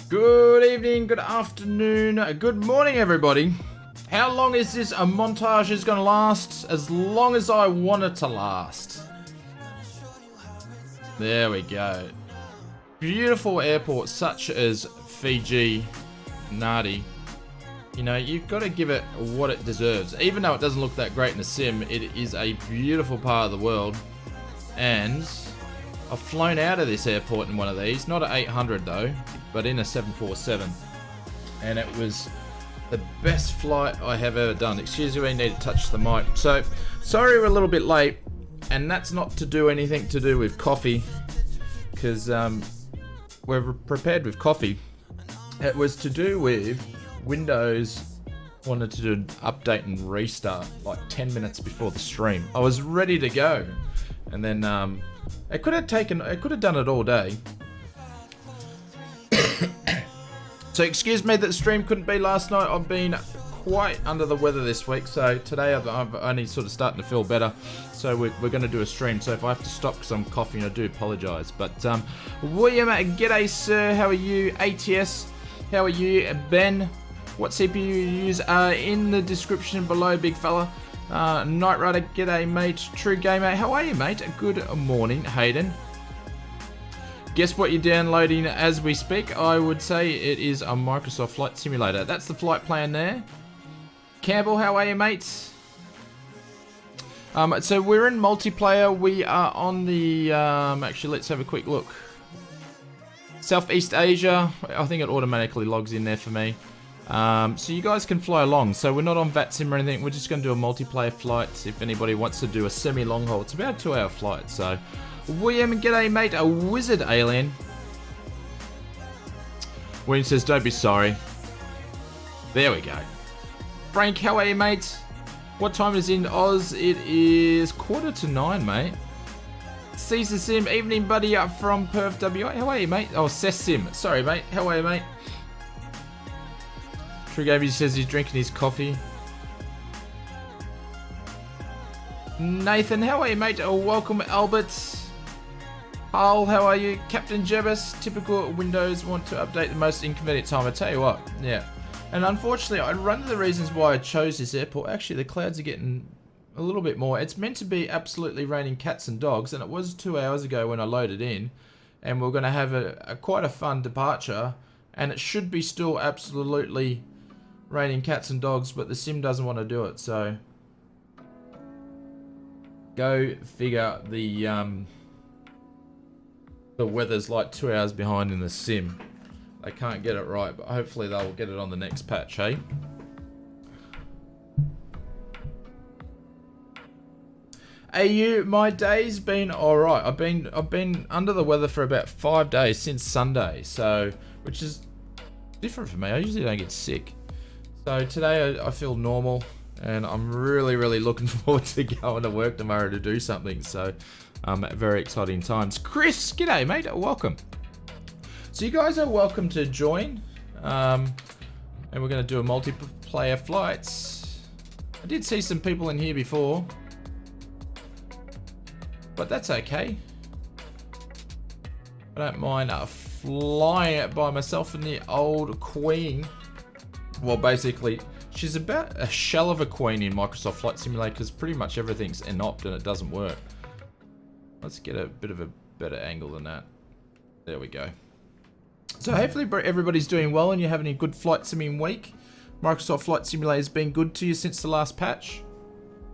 Good evening, good afternoon, good morning everybody. How long is this a montage is going to last? As long as I want it to last. There we go. Beautiful airports such as Fiji, Nadi. You know, you've got to give it what it deserves. Even though it doesn't look that great in a sim, it is a beautiful part of the world. And I've flown out of this airport in one of these, not at 800 though, but in a 747. And it was the best flight I have ever done. Excuse me, I need to touch the mic. So, sorry we're a little bit late, and that's not to do anything to do with coffee, because we're prepared with coffee. It was to do with Windows wanted to do an update and restart like 10 minutes before the stream. I was ready to go, and then it could have done it all day. So excuse me that the stream couldn't be last night. I've been quite under the weather this week, so today I'm only sort of starting to feel better. So we're going to do a stream. So if I have to stop because I'm coughing, I do apologise. But William, g'day sir, how are you? ATS, how are you? Ben, what CPU you use? In the description below, big fella. Knight Rider, g'day mate. True Gamer, how are you mate? Good morning, Hayden. Guess what you're downloading as we speak? I would say it is a Microsoft Flight Simulator. That's the flight plan there. Campbell, how are you, mates? So we're in multiplayer. We are on the... actually, let's have a quick look. Southeast Asia. I think it automatically logs in there for me. So you guys can fly along. So we're not on VATSIM or anything. We're just going to do a multiplayer flight. If anybody wants to do a semi-long haul. It's about a 2-hour flight, so... William, g'day mate, a wizard alien. William says, don't be sorry. There we go. Frank, how are you, mate? What time is in Oz? It is 8:45, mate. Caesar Sim, evening buddy up from Perth, WA. How are you, mate? Oh, Cess Sim. Sorry, mate. How are you, mate? True Gaby says he's drinking his coffee. Nathan, how are you, mate? Oh, welcome, Albert. Hull, how are you? Captain Jebus, typical Windows want to update the most inconvenient time. I tell you what, yeah. And unfortunately, one of the reasons why I chose this airport, actually the clouds are getting a little bit more. It's meant to be absolutely raining cats and dogs, and it was 2 hours ago when I loaded in, and we're going to have quite a fun departure, and it should be still absolutely raining cats and dogs, but the sim doesn't want to do it, so... Go figure, the weather's like 2 hours behind in the sim. They can't get it right, but hopefully they'll get it on the next patch, hey? AU, my day's been alright. I've been under the weather for about 5 days since Sunday, so which is different for me. I usually don't get sick. So today I feel normal. And I'm really looking forward to going to work tomorrow to do something. So, very exciting times. Chris, g'day, mate. Welcome. So you guys are welcome to join. And we're going to do a multiplayer flights. I did see some people in here before. But that's okay. I don't mind flying it by myself in the old Queen. Well, basically... She's about a shell of a queen in Microsoft Flight Simulator because pretty much everything's inopt and it doesn't work. Let's get a bit of a better angle than that. There we go. So hopefully everybody's doing well and you're having a good flight simming week. Microsoft Flight Simulator has been good to you since the last patch.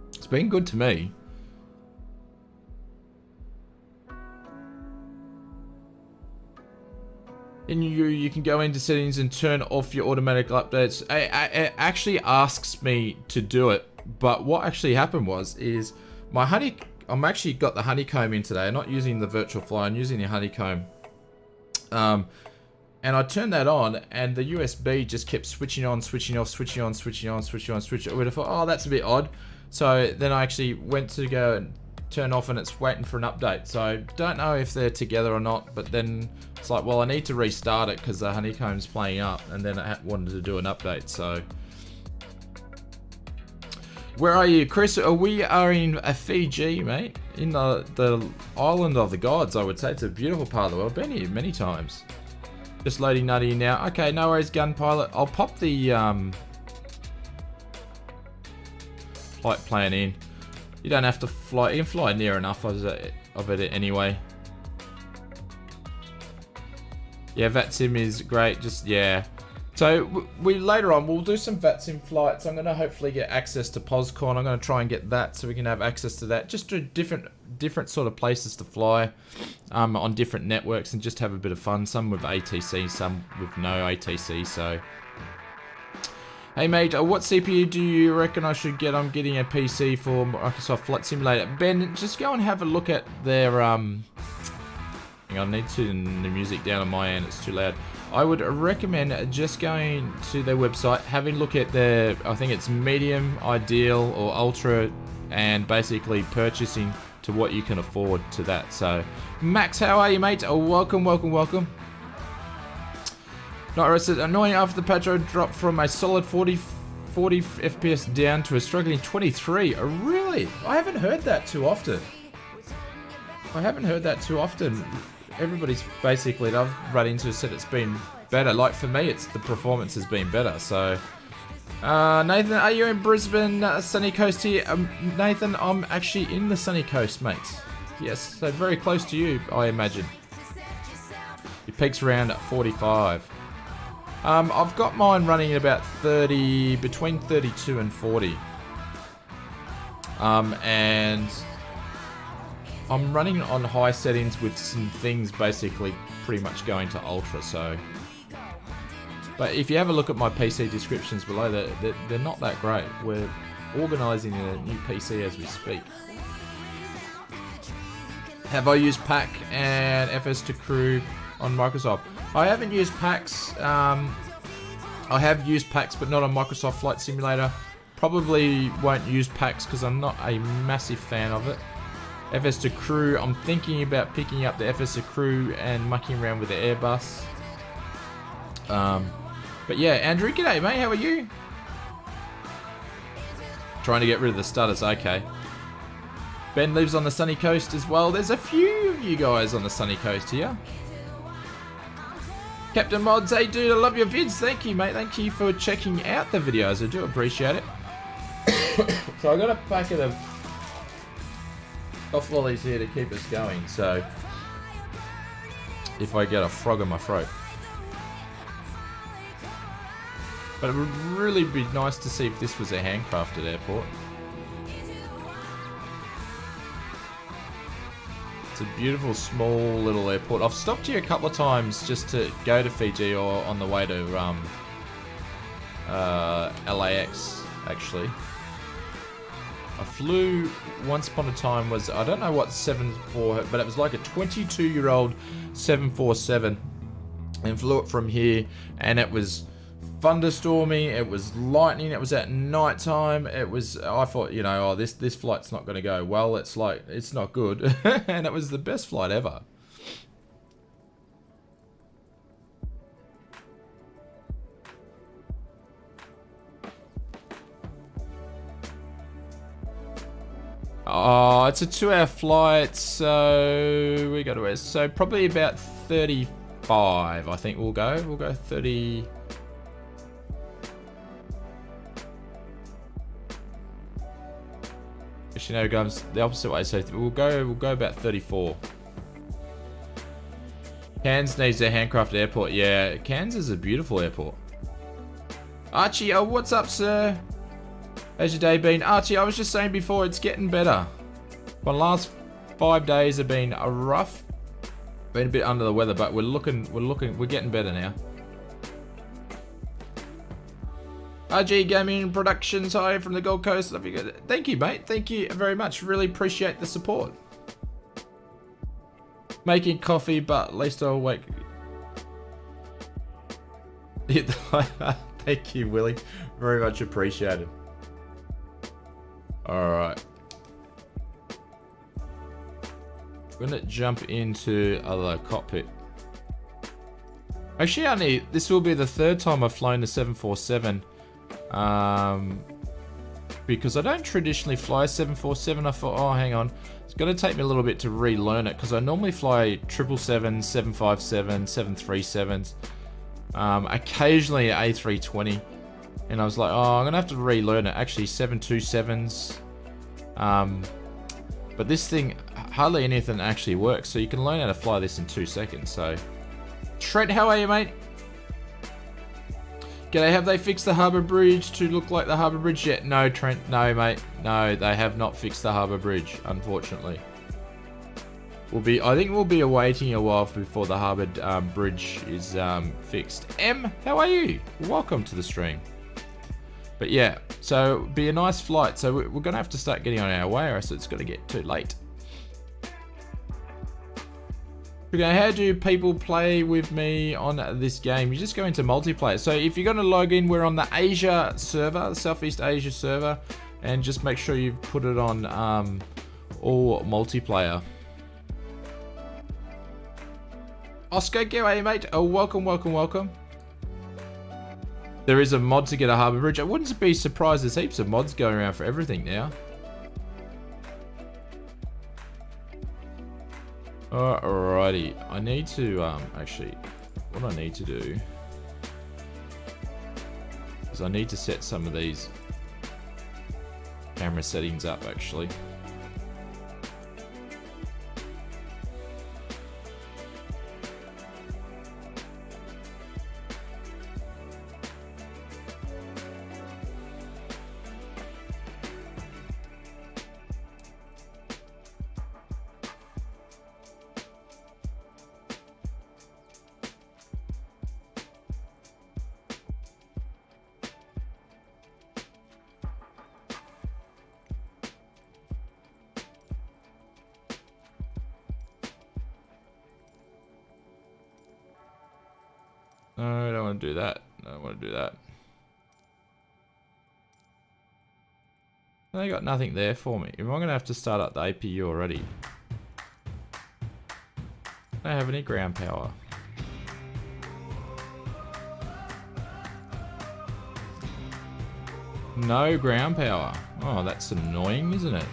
It's been good to me. And you can go into settings and turn off your automatic updates. It actually asks me to do it, but what actually happened is I'm actually got the honeycomb in today. I'm not using the virtual fly, I'm using the honeycomb. And I turned that on, and the USB just kept switching on, switching off, switching on, switching on, switching on, switching on. I would have thought, oh, that's a bit odd. So then I actually went to go and turn off and it's waiting for an update. So don't know if they're together or not, but then it's like, well, I need to restart it because the honeycomb's playing up, and then I wanted to do an update. So where are you, Chris? We are in Fiji, mate, in the island of the gods, I would say. It's a beautiful part of the world. Been here many times. Just loading Nutty now. Okay, no worries, gun pilot. I'll pop the flight plan in. You don't have to fly. You can fly near enough of it anyway. Yeah, VATSIM is great. Just, yeah. So we later on we'll do some VATSIM flights. I'm going to hopefully get access to POSCON. I'm going to try and get that so we can have access to that. Just to different sort of places to fly on different networks and just have a bit of fun. Some with ATC, some with no ATC. So, hey mate, what CPU do you reckon I should get? I'm getting a PC for Microsoft Flight Simulator. Ben, just go and have a look at their hang on, I need to turn the music down on my end. It's too loud. I would recommend just going to their website, having a look at their, I think it's medium, ideal, or ultra, and basically purchasing to what you can afford to that. So, Max, how are you, mate? Oh, welcome. Not arrested. Annoying after the patch dropped from a solid 40 FPS down to a struggling 23. Oh, really? I haven't heard that too often. Everybody's basically that I've run into said it's been better. Like for me, it's the performance has been better. So, Nathan, are you in Brisbane, sunny coast here? Nathan, I'm actually in the sunny coast, mate. Yes, so very close to you, I imagine. Your peak's around 45. I've got mine running at about 30, between 32 and 40. And I'm running on high settings with some things basically pretty much going to ultra, so. But if you have a look at my PC descriptions below, they're not that great. We're organising a new PC as we speak. Have I used PAC and FS2Crew on Microsoft? I haven't used PACs. I have used PACs, but not on Microsoft Flight Simulator. Probably won't use PACs because I'm not a massive fan of it. FS2Crew, I'm thinking about picking up the FS2Crew and mucking around with the Airbus. But yeah, Andrew, g'day mate, how are you? Trying to get rid of the stutters, okay. Ben lives on the sunny coast as well. There's a few of you guys on the sunny coast here. Captain Mods, hey dude, I love your vids. Thank you, mate. Thank you for checking out the videos. I do appreciate it. So I got a packet of off lollies here to keep us going. So if I get a frog in my throat. But it would really be nice to see if this was a handcrafted airport. It's a beautiful, small little airport. I've stopped here a couple of times just to go to Fiji or on the way to LAX, actually. I flew once upon a time, I don't know what 74, but it was like a 22-year-old 747, and flew it from here, and it was thunderstormy, it was lightning, it was at night time, I thought, you know, oh, this flight's not going to go well, it's not good. And it was the best flight ever. Oh, it's a 2-hour flight, so we got to, so probably about 35, I think we'll go 30. Actually, no, it goes the opposite way, so we'll go about 34. Cairns needs a handcrafted airport. Yeah, Cairns is a beautiful airport. Archie, oh, what's up, sir? How's your day been? Archie, I was just saying before, it's getting better. My last 5 days have been rough. Been a bit under the weather, but we're getting better now. RG Gaming Productions, hi from the Gold Coast. Love you. Thank you, mate. Thank you very much. Really appreciate the support. Making coffee, but at least I'll wake. Thank you, Willie. Very much appreciated. Alright. We're gonna jump into the cockpit. Actually, this will be the third time I've flown the 747. Because I don't traditionally fly 747. I thought, oh, hang on, it's gonna take me a little bit to relearn it because I normally fly 777, 757, 737s, occasionally an A320, and I was like, oh, I'm gonna have to relearn it. Actually, 727s, but this thing hardly anything actually works, so you can learn how to fly this in 2 seconds. So, Trent, how are you, mate? G'day, have they fixed the harbour bridge to look like the harbour bridge yet? No, Trent, no, mate. No, they have not fixed the harbour bridge, unfortunately. I think we'll be awaiting a while before the harbour bridge is fixed. Em, how are you? Welcome to the stream. But yeah, so it'll be a nice flight. So we're going to have to start getting on our way, or else it's going to get too late. Okay, how do people play with me on this game? You just go into multiplayer. So if you're going to log in, we're on the Asia server, the Southeast Asia server, and just make sure you put it on all multiplayer. Oscar, go away, mate. Oh, welcome, welcome, welcome. There is a mod to get a harbour bridge. I wouldn't be surprised. There's heaps of mods going around for everything now. Alrighty, I need to actually, what I need to do is I need to set some of these camera settings up actually. No, I don't want to do that. No, I don't want to do that. They got nothing there for me. Am I going to have to start up the APU already? I don't have any ground power. No ground power. Oh, that's annoying, isn't it?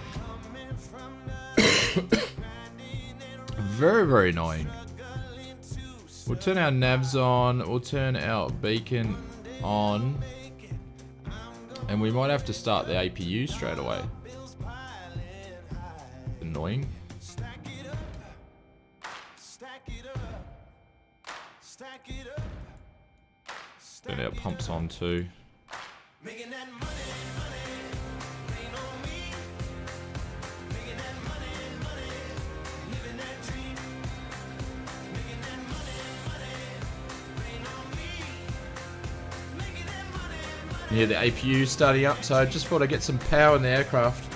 Very, very annoying. We'll turn our navs on, we'll turn our beacon on, and we might have to start the APU straight away. Annoying. Turn our pumps on too. Yeah, the APU starting up, so I just thought I'd get some power in the aircraft.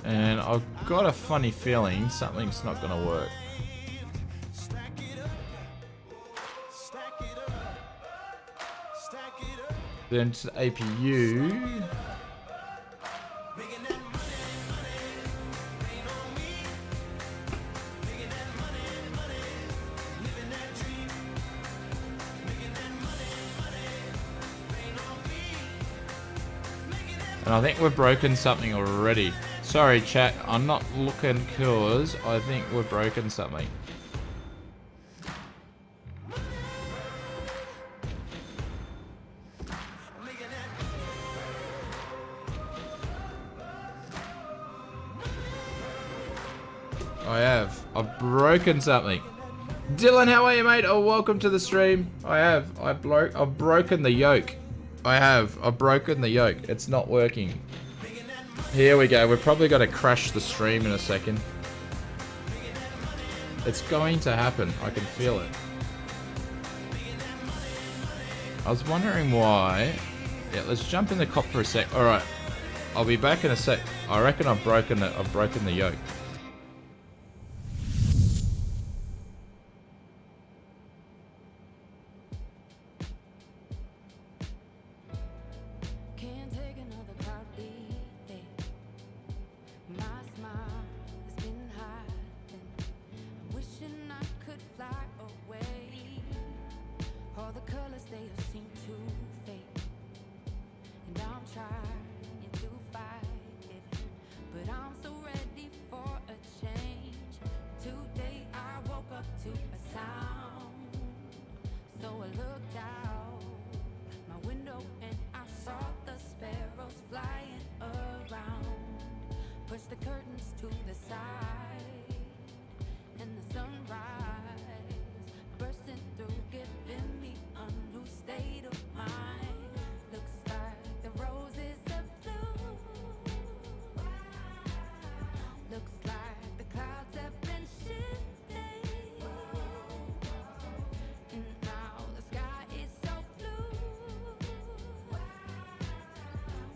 And I've got a funny feeling something's not going to work. Then to the APU. And I think we've broken something already. Sorry chat, I'm not looking cause I think we've broken something. I've broken something. Dylan, how are you, mate? Oh, welcome to the stream. I've broken the yoke. I've broken the yoke. It's not working. Here we go. We're probably going to crash the stream in a second. It's going to happen. I can feel it. I was wondering why. Yeah, let's jump in the cop for a sec. All right, I'll be back in a sec. I reckon I've broken the yoke. trying to fight it, but I'm so ready for a change. Today I woke up to a sound, so I looked out my window and I saw the sparrows flying around. Push the curtains to the side, and the sunrise bursting through, giving me a new state of mind. Looks like the roses have bloomed. Looks like the clouds have been shifting, and now the sky is so blue.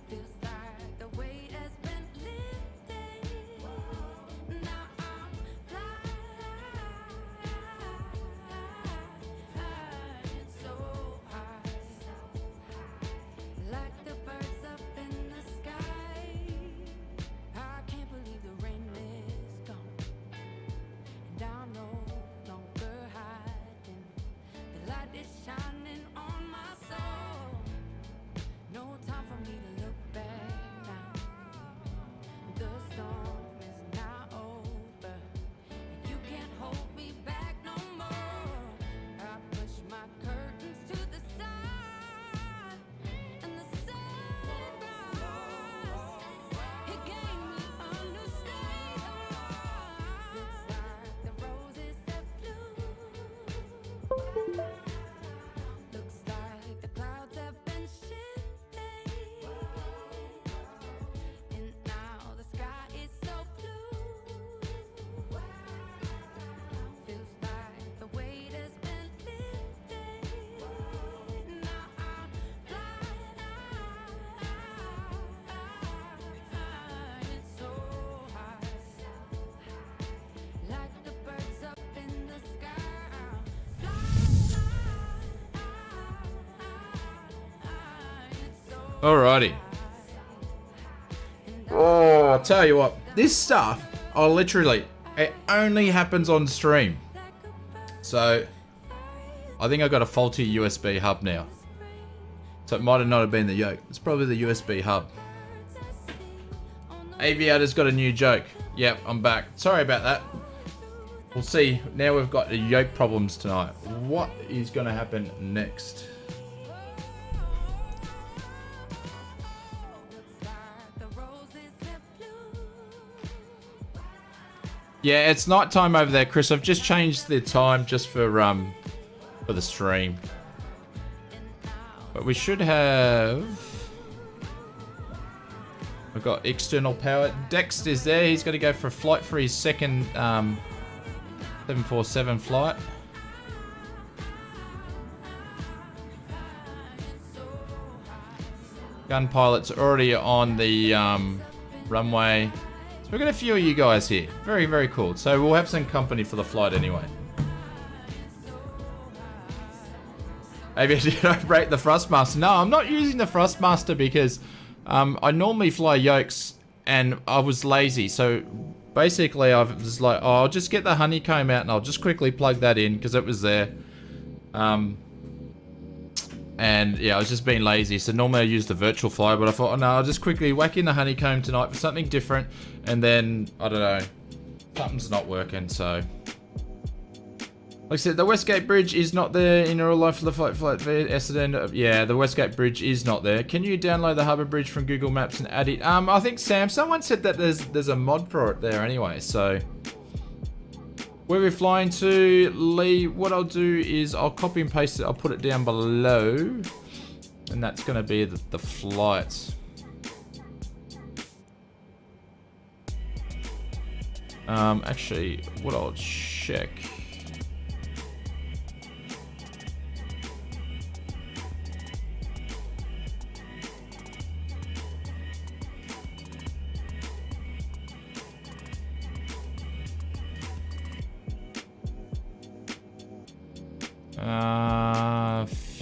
Feels like the weight has been lifted. Now I'm flying so high, like the birds up in the sky. I can't believe the rain is gone, and I'm no longer hiding. The light is shining on my soul. No time for me to look back now. The storm is now over, and you can't hold me back no more. I push my curtains to the side, and the sunrise, it gave me a new state of mind. Looks like the roses have bloomed. Looks like the clouds have been shifting, and now the sky is so blue. Feels like the weight has been lifted. Now I'm flying so high, like the birds up in the sky. Alrighty. Oh, I'll tell you what, this stuff, it only happens on stream. So, I think I got a faulty USB hub now. So it might have not have been the yoke. It's probably the USB hub. Aviator's got a new joke. Yep, I'm back. Sorry about that. We'll see. Now we've got the yoke problems tonight. What is going to happen next? Yeah, it's night time over there, Chris. I've just changed the time just for the stream. But we should have... We've got external power. Dexter's there. He's got to go for a flight for his second 747 flight. Gun pilot's already on the runway. So we've got a few of you guys here. Very, very cool. So we'll have some company for the flight anyway. Maybe I did break the Thrustmaster. No, I'm not using the Thrustmaster because I normally fly yokes and I was lazy. So basically I was like, oh, I'll just get the honeycomb out and I'll just quickly plug that in because it was there. And yeah, I was just being lazy. So normally I use the virtual fly, but I thought, oh no, I'll just quickly whack in the honeycomb tonight for something different. And then, I don't know, something's not working, so. Like I said, the Westgate Bridge is not there in real life for the flight Essendon. Yeah, the Westgate Bridge is not there. Can you download the Harbour Bridge from Google Maps and add it? I think someone said that there's a mod for it there anyway, so. Where we're flying to, Lee, what I'll do is I'll copy and paste it. I'll put it down below. And that's going to be the flights. Actually, what I'll check.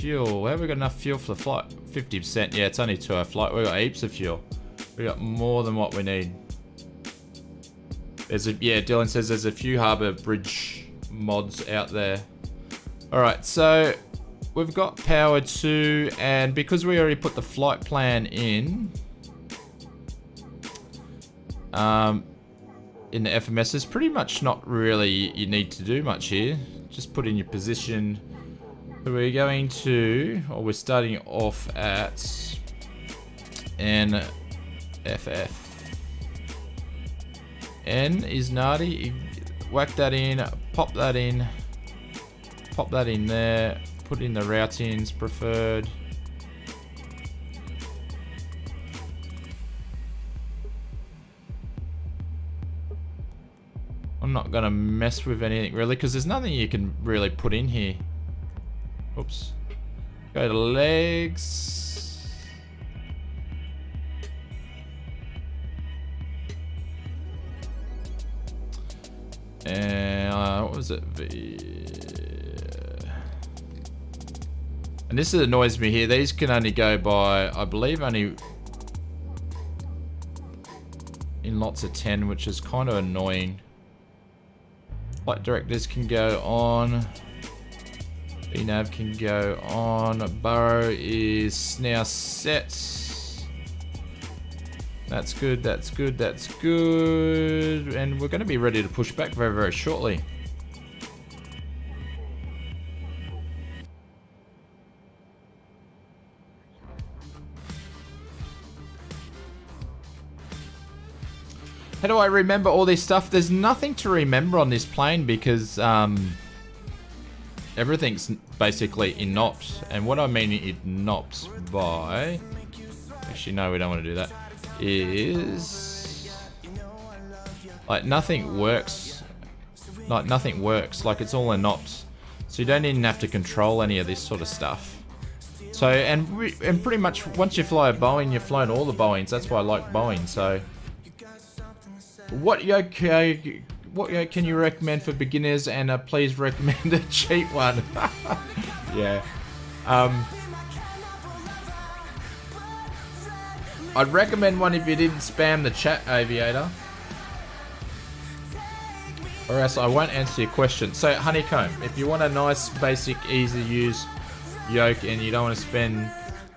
Fuel. Have we got enough fuel for the flight? 50%. Yeah, it's only 2-hour flight. We've got heaps of fuel. We got more than what we need. Yeah, Dylan says there's a few Harbour Bridge mods out there. Alright, so we've got power too, and because we already put the flight plan in the FMS, there's pretty much not really you need to do much here. Just put in your position. So we're going to, or we're starting off at NFF. N is naughty. Whack that in, pop that in there, put in the routings preferred. I'm not gonna mess with anything really because there's nothing you can really put in here. Oops. Go to legs. And what was it? And this annoys me here. These can only go by, I believe, only in lots of 10, which is kind of annoying. Flight directors can go on. VNAV can go on. Burrow is now set. That's good, that's good, that's good. And we're going to be ready to push back very, very shortly. How do I remember all this stuff? There's nothing to remember on this plane because everything's basically in knots. And what I mean in knots by... Actually, no, we don't want to do that. Is... Like, nothing works. Like, nothing works. Like, it's all in knots. So you don't even have to control any of this sort of stuff. So, and pretty much once you fly a Boeing, you've flown all the Boeings. That's why I like Boeing, so... What yoke can you recommend for beginners, and please recommend a cheap one? Yeah. I'd recommend one if you didn't spam the chat, Aviator. Or else I won't answer your question. So, honeycomb. If you want a nice, basic, easy to use yoke and you don't want to spend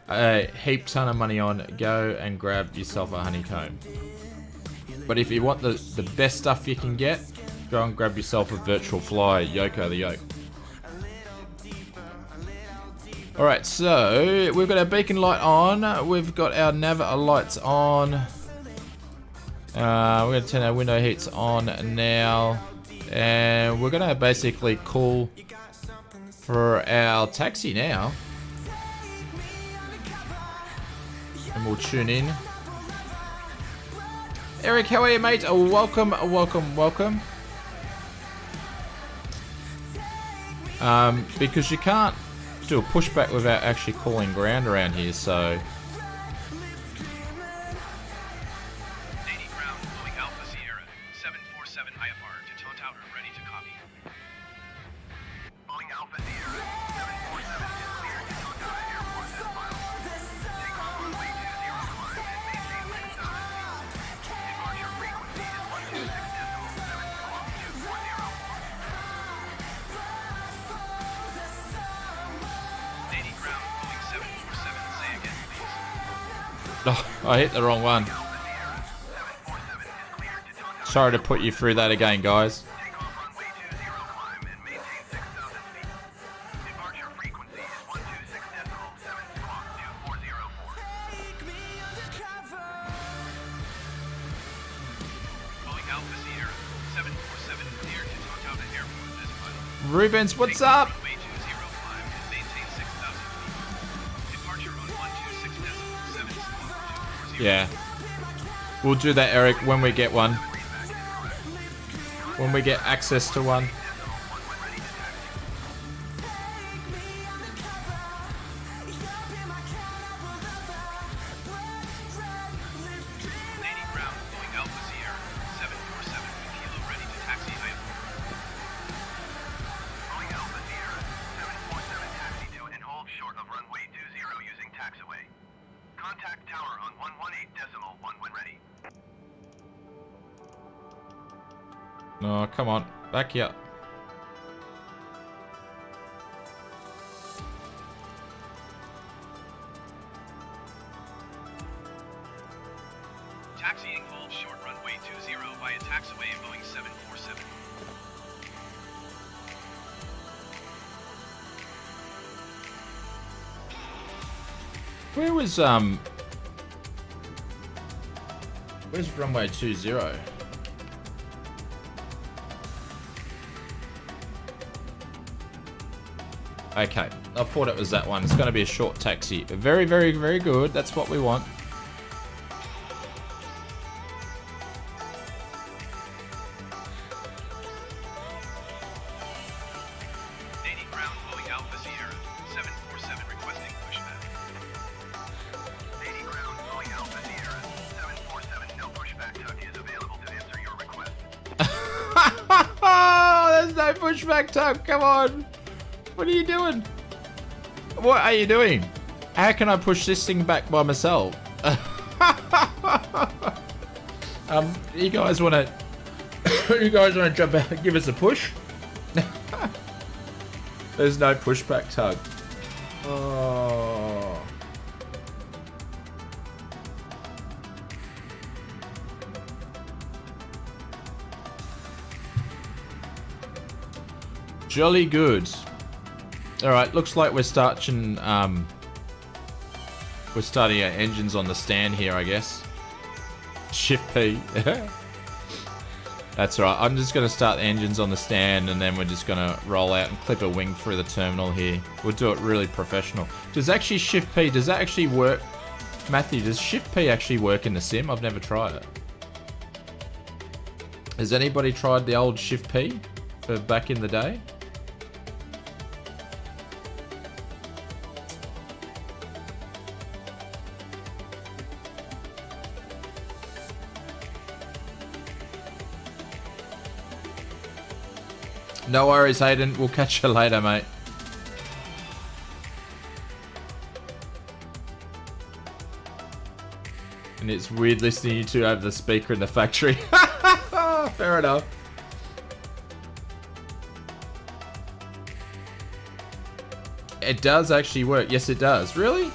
a heap ton of money on, go and grab yourself a honeycomb. But if you want the best stuff you can get, go and grab yourself a virtual fly Yoko the Yoke. Alright, so we've got our beacon light on, we've got our nav lights on. We're going to turn our window heats on now. And we're going to basically call for our taxi now. And we'll tune in. Eric, how are you, mate? Welcome, welcome, welcome. Because you can't do a pushback without actually calling ground around here, so... Oh, I hit the wrong one. Sorry to put you through that again, guys. Rubens, what's up? Yeah. We'll do that, Eric, when we get one. When we get access to one. Oh, come on. Back here. Taxiing hold short runway 20 via taxiway Boeing 747. Where was where's runway 20? Okay, I thought it was that one. It's going to be a short taxi. Very, very, very good. That's what we want. Ground Boeing Alpha Sierra 747 requesting pushback. 80 ground Boeing Alpha Sierra 747, no pushback tug is available to answer your request. There's no pushback tug. Come on. What are you doing? What are you doing? How can I push this thing back by myself? You guys want to? You guys want to jump out and give us a push? There's no pushback tug. Oh. Jolly good. All right, looks like we're starting our engines on the stand here, I guess. Shift P. That's all right. I'm just going to start the engines on the stand, and then we're just going to roll out and clip a wing through the terminal here. We'll do it really professional. Does actually Shift P, does that actually work? Matthew, does Shift P actually work in the sim? I've never tried it. Has anybody tried the old Shift P for back in the day? No worries, Hayden. We'll catch you later, mate. And it's weird listening to you two over the speaker in the factory. Fair enough. It does actually work. Yes, it does. Really?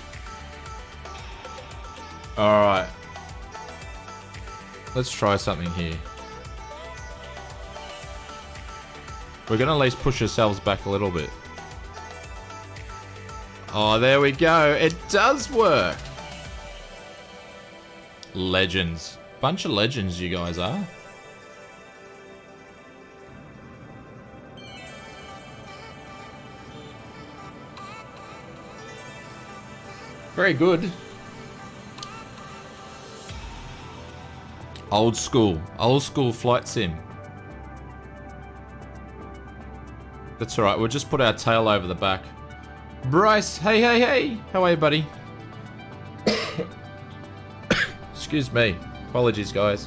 Alright. Let's try something here. We're going to at least push ourselves back a little bit. Oh, there we go. It does work. Legends. Bunch of legends you guys are. Very good. Old school flight sim. That's alright, we'll just put our tail over the back. Bryce, hey. How are you, buddy? Excuse me. Apologies, guys.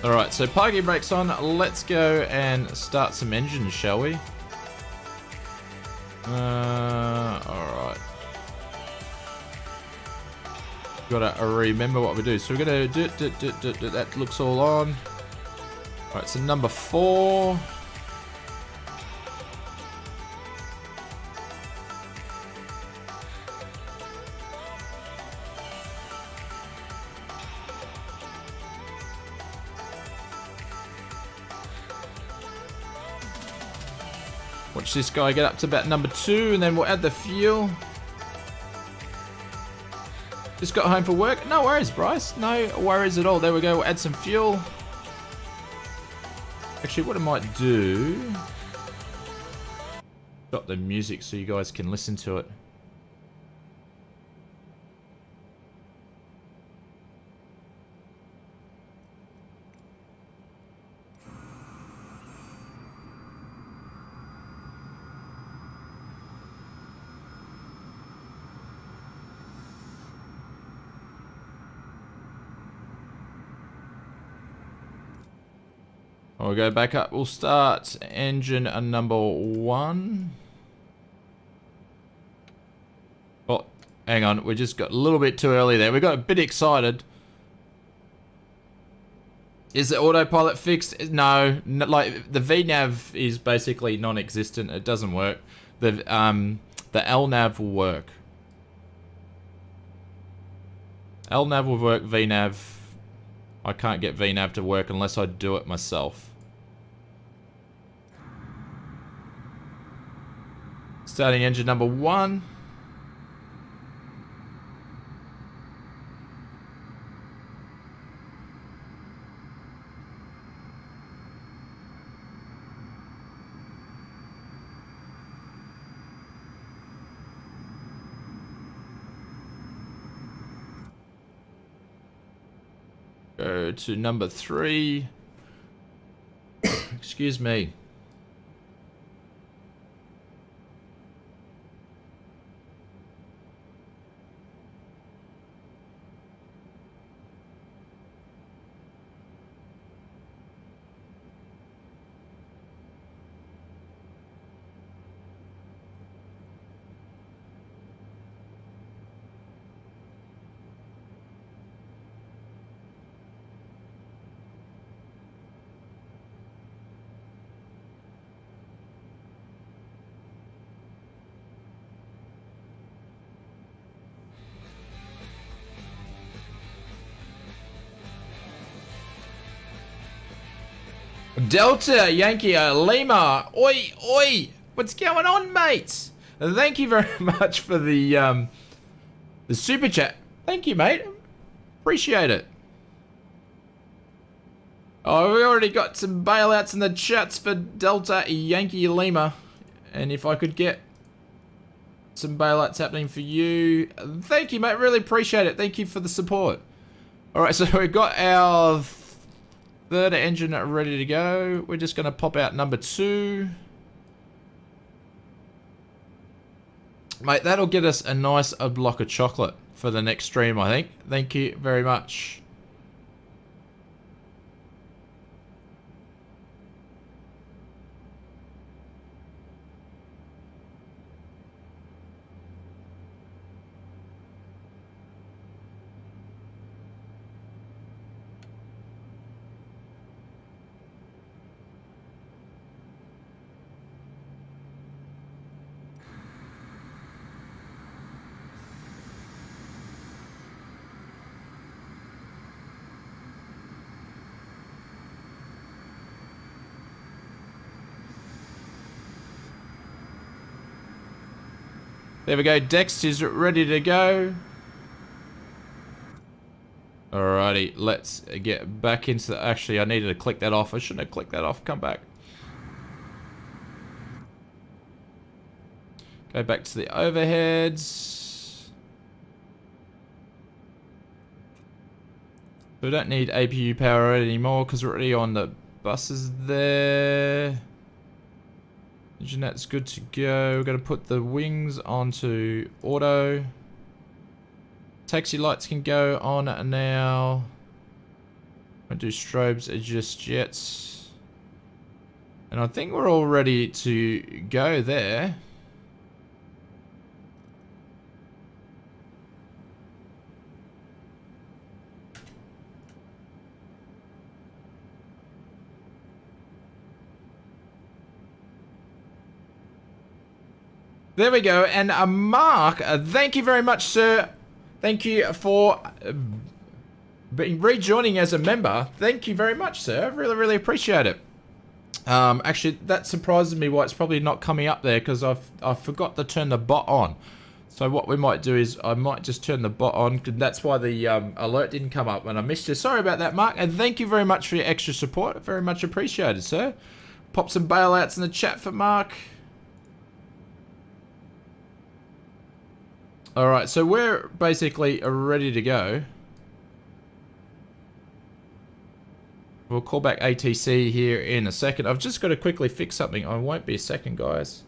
Alright, so parking brakes on. Let's go and start some engines, shall we? Alright. Gotta remember what we do. So we're gonna do that looks all on. Alright, so number 4. Watch this guy get up to about number 2, and then we'll add the fuel. Just got home for work. No worries, Bryce. No worries at all. There we go. We'll add some fuel. Actually, what I might do... Stop the music so you guys can listen to it. We'll go back up. We'll start engine number 1. Oh, hang on. We just got a little bit too early there. We got a bit excited. Is the autopilot fixed? No, like the VNav is basically non-existent. It doesn't work. The LNav will work. LNav will work. VNav, I can't get VNav to work unless I do it myself. Starting engine number 1. Go to number 3. Excuse me. Delta Yankee Lima, oi oi, what's going on, mates? Thank you very much for the super chat. Thank you, mate. Appreciate it. Oh, we already got some bailouts in the chats for Delta Yankee Lima, and if I could get some bailouts happening for you, thank you, mate. Really appreciate it. Thank you for the support. All right, so we've got our third engine ready to go. We're just going to pop out number 2. Mate, that'll get us a nice block of chocolate for the next stream, I think. Thank you very much. There we go, Dex is ready to go. Alrighty, let's get back into the... Actually, I needed to click that off. I shouldn't have clicked that off. Come back. Go back to the overheads. We don't need APU power anymore because we're already on the buses there. Engine's good to go. We're going to put the wings onto auto. Taxi lights can go on now. Won't do strobes just yet. And I think we're all ready to go there. There we go, and Mark, thank you very much, sir. Thank you for rejoining as a member. Thank you very much, sir. I really, really appreciate it. Actually, that surprises me why it's probably not coming up there, because I forgot to turn the bot on. So what we might do is I might just turn the bot on, because that's why the alert didn't come up when I missed you. Sorry about that, Mark, and thank you very much for your extra support. Very much appreciated, sir. Pop some bailouts in the chat for Mark. Alright, so we're basically ready to go. We'll call back ATC here in a second. I've just got to quickly fix something. I won't be a second, guys.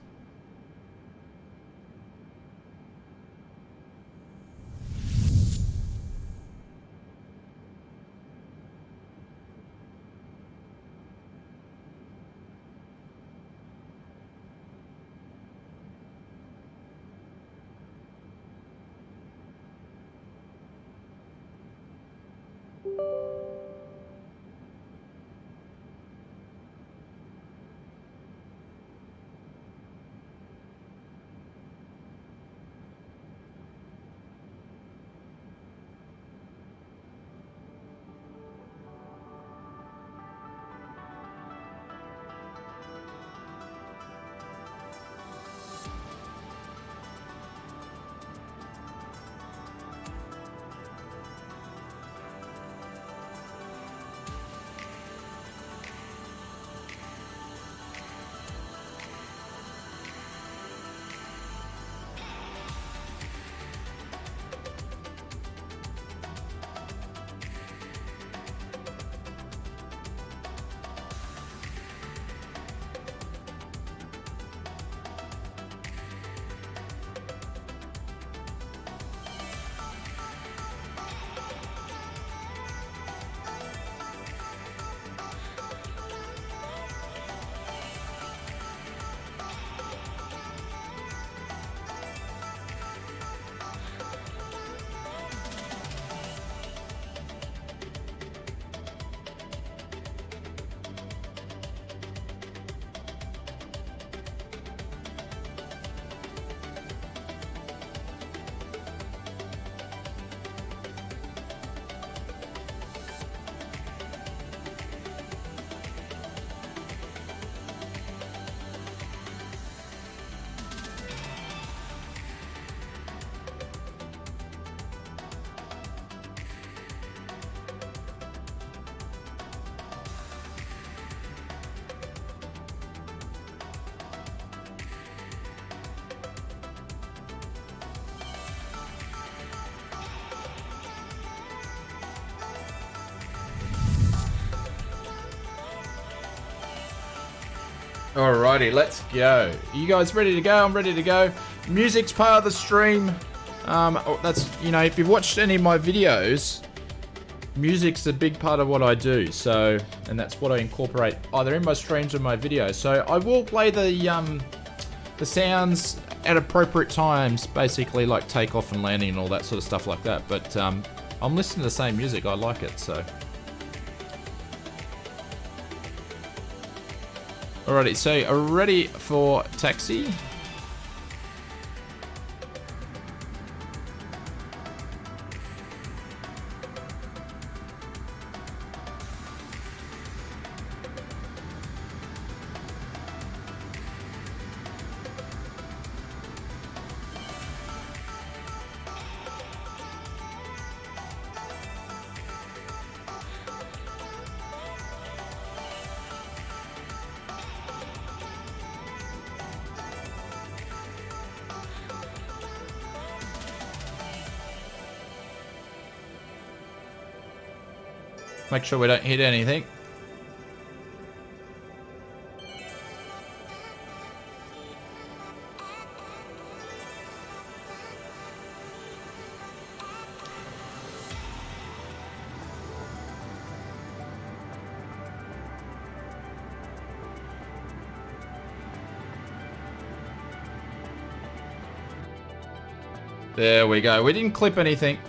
Alrighty, let's go. You guys ready to go? I'm ready to go. Music's part of the stream. That's, you know, if you've watched any of my videos, music's a big part of what I do. So, and that's what I incorporate either in my streams or my videos. So I will play the sounds at appropriate times, basically like takeoff and landing and all that sort of stuff like that. But I'm listening to the same music. I like it, so. Alrighty, so ready for taxi? Make sure we don't hit anything. There we go. We didn't clip anything.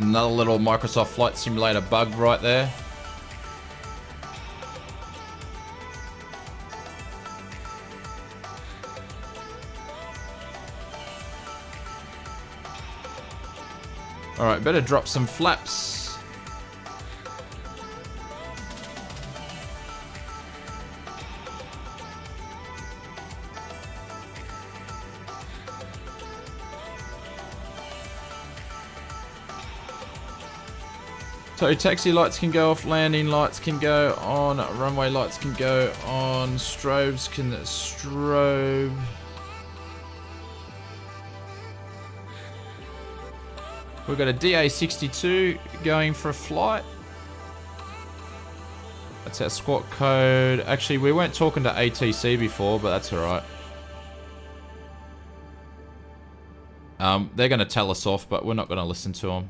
Another little Microsoft Flight Simulator bug right there. Alright, better drop some flaps. So taxi lights can go off, landing lights can go on, runway lights can go on, strobes can strobe. We've got a DA62 going for a flight. That's our squawk code. Actually, we weren't talking to ATC before, but that's alright. They're going to tell us off, but we're not going to listen to them.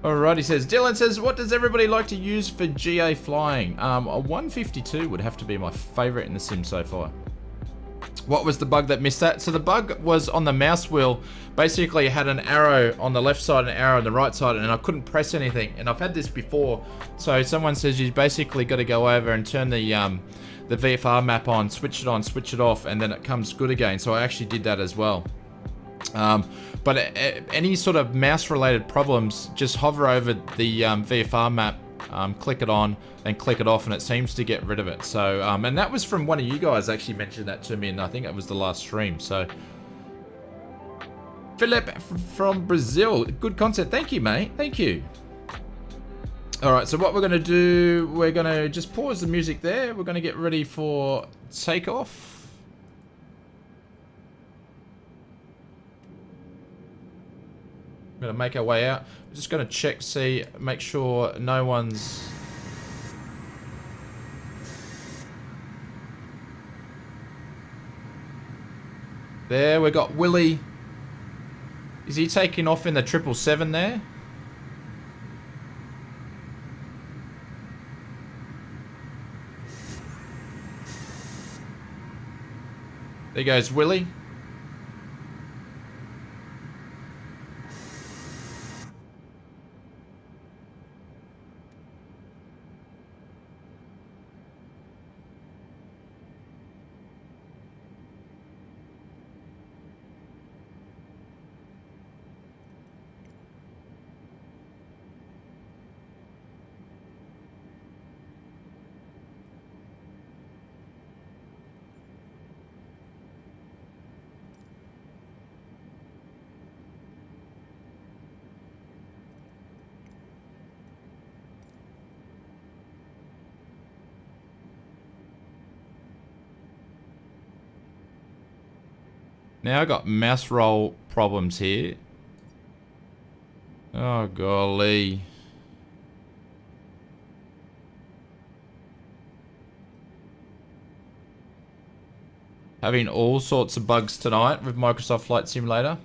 Alright, he says, Dylan says, what does everybody like to use for GA flying? A 152 would have to be my favorite in the sim so far. What was the bug that missed that? So the bug was on the mouse wheel. Basically, it had an arrow on the left side and an arrow on the right side, and I couldn't press anything. And I've had this before. So someone says you basically got to go over and turn the VFR map on, switch it on, switch it off, and then it comes good again. So I actually did that as well. But any sort of mouse-related problems, just hover over the VFR map, click it on, and click it off, and it seems to get rid of it. So, and that was from one of you guys actually mentioned that to me, and I think it was the last stream. So, Philip from Brazil, good content. Thank you, mate. Thank you. All right, so what we're going to do, we're going to just pause the music there. We're going to get ready for takeoff. I'm going to make our way out. I'm just going to check, see, make sure no one's... There, we got Willie. Is he taking off in the 777 there? There goes Willie. Now I got mouse roll problems here. Oh golly. Having all sorts of bugs tonight with Microsoft Flight Simulator.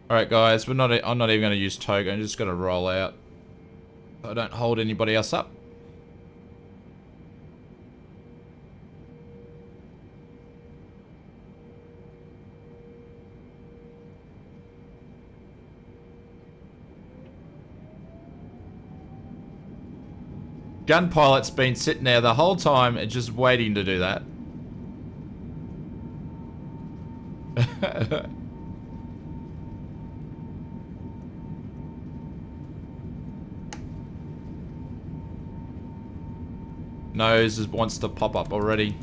Alright guys, I'm not even going to use token, I'm just going to roll out. So I don't hold anybody else up. Gun pilot's been sitting there the whole time and just waiting to do that. Nose wants to pop up already.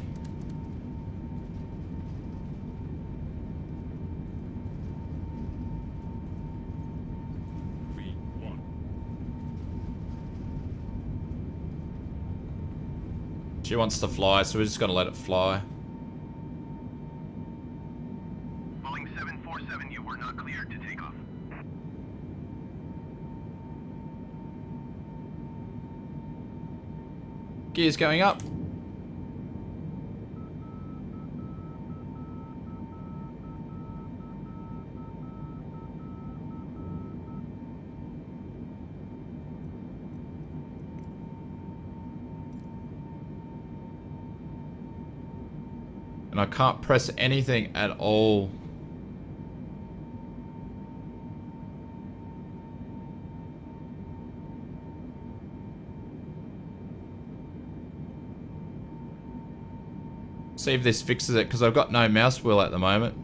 She wants to fly, so we're just gonna let it fly. Boeing 747, you were not cleared to take off. Gears going up. And I can't press anything at all. See if this fixes it, because I've got no mouse wheel at the moment.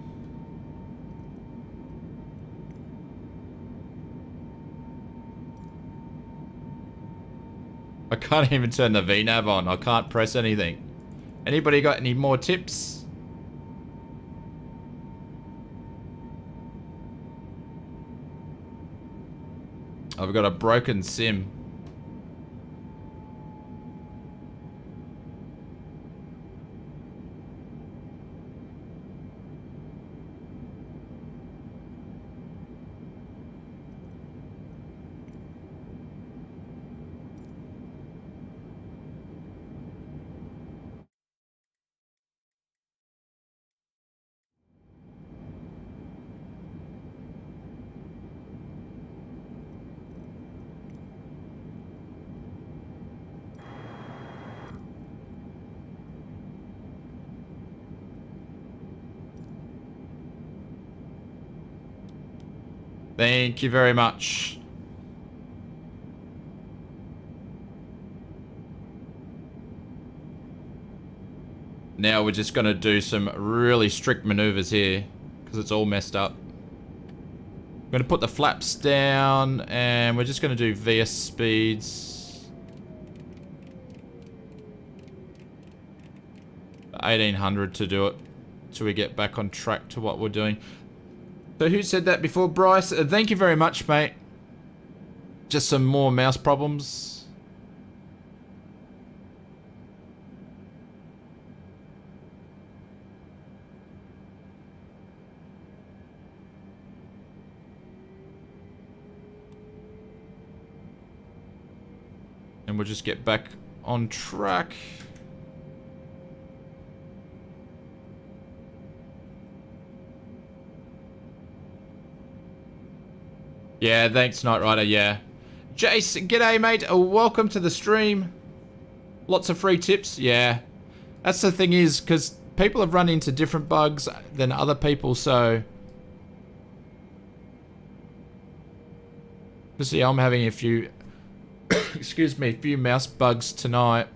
I can't even turn the VNav on. I can't press anything. Anybody got any more tips? I've got a broken sim. Thank you very much. Now we're just going to do some really strict maneuvers here because it's all messed up. I'm going to put the flaps down and we're just going to do VS speeds. 1800 to do it till we get back on track to what we're doing. So who said that before? Bryce, thank you very much, mate. Just some more mouse problems. And we'll just get back on track. Yeah, thanks, Knight Rider, yeah. Jace, g'day, mate. Welcome to the stream. Lots of free tips, yeah. That's the thing is, because people have run into different bugs than other people, so... Obviously, I'm having a few... excuse me, a few mouse bugs tonight.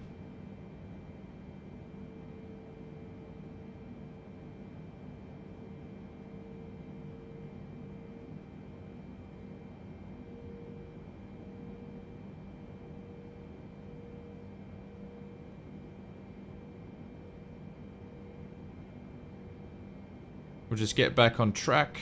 We'll just get back on track.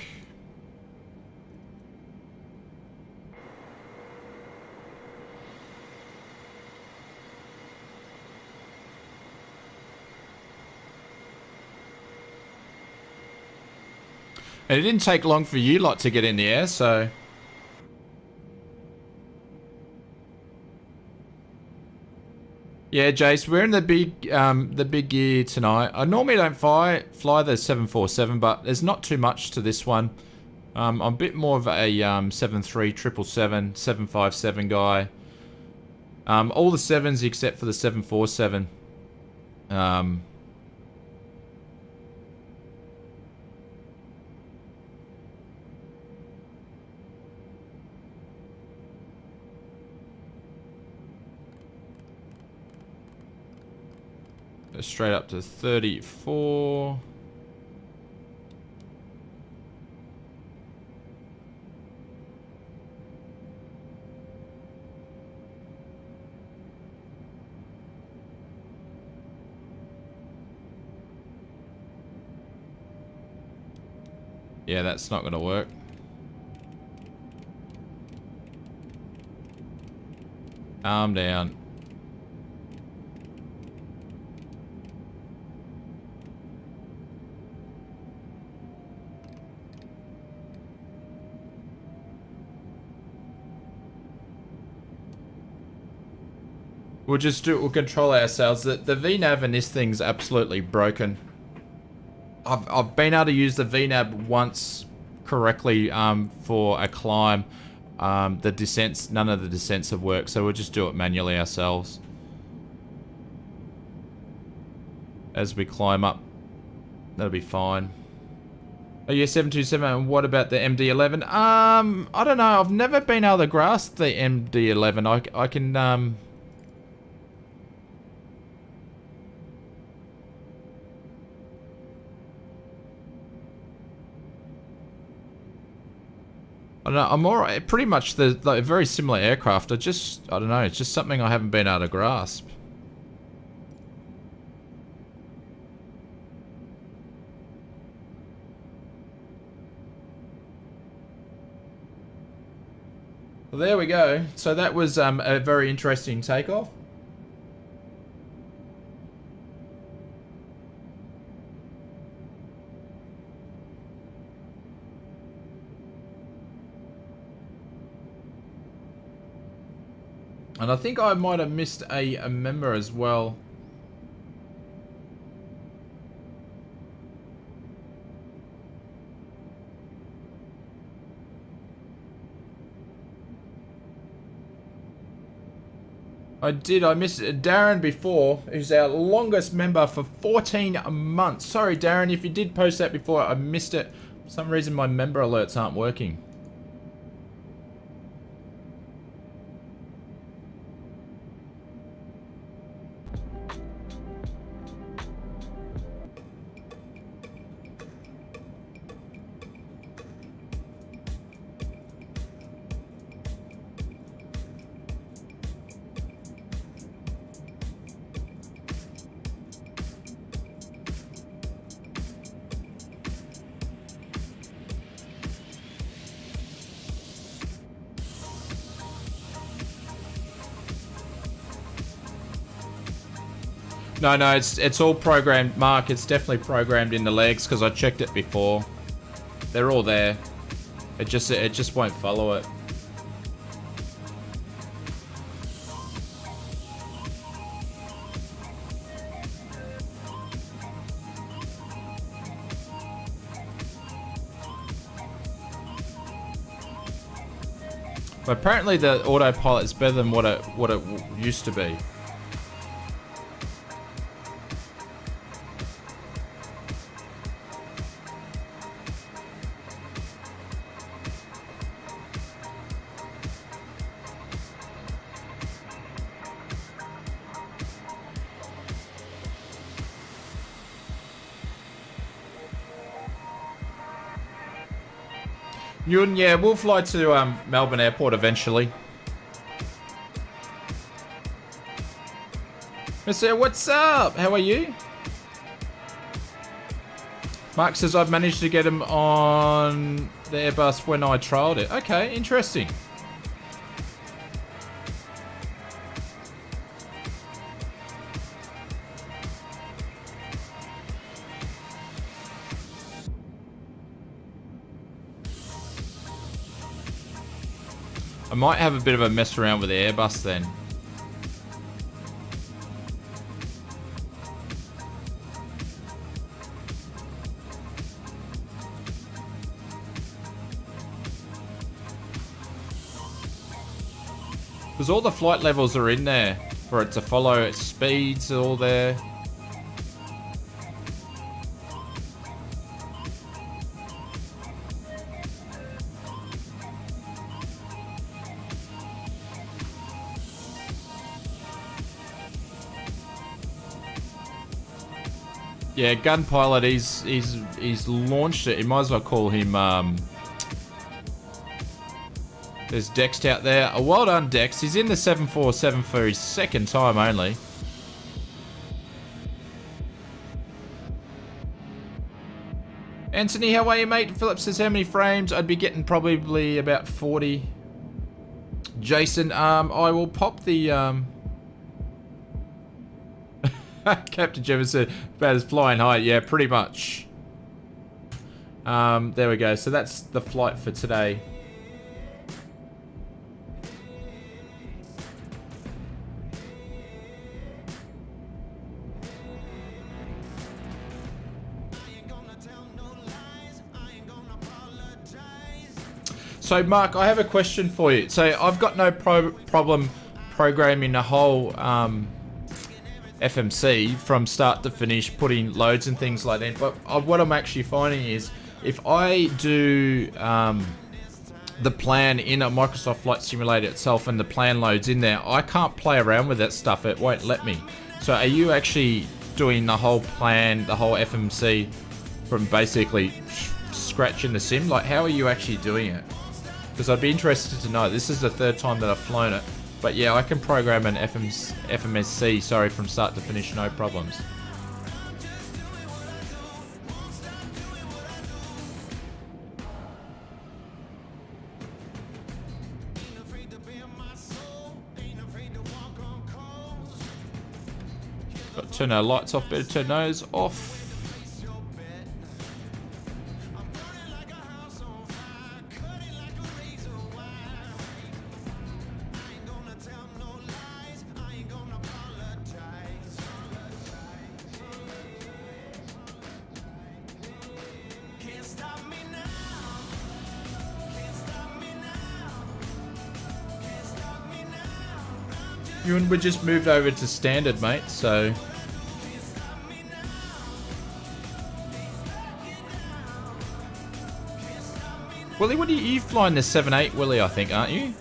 And it didn't take long for you lot to get in the air, so... Yeah, Jace, we're in the big gear tonight. I normally don't fly the 747, but there's not too much to this one. I'm a bit more of a 73, 777, 757 guy. All the 7s except for the 747. Go straight up to 34. Yeah, that's not gonna work. Calm down. We'll control ourselves. The VNAV in this thing's absolutely broken. I've been able to use the VNAV once correctly for a climb. The descents, none of the descents have worked, so we'll just do it manually ourselves. As we climb up, that'll be fine. Oh yeah, 727, and what about the MD-11? I don't know, I've never been able to grasp the MD-11. I can, I don't know, I'm alright. Pretty much like, very similar aircraft. I don't know. It's just something I haven't been able to grasp. Well, there we go. So that was a very interesting takeoff. And I think I might have missed a member as well. I did. I missed Darren before, who's our longest member for 14 months. Sorry, Darren, if you did post that before, I missed it. For some reason, my member alerts aren't working. No, it's all programmed, Mark. It's definitely programmed in the legs because I checked it before. They're all there. It just won't follow it. But apparently the autopilot is better than what it used to be. Yun, yeah, we'll fly to Melbourne Airport eventually. Mr. What's up? How are you? Mark says I've managed to get him on the Airbus when I trialed it. Okay, interesting. I might have a bit of a mess around with the Airbus then. Because all the flight levels are in there for it to follow. Its speeds are all there. Yeah, gun pilot. He's launched it. You might as well call him. There's Dex out there. Well done, Dex. He's in the 747 for his second time only. Anthony, how are you, mate? Philip says, how many frames? I'd be getting probably about 40. Jason, I will pop the... Captain Jefferson, about as flying high. Yeah, pretty much. There we go. So that's the flight for today. So, Mark, I have a question for you. So, I've got no problem programming the whole FMC from start to finish, putting loads and things like that. But what I'm actually finding is, if I do the plan in a Microsoft Flight Simulator itself and the plan loads in there, I can't play around with that stuff. It won't let me. So, are you actually doing the whole plan, the whole FMC, from basically scratching the sim? Like, how are you actually doing it? Because I'd be interested to know. This is the third time that I've flown it. But yeah, I can program an FMSC, sorry, from start to finish, no problems. Got to turn our lights off, better turn those off. We just moved over to standard, mate, so... Willie, what are you flying the 7.8, Willie, I think, aren't you?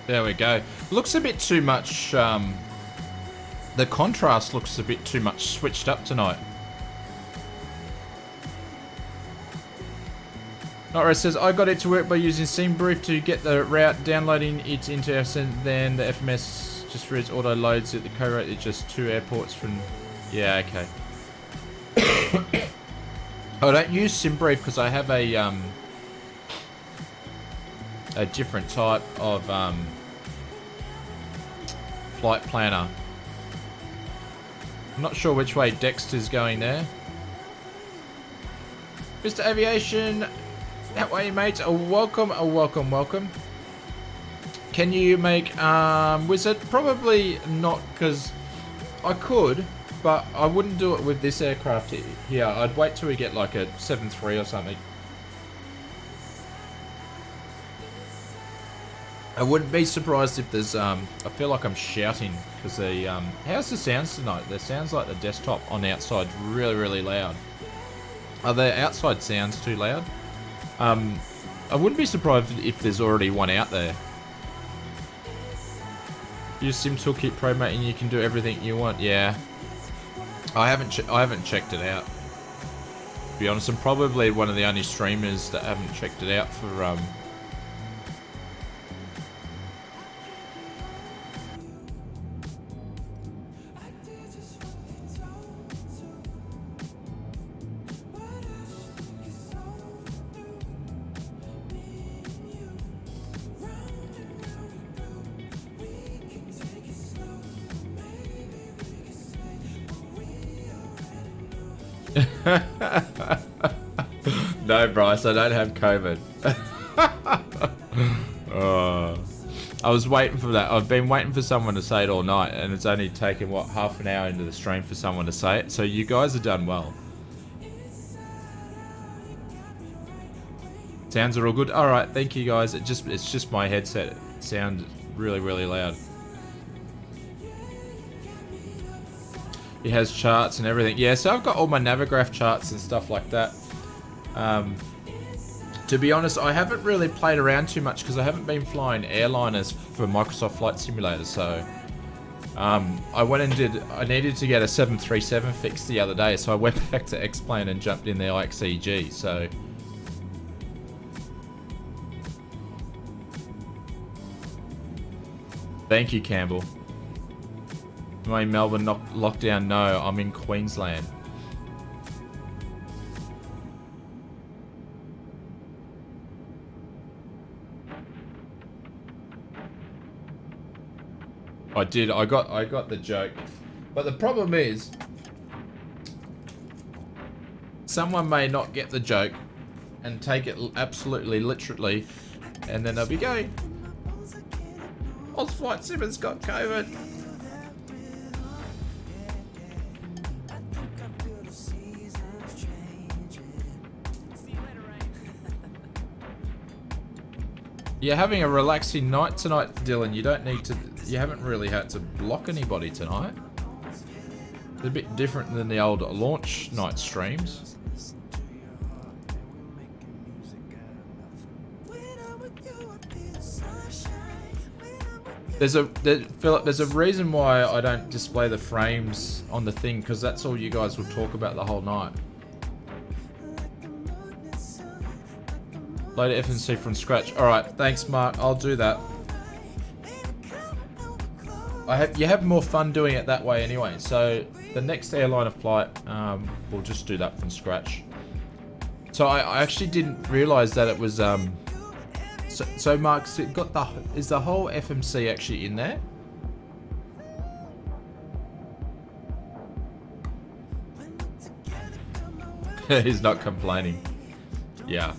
There we go. Looks a bit too much, the contrast looks a bit too much switched up tonight. Nora says, I got it to work by using SimBrief to get the route, downloading it into us, and then the FMS just reads auto loads at the co-rate. It's just 2 airports from... Yeah, okay. I don't use SimBrief because I have a a different type of flight planner. I'm not sure which way Dexter's going there. Mr. Aviation, that way, mate. Welcome, welcome, welcome. Can you make Wizard? Probably not, because I could, but I wouldn't do it with this aircraft here. I'd wait till we get like a 7.3 or something. I wouldn't be surprised if there's I feel like I'm shouting because the how's the sounds tonight? The sounds like the desktop on the outside's really, really loud. Are the outside sounds too loud? I wouldn't be surprised if there's already one out there. Use Sim Toolkit Pro, mate, and you can do everything you want. Yeah, I haven't checked it out. To be honest, I'm probably one of the only streamers that haven't checked it out for No, Bryce, I don't have COVID. I was waiting for that. I've been waiting for someone to say it all night, and it's only taken, what, half an hour into the stream for someone to say it. So you guys have done well. Sounds are all good. All right, thank you guys. It's just my headset. It sounds really, really loud. It has charts and everything. Yeah, so I've got all my Navigraph charts and stuff like that. To be honest, I haven't really played around too much because I haven't been flying airliners for Microsoft Flight Simulator. So I went and I needed to get a 737 fixed the other day, so I went back to X-Plane and jumped in the IXEG. So thank you, Campbell. Am I in Melbourne lockdown? No, I'm in Queensland. I did. I got the joke, but the problem is, someone may not get the joke and take it absolutely literally, and then they'll be going, "Oz Flight Simmer's got COVID." You're having a relaxing night tonight, Dylan. You don't need to. You haven't really had to block anybody tonight. It's a bit different than the old launch night streams. Philip, there's a reason why I don't display the frames on the thing, because that's all you guys will talk about the whole night. Load FNC from scratch. Alright, thanks Mark, I'll do that. You have more fun doing it that way anyway, so the next airline of flight, we'll just do that from scratch. So I actually didn't realise that it was, so Mark, is the whole FMC actually in there? He's not complaining. Yeah.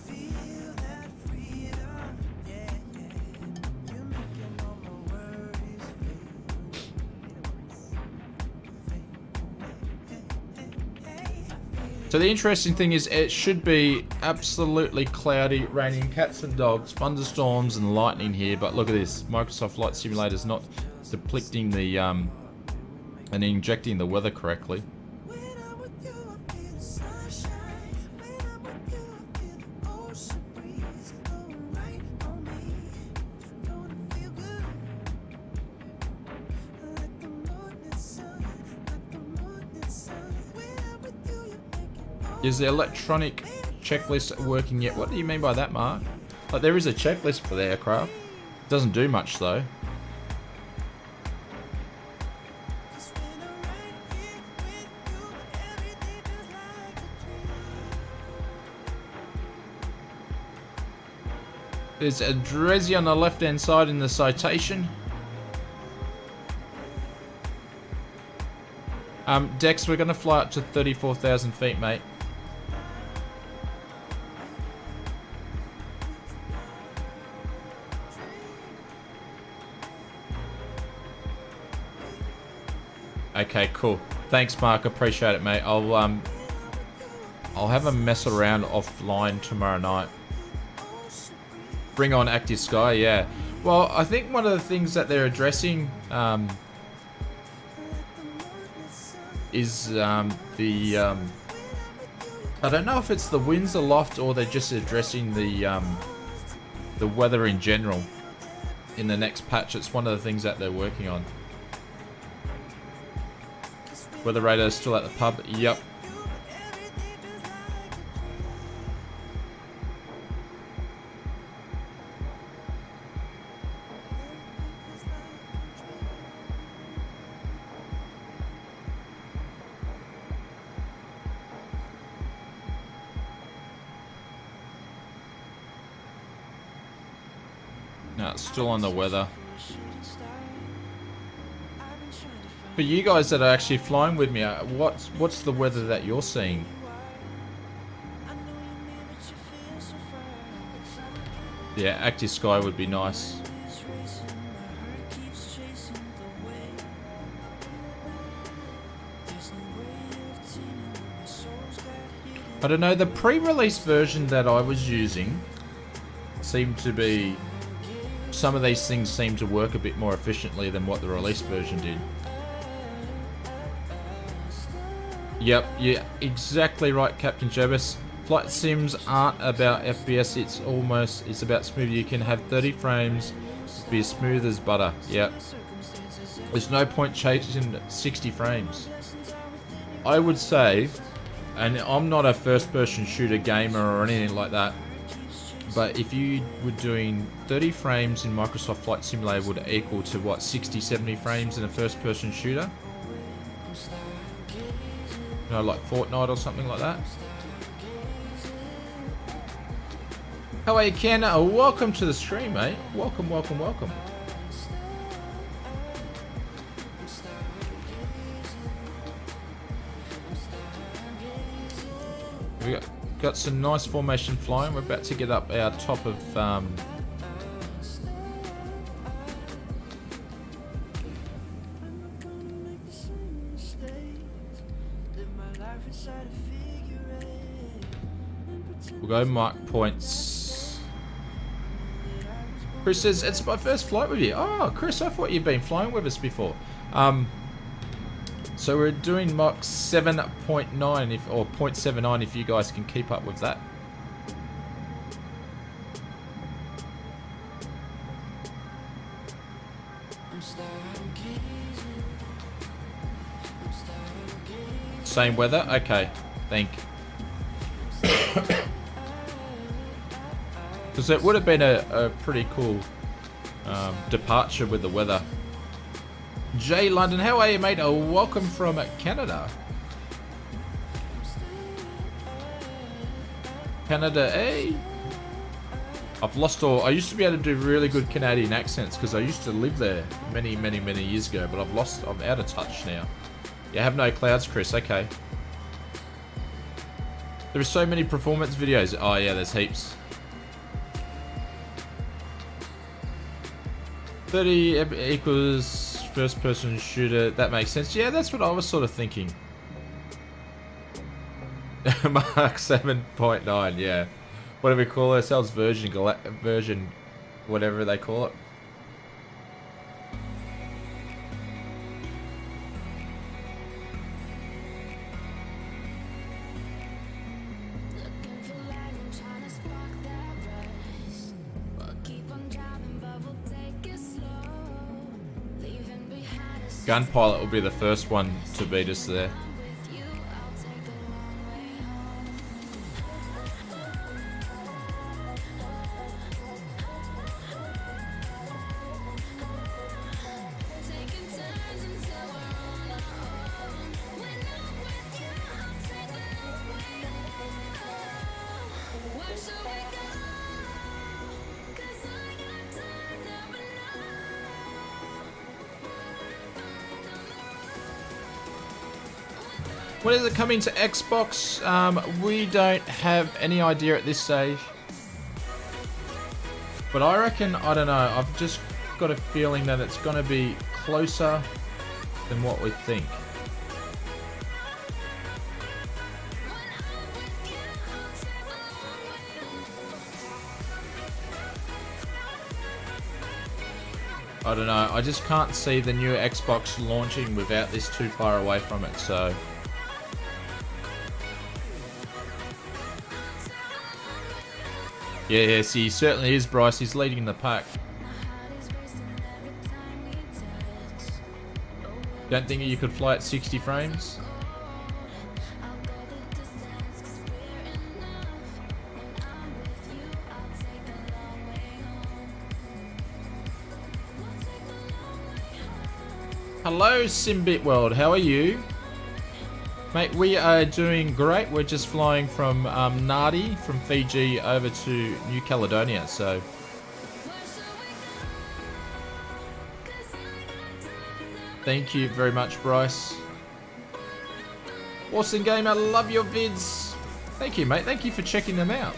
So the interesting thing is it should be absolutely cloudy, raining cats and dogs, thunderstorms and lightning here, but look at this. Microsoft Flight Simulator is not depicting the and injecting the weather correctly. Is the electronic checklist working yet? What do you mean by that, Mark? Like, there is a checklist for the aircraft. It doesn't do much though. There's a Drezzy on the left-hand side in the citation. Dex, we're going to fly up to 34,000 feet, mate. Okay, cool. Thanks, Mark. Appreciate it, mate. I'll have a mess around offline tomorrow night. Bring on Active Sky, yeah. Well, I think one of the things that they're addressing is I don't know if it's the winds aloft or they're just addressing the weather in general in the next patch. It's one of the things that they're working on. Weather radar is still at the pub. Yep. No, it's still on the weather. For you guys that are actually flying with me, what's the weather that you're seeing? Yeah, active sky would be nice. I don't know, the pre-release version that I was using seemed to be... Some of these things seem to work a bit more efficiently than what the release version did. Yep, yeah, exactly right, Captain Jebus. Flight sims aren't about FPS, it's about smooth. You can have 30 frames, be as smooth as butter. Yep. There's no point chasing 60 frames. I would say, and I'm not a first person shooter gamer or anything like that, but if you were doing 30 frames in Microsoft Flight Simulator would equal to what, 60, 70 frames in a first person shooter? You know, like Fortnite or something like that. How are you, Ken? Welcome to the stream, mate. Welcome, welcome, welcome. We got some nice formation flying. We're about to get up our top of we'll go mark points. Chris says, it's my first flight with you. Oh, Chris, I thought you'd been flying with us before. So we're doing Mach 7.9 or 0.79 if you guys can keep up with that. Same weather? Okay, think. Because it would have been a pretty cool departure with the weather. Jay London, how are you, mate? Oh, welcome from Canada. Canada, eh? I've lost all... I used to be able to do really good Canadian accents because I used to live there many, many, many years ago, but I've lost... I'm out of touch now. You have no clouds, Chris. Okay. There are so many performance videos. Oh, yeah, there's heaps. 30 equals... first person shooter, that makes sense. Yeah, that's what I was sort of thinking. Mark 7.9, yeah. What do we call ourselves? Version, whatever they call it. Gun Pilot will be the first one to beat us there. When is it coming to Xbox? We don't have any idea at this stage. But I reckon, I don't know, I've just got a feeling that it's going to be closer than what we think. I don't know, I just can't see the new Xbox launching without this too far away from it, so... Yeah, see, he certainly is, Bryce. He's leading the pack. Don't think you could fly at 60 frames? Hello, Simbit World. How are you? Mate, we are doing great. We're just flying from Nadi, from Fiji, over to New Caledonia, so... Thank you very much, Bryce. Awesome game, I love your vids. Thank you, mate. Thank you for checking them out.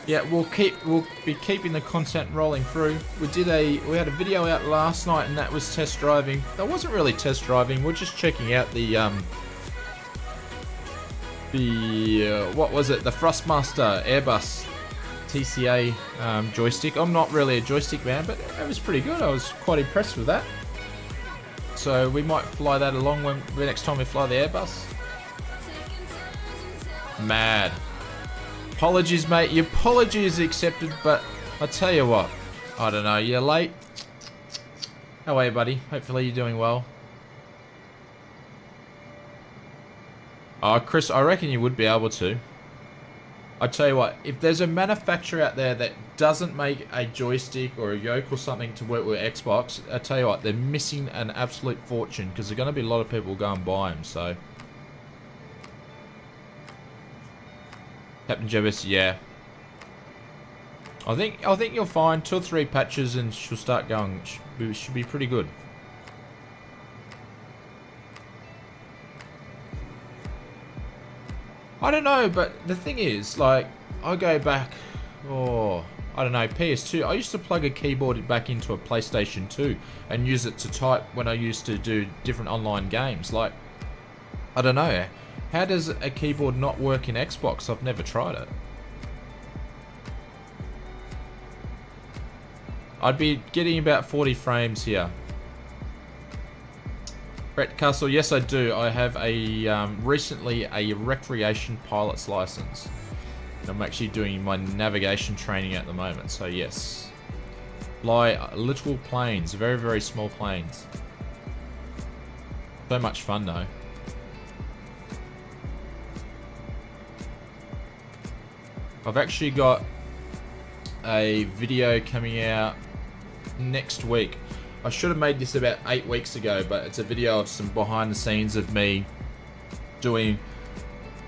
Yeah, we'll be keeping the content rolling through. We had a video out last night, and that was test driving. That wasn't really test driving. We're just checking out the what was it? The Thrustmaster Airbus TCA joystick. I'm not really a joystick man, but it was pretty good. I was quite impressed with that. So we might fly that along when the next time we fly the Airbus. Mad. Apologies, mate. Your apology is accepted, but I tell you what, I don't know. You're late. How are you, buddy? Hopefully you're doing well. Oh, Chris, I reckon you would be able to. I tell you what, if there's a manufacturer out there that doesn't make a joystick or a yoke or something to work with Xbox, I tell you what, they're missing an absolute fortune, because there's going to be a lot of people go and buy them. So. Captain Jevis, yeah. I think you'll find 2 or 3 patches and she'll start going. Should be pretty good. I don't know, but the thing is, like, I go back, I don't know, PS2. I used to plug a keyboard back into a PlayStation 2 and use it to type when I used to do different online games. Like, I don't know. How does a keyboard not work in Xbox? I've never tried it. I'd be getting about 40 frames here. Brett Castle, yes I do. I have recently a recreation pilot's license. And I'm actually doing my navigation training at the moment, so yes. Fly little planes, very, very small planes. So much fun though. I've actually got a video coming out next week. I should have made this about 8 weeks ago, but it's a video of some behind the scenes of me doing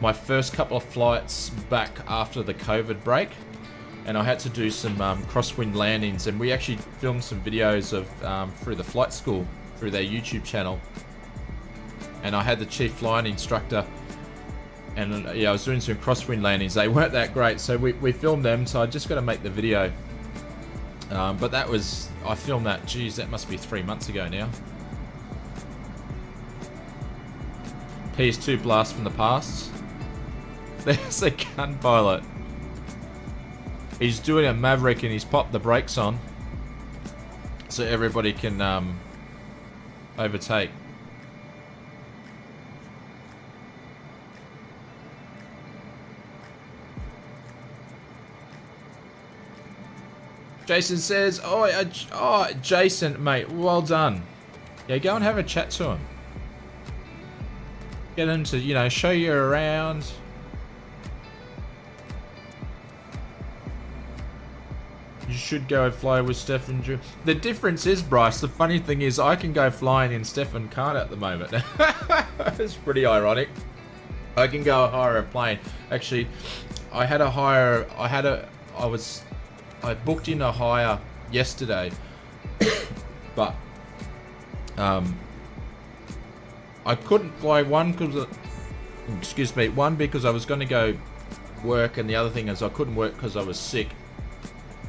my first couple of flights back after the COVID break. And I had to do some crosswind landings, and we actually filmed some videos of through the flight school, through their YouTube channel. And I had the chief flying instructor. And yeah, I was doing some crosswind landings. They weren't that great, so we filmed them. So I just got to make the video. But that was, I filmed that. Geez, that must be 3 months ago now. PS2 blast from the past. There's a gun pilot. He's doing a Maverick and he's popped the brakes on, so everybody can overtake. Jason says, oh, Jason, mate, well done. Yeah, go and have a chat to him. Get him to, you know, show you around. You should go and fly with Stefan. The difference is, Bryce, the funny thing is I can go flying and Stefan can't at the moment. It's pretty ironic. I can go hire a plane. Actually, I booked in a hire yesterday, but I I couldn't fly one because, excuse me, one because I was going to go work, and the other thing is I couldn't work because I was sick.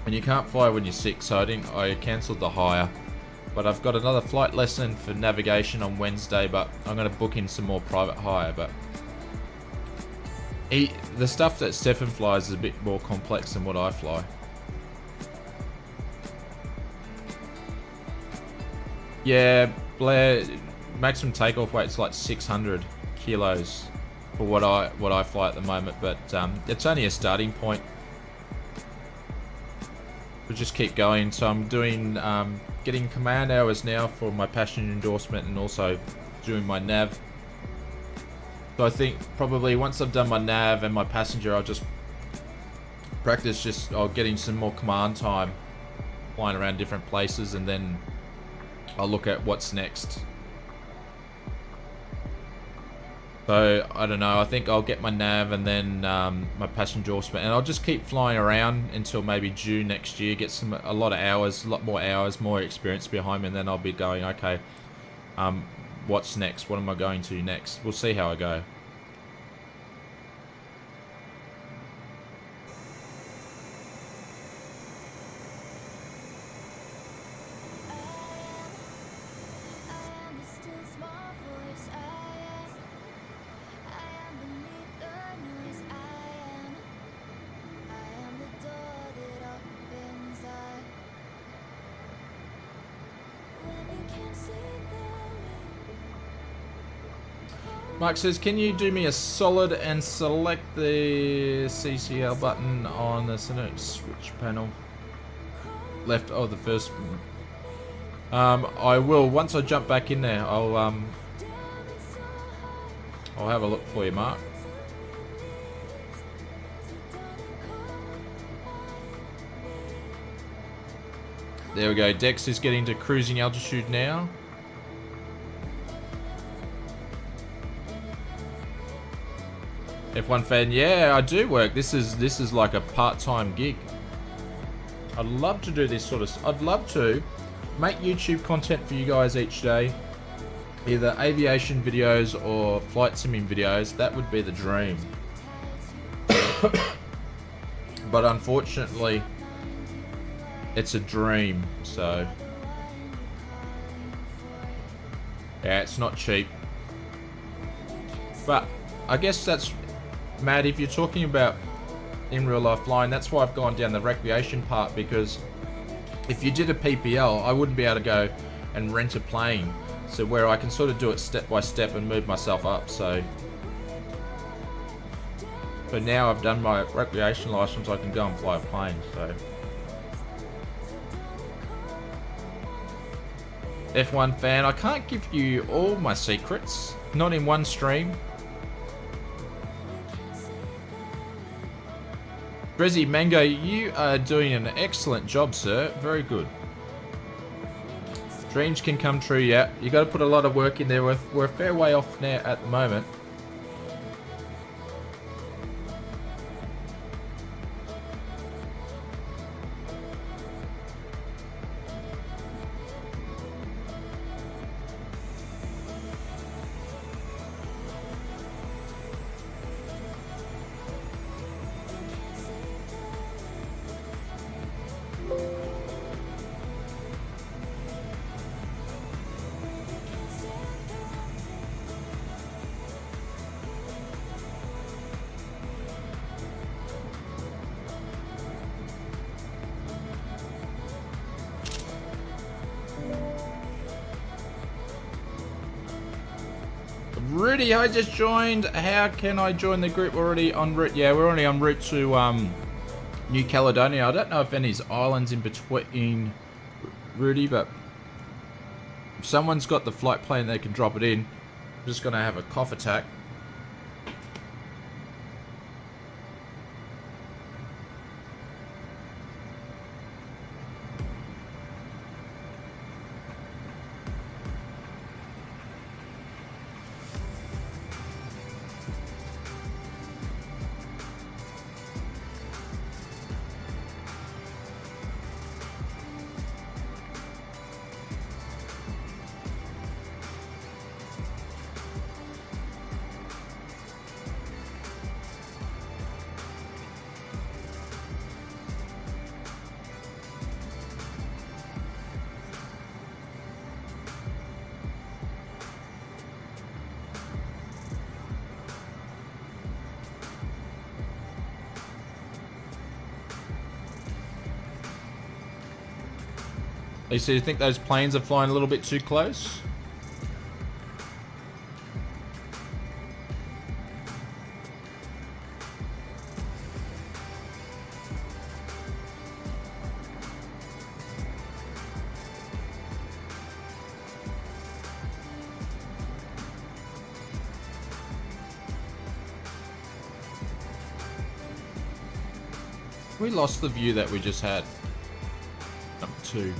And you can't fly when you're sick, so I cancelled the hire. But I've got another flight lesson for navigation on Wednesday, but I'm going to book in some more private hire. But the stuff that Stefan flies is a bit more complex than what I fly. Yeah, Blair, maximum takeoff weight's like 600 kilos for what I fly at the moment, but it's only a starting point. We'll just keep going. So I'm doing getting command hours now for my passenger endorsement, and also doing my nav. So I think probably once I've done my nav and my passenger, I'll just practice getting some more command time flying around different places, and then I'll look at what's next. So I don't know, I think I'll get my nav and then my passenger endorsement, and I'll just keep flying around until maybe June next year, get a lot more hours, more experience behind me, and then I'll be going, okay, what's next? What am I going to next? We'll see how I go. Mark says, can you do me a solid and select the CCL button on the switch panel left of the first? I will once I jump back in there. I'll have a look for you, Mark. There we go. Dex is getting to cruising altitude now. F1 fan, yeah, I do work. This is like a part-time gig. I'd love to do this sort of. I'd love to make YouTube content for you guys each day, either aviation videos or flight simming videos. That would be the dream. But unfortunately, it's a dream. So yeah, it's not cheap. But I guess that's. Matt, if you're talking about in real life flying, that's why I've gone down the recreation part, because if you did a PPL, I wouldn't be able to go and rent a plane, so where I can sort of do it step by step and move myself up. So but now I've done my recreation license, I can go and fly a plane. So F1 fan, I can't give you all my secrets, not in one stream. Drezzy Mango, you are doing an excellent job, sir. Very good. Dreams can come true, yeah. You got to put a lot of work in there. We're a fair way off now at the moment. Rudy, I just joined. How can I join the group? Already en route? Yeah, we're already en route to New Caledonia. I don't know if any islands in between, Rudy, but if someone's got the flight plan, they can drop it in. I'm just going to have a cough attack. Lisa, you think those planes are flying a little bit too close? We lost the view that we just had. Number 2.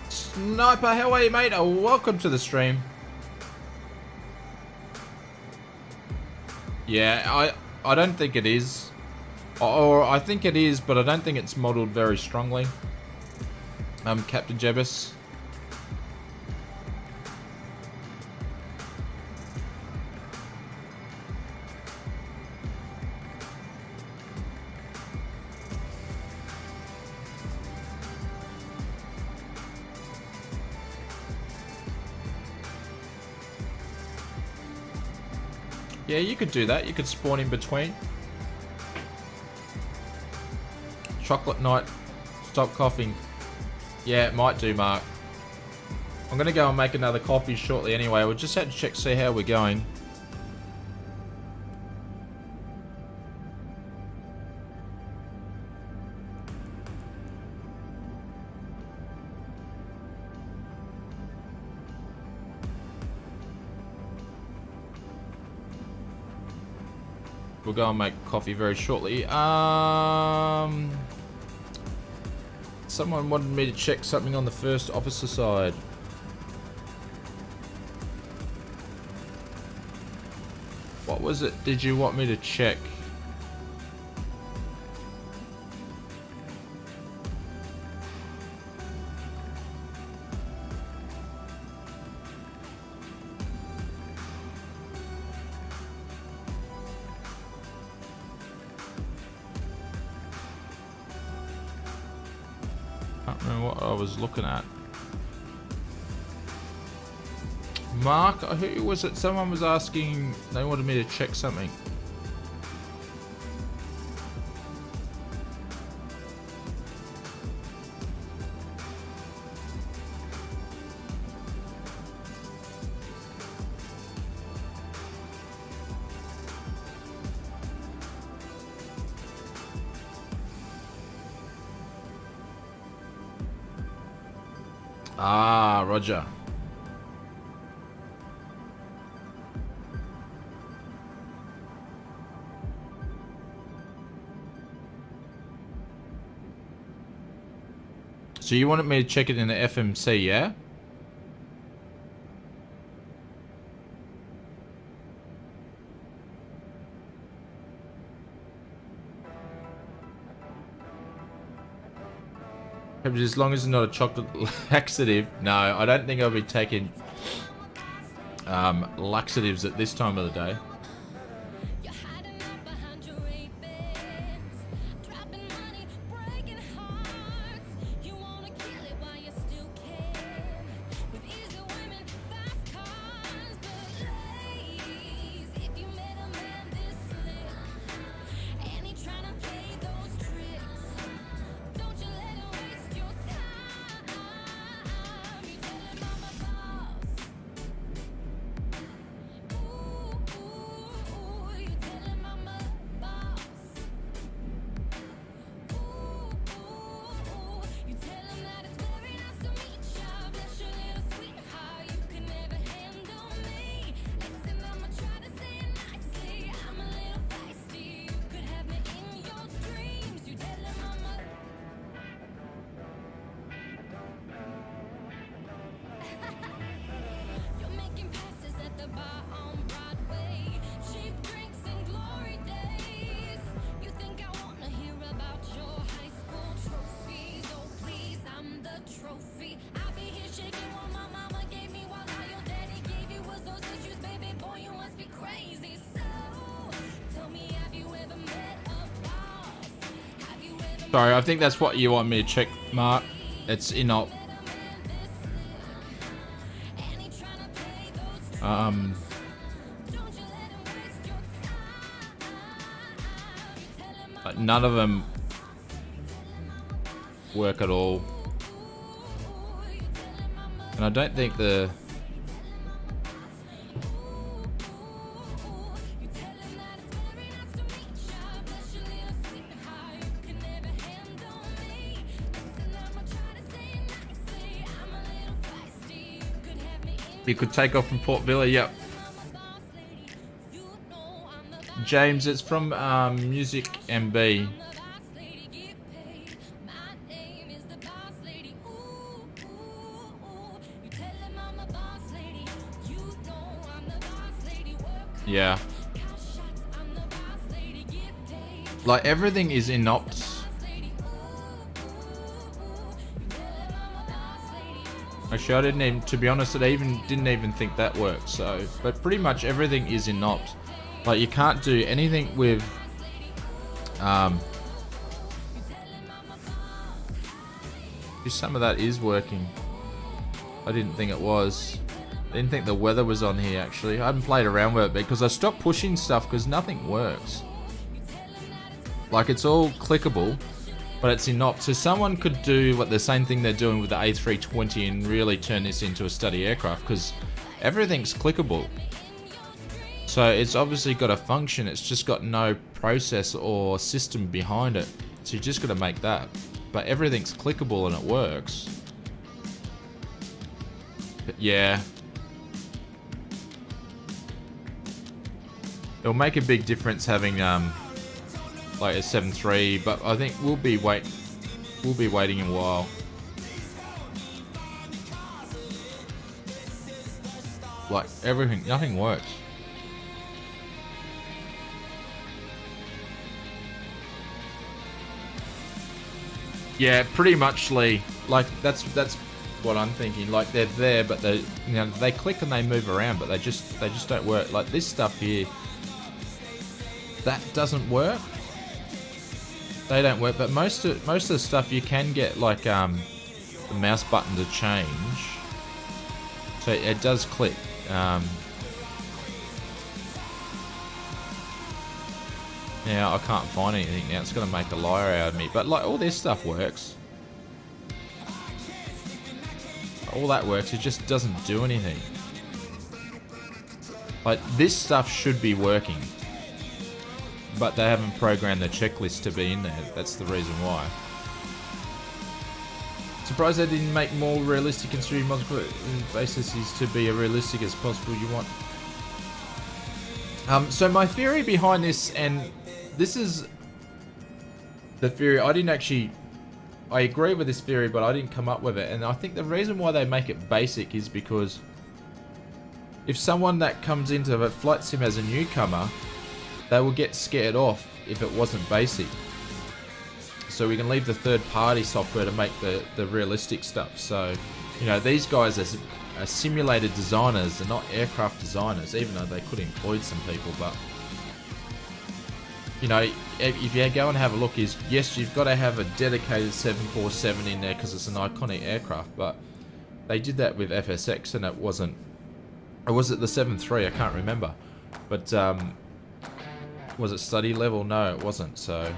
Sniper, how are you, mate? Oh, welcome to the stream. Yeah, I don't think it is. Or I think it is, but I don't think it's modeled very strongly. Captain Jebus. Yeah, you could do that. You could spawn in between. Chocolate night. Stop coughing. Yeah, it might do, Mark. I'm going to go and make another coffee shortly anyway. We'll just have to check, see how we're going. We'll go and make coffee very shortly. Someone wanted me to check something on the first officer side. What was it? Did you want me to check? I was looking at. Mark, who was it? Someone was asking, they wanted me to check something. Ah, Roger. So you wanted me to check it in the FMC, yeah? As long as it's not a chocolate laxative. No, I don't think I'll be taking laxatives at this time of the day. Sorry, I think that's what you want me to check, Mark. It's in op. But none of them. work at all. And I don't think the... You could take off from Port Vila, yep. James, it's from Music MB. Yeah. Like, everything is in ops. Actually, I didn't even, to be honest, I didn't even think that worked. So, but pretty much everything is in ops. Like, you can't do anything with, some of that is working. I didn't think it was. I didn't think the weather was on here, actually. I haven't played around with it because I stopped pushing stuff because nothing works. Like, it's all clickable, but it's in ops. So someone could do what the same thing they're doing with the A320 and really turn this into a study aircraft, because everything's clickable. So it's obviously got a function, it's just got no process or system behind it. So you just got to make that. But everything's clickable and it works. But yeah. It'll make a big difference having like a 7.3, but I think we'll be waiting a while. Like everything, nothing works. Yeah, pretty much, Lee. Like that's what I'm thinking. Like they're there, but they click and they move around, but they just don't work. Like this stuff here, that doesn't work. They don't work, but most of the stuff you can get like the mouse button to change, so it does click. Now I can't find anything now. It's gonna make a liar out of me. But like all this stuff works. All that works. It just doesn't do anything. Like this stuff should be working, but they haven't programmed the checklist to be in there. That's the reason why. Surprised they didn't make more realistic considering multiple basis is to be as realistic as possible. You want. So my theory behind this, and this is the theory, I agree with this theory, but I didn't come up with it. And I think the reason why they make it basic is because if someone that comes into a flight sim as a newcomer, they will get scared off if it wasn't basic. So we can leave the third-party software to make the realistic stuff. So, you know, these guys are simulated designers, they're not aircraft designers, even though they could employ some people. But, you know, if you go and have a look, yes, you've got to have a dedicated 747 in there because it's an iconic aircraft, but they did that with FSX and it wasn't, or was it the 7.3? I can't remember. But, was it study level? No, it wasn't. So,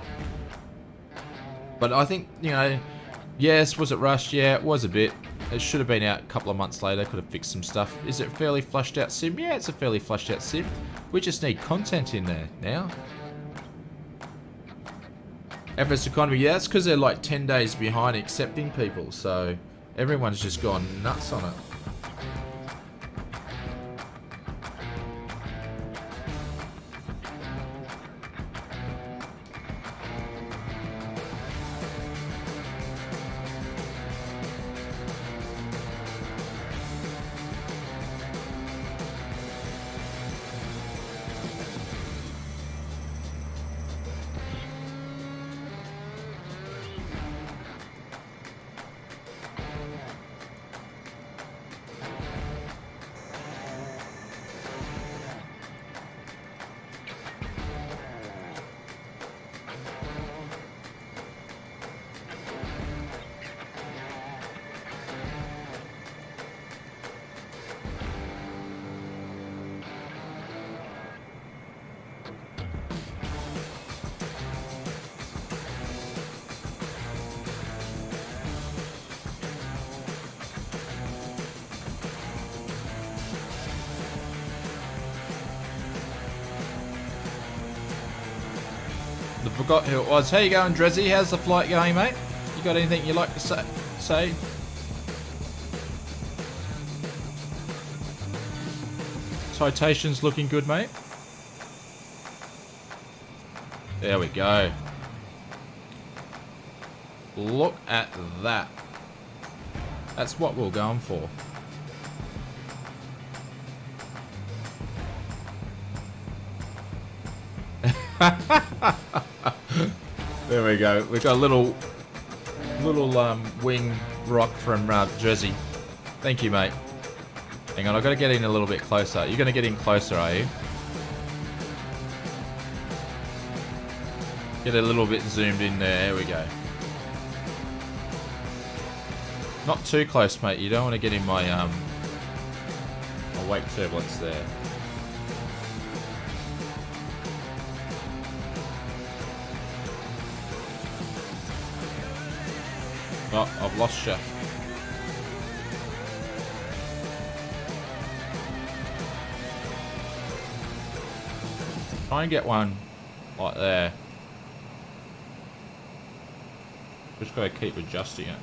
but I think, you know, yes, was it rushed? Yeah, it was a bit. It should have been out a couple of months later. Could have fixed some stuff. Is it a fairly flushed out sim? Yeah, it's a fairly flushed out sim. We just need content in there now. FS Economy, yeah, that's because they're like 10 days behind accepting people. So everyone's just gone nuts on it. I forgot who it was. How you going, Drizzy? How's the flight going, mate? You got anything you like to say? Citation's looking good, mate. There we go. Look at that. That's what we're going for. There we go. We've got a little wing rock from Jersey. Thank you, mate. Hang on, I've got to get in a little bit closer. You're going to get in closer, are you? Get a little bit zoomed in there. There we go. Not too close, mate. You don't want to get in my wake turbulence there. Oh, I've lost you. Try and get one like there. Just gotta keep adjusting it.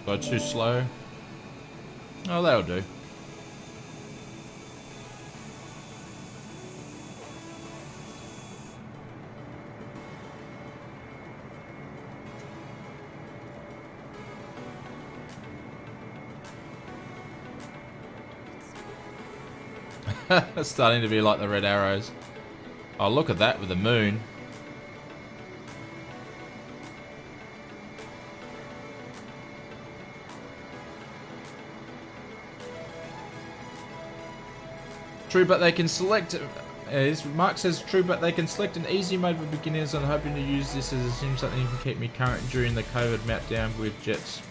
Go too slow. Oh, that'll do. It's starting to be like the red arrows. Oh, look at that with the moon. True, but they can select. Mark says true, but they can select an easy mode for beginners. I'm hoping to use this as a sim something you can keep me current during the COVID meltdown with jets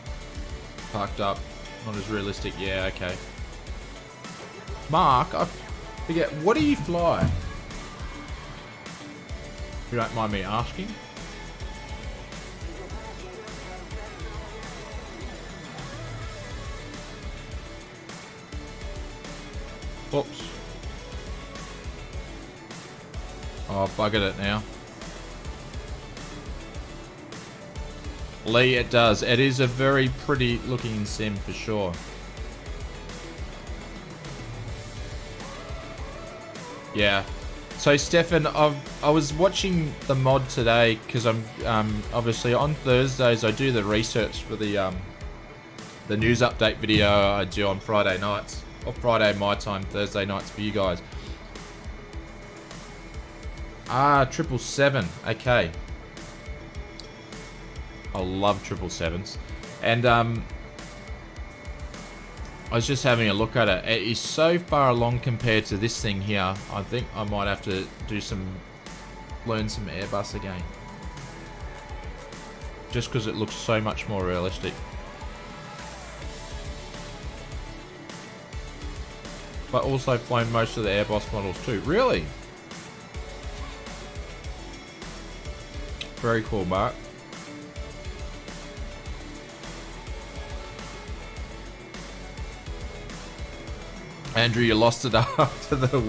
parked up. Not as realistic. Yeah, okay. Mark, I forget, what do you fly? If you don't mind me asking. Oops. Oh, I've buggered it now. Lee, it does. It is a very pretty looking sim for sure. Yeah. So Stefan, I was watching the mod today because I'm obviously on Thursdays I do the research for the news update video I do on Friday nights, or Friday my time, Thursday nights for you guys. 777. Okay. I love 777s, and I was just having a look at it. It is so far along compared to this thing here. I think I might have to learn some Airbus again. Just because it looks so much more realistic. But also flown most of the Airbus models too. Really? Very cool, Mark. Andrew, you lost it after the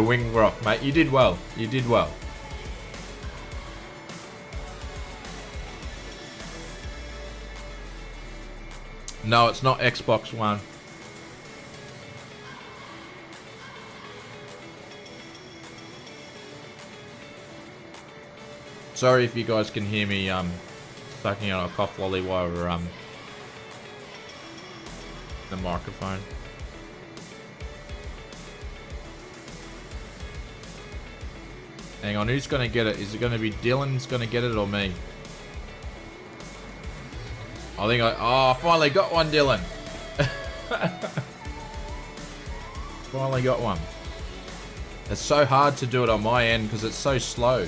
wing rock, mate. You did well. You did well. No, it's not Xbox One. Sorry if you guys can hear me sucking on a cough lolly while we're the microphone. Hang on, who's going to get it? Is it going to be Dylan's going to get it or me? I think I finally got one, Dylan. Finally got one. It's so hard to do it on my end because it's so slow.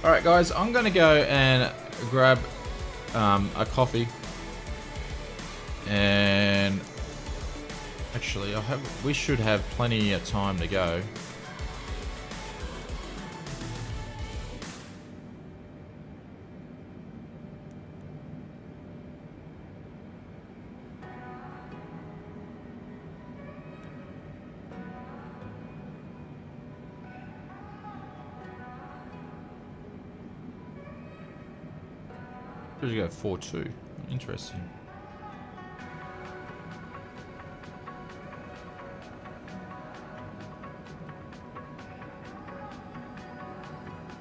Alright guys, I'm going to go and grab a coffee and Actually, we should have plenty of time to go. Should go 4-2. Interesting.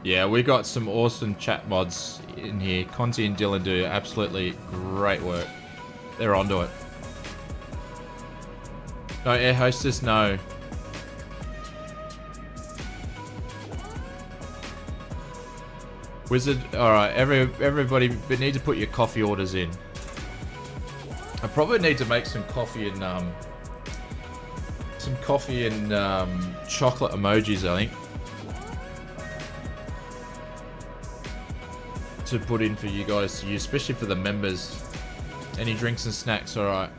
Yeah, we got some awesome chat mods in here. Conti and Dylan do absolutely great work. They're onto it. No, air hostess, no. Wizard, alright, everybody need to put your coffee orders in. I probably need to make some coffee and chocolate emojis, I think. To put in for you guys to use, especially for the members. Any drinks and snacks, alright.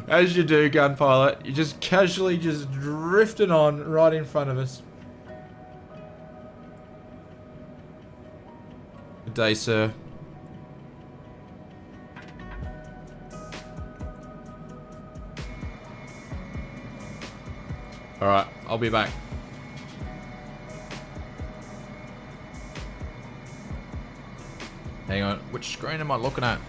As you do, gun pilot. You just casually just drifting on right in front of us. Good day, sir. Alright, I'll be back. Hang on, which screen am I looking at?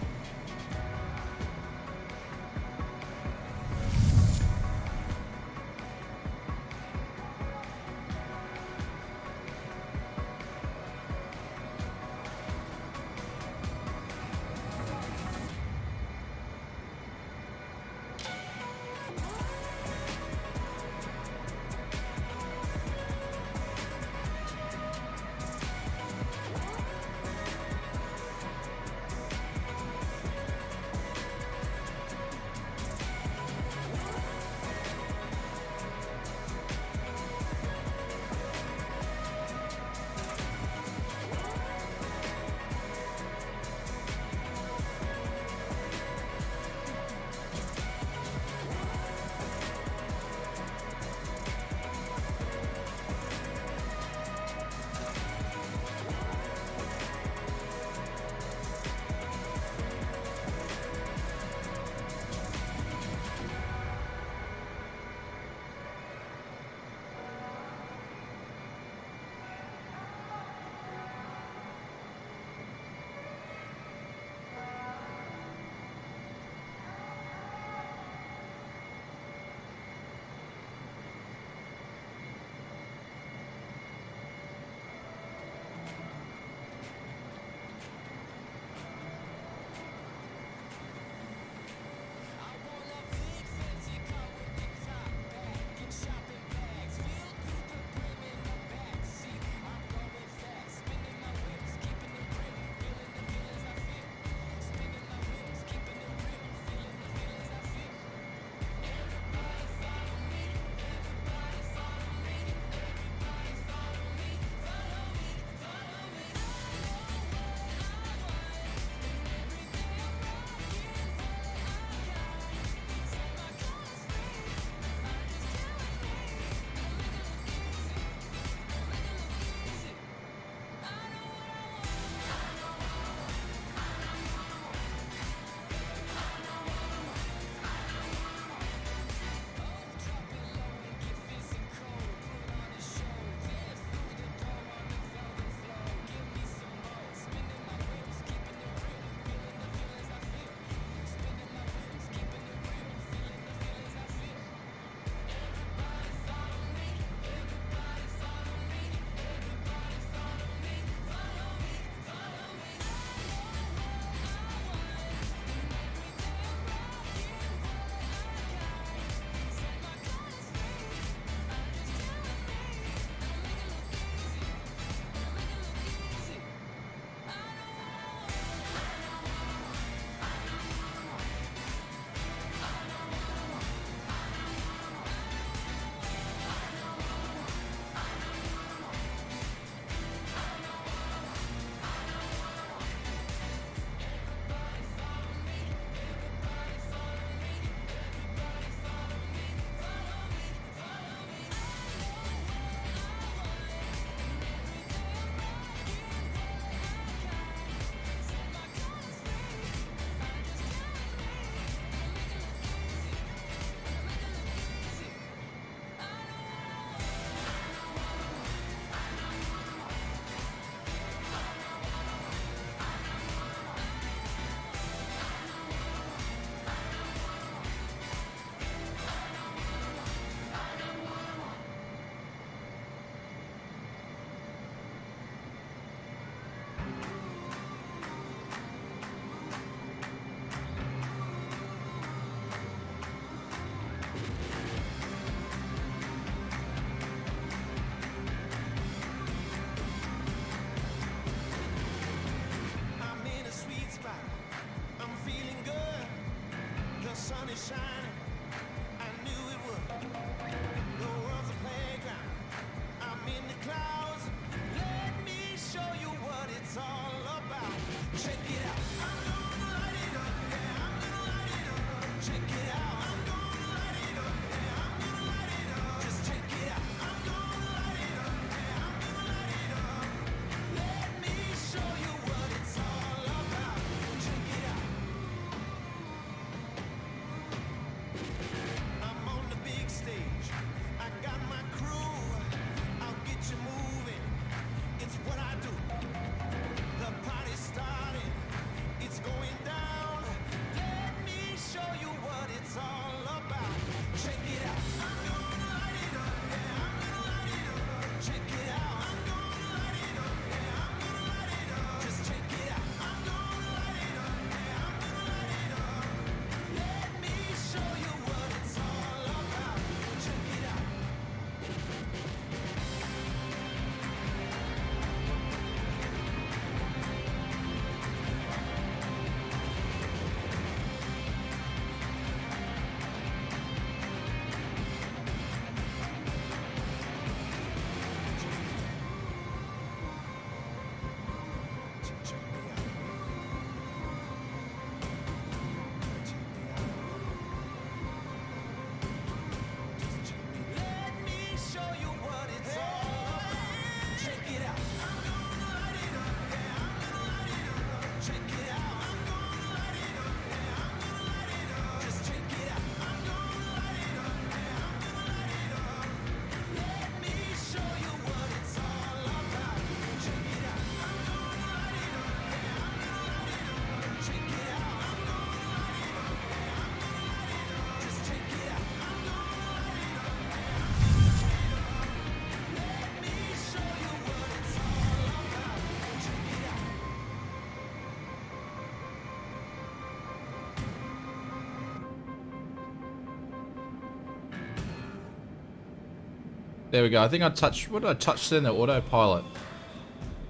There we go. I think I touched... What did I touch then? The autopilot.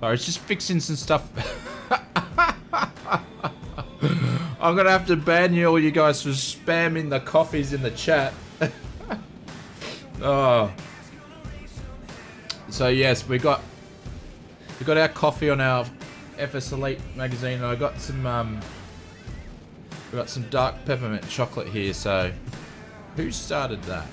Oh, it's just fixing some stuff. I'm gonna have to ban you all you guys for spamming the coffees in the chat. Oh. So yes, we got our coffee on our FS Elite magazine, and I got some we got some dark peppermint chocolate here. So who started that?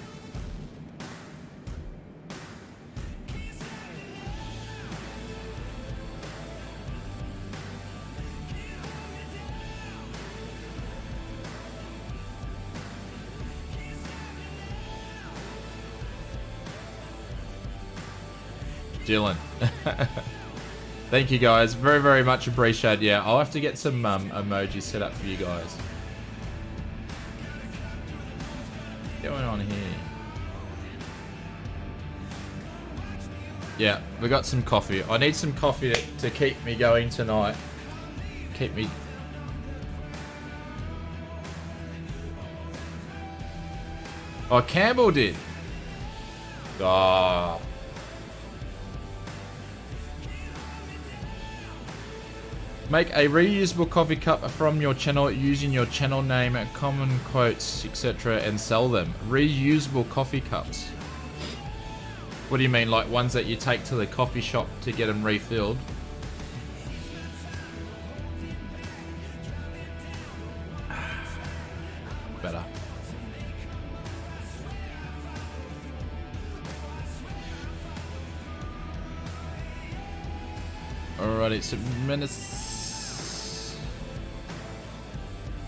Dylan. Thank you guys, very, very much appreciated. Yeah, I'll have to get some emojis set up for you guys. What's going on here? Yeah, we got some coffee. I need some coffee to keep me going tonight. Keep me... Oh, Campbell did. Ah. Make a reusable coffee cup from your channel using your channel name, common quotes, etc. and sell them. Reusable coffee cups. What do you mean, like ones that you take to the coffee shop to get them refilled? Better. Alright, it's a minute.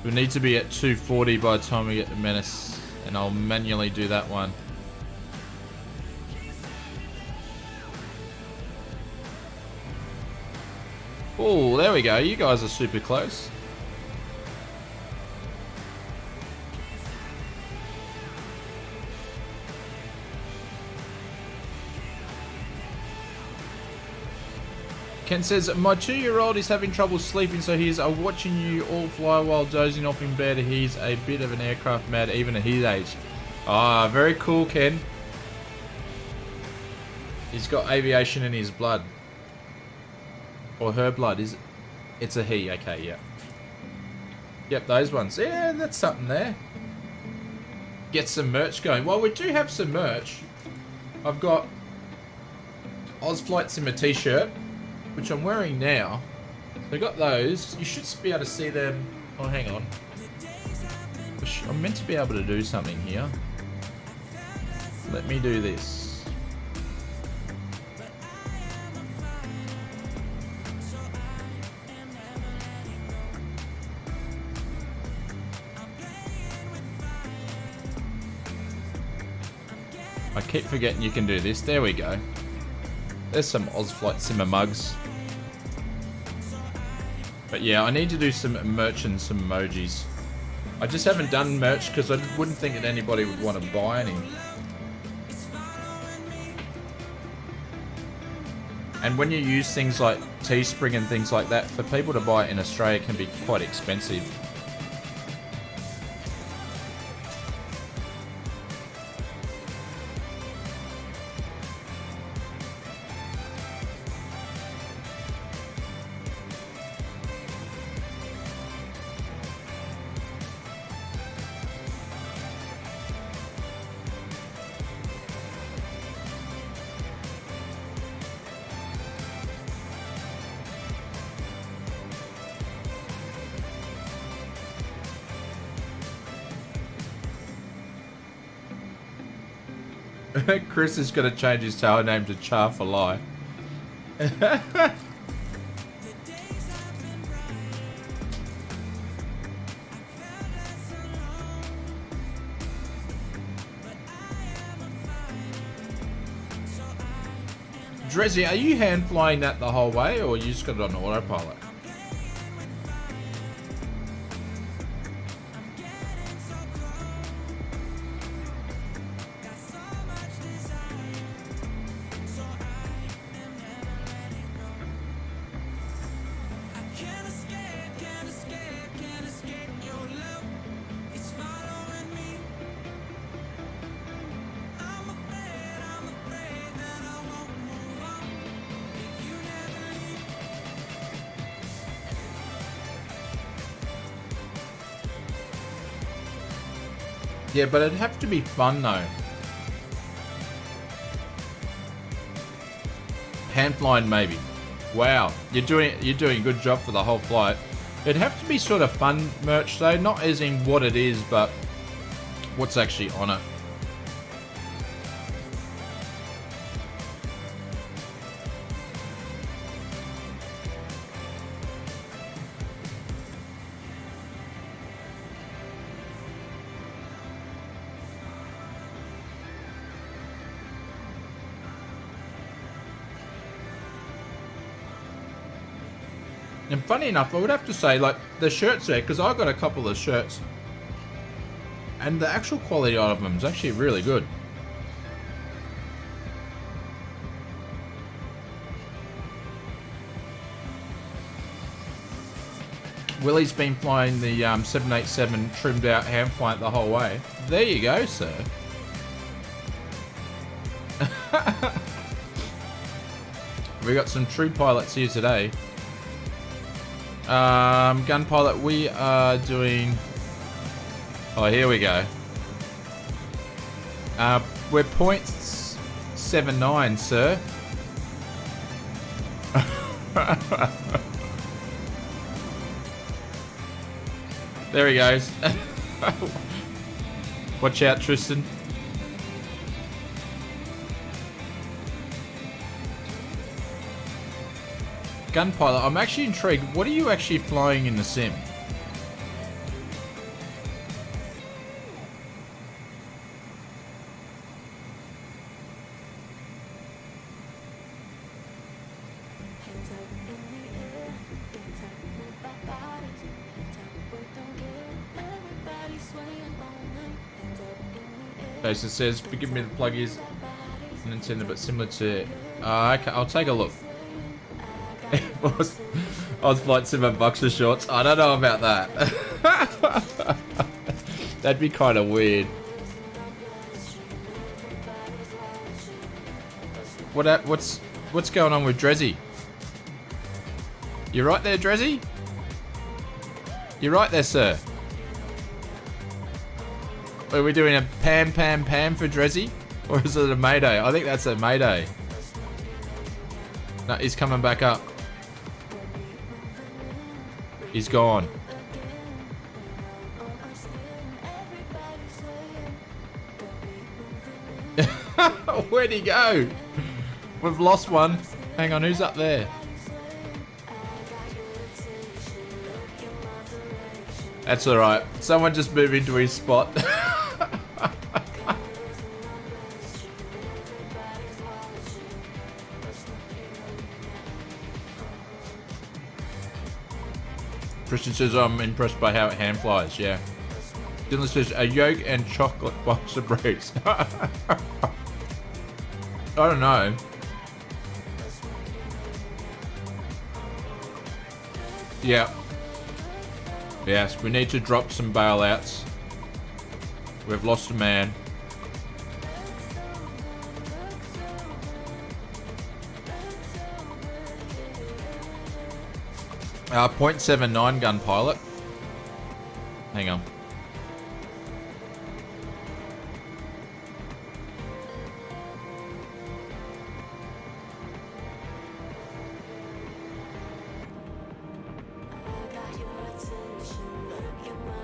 We need to be at 240 by the time we get the menace, and I'll manually do that one. Oh, there we go. You guys are super close. Ken says, my 2-year-old is having trouble sleeping, so he's watching you all fly while dozing off in bed. He's a bit of an aircraft mad, even at his age. Ah, very cool, Ken. He's got aviation in his blood. Or her blood, is it? It's a he, okay, yeah. Yep, those ones. Yeah, that's something there. get some merch going. Well, we do have some merch. I've got Flight Simmer t-shirt, which I'm wearing now. So I got those. You should be able to see them. Oh, hang on. I'm meant to be able to do something here. Let me do this. I keep forgetting you can do this. There we go. There's some Flight Simmer mugs. But yeah, I need to do some merch and some emojis. I just haven't done merch because I wouldn't think that anybody would want to buy any. And when you use things like Teespring and things like that, for people to buy it in Australia can be quite expensive. Chris is going to change his tower name to Char for Lie. Drizzy, are you hand flying that the whole way, or you just got it on autopilot? Yeah, but it'd have to be fun though. Hand flying maybe. Wow, you're doing a good job for the whole flight. It'd have to be sort of fun merch though, not as in what it is, but what's actually on it. And funny enough, I would have to say, like, the shirts there, because I got a couple of shirts, and the actual quality of them is actually really good. Willie's been flying the 787 trimmed out hand flight the whole way. There you go, sir. We got some true pilots here today. Gun pilot, we are doing... Oh, here we go. We're 0.79, sir. There he goes. Watch out, Tristan. Gun pilot, I'm actually intrigued. What are you actually flying in the sim? Jason says, forgive me, the plug is Nintendo, but similar to... okay, I'll take a look. Flight Simmer boxer shorts. I don't know about that. That'd be kind of weird. What's going on with Drezzy? You right there, Drezzy? You right there, sir? Are we doing a Pam Pam Pam for Drizzy? Or is it a Mayday? I think that's a Mayday. No, he's coming back up. He's gone. Where'd he go? We've lost one. Hang on, who's up there? That's alright. Someone just moved into his spot. Christian says, I'm impressed by how it hand flies, yeah. Dylan says, a Yoke and chocolate boxer briefs. I don't know. Yeah. Yes, we need to drop some bailouts. We've lost a man. .79 gun pilot. Hang on.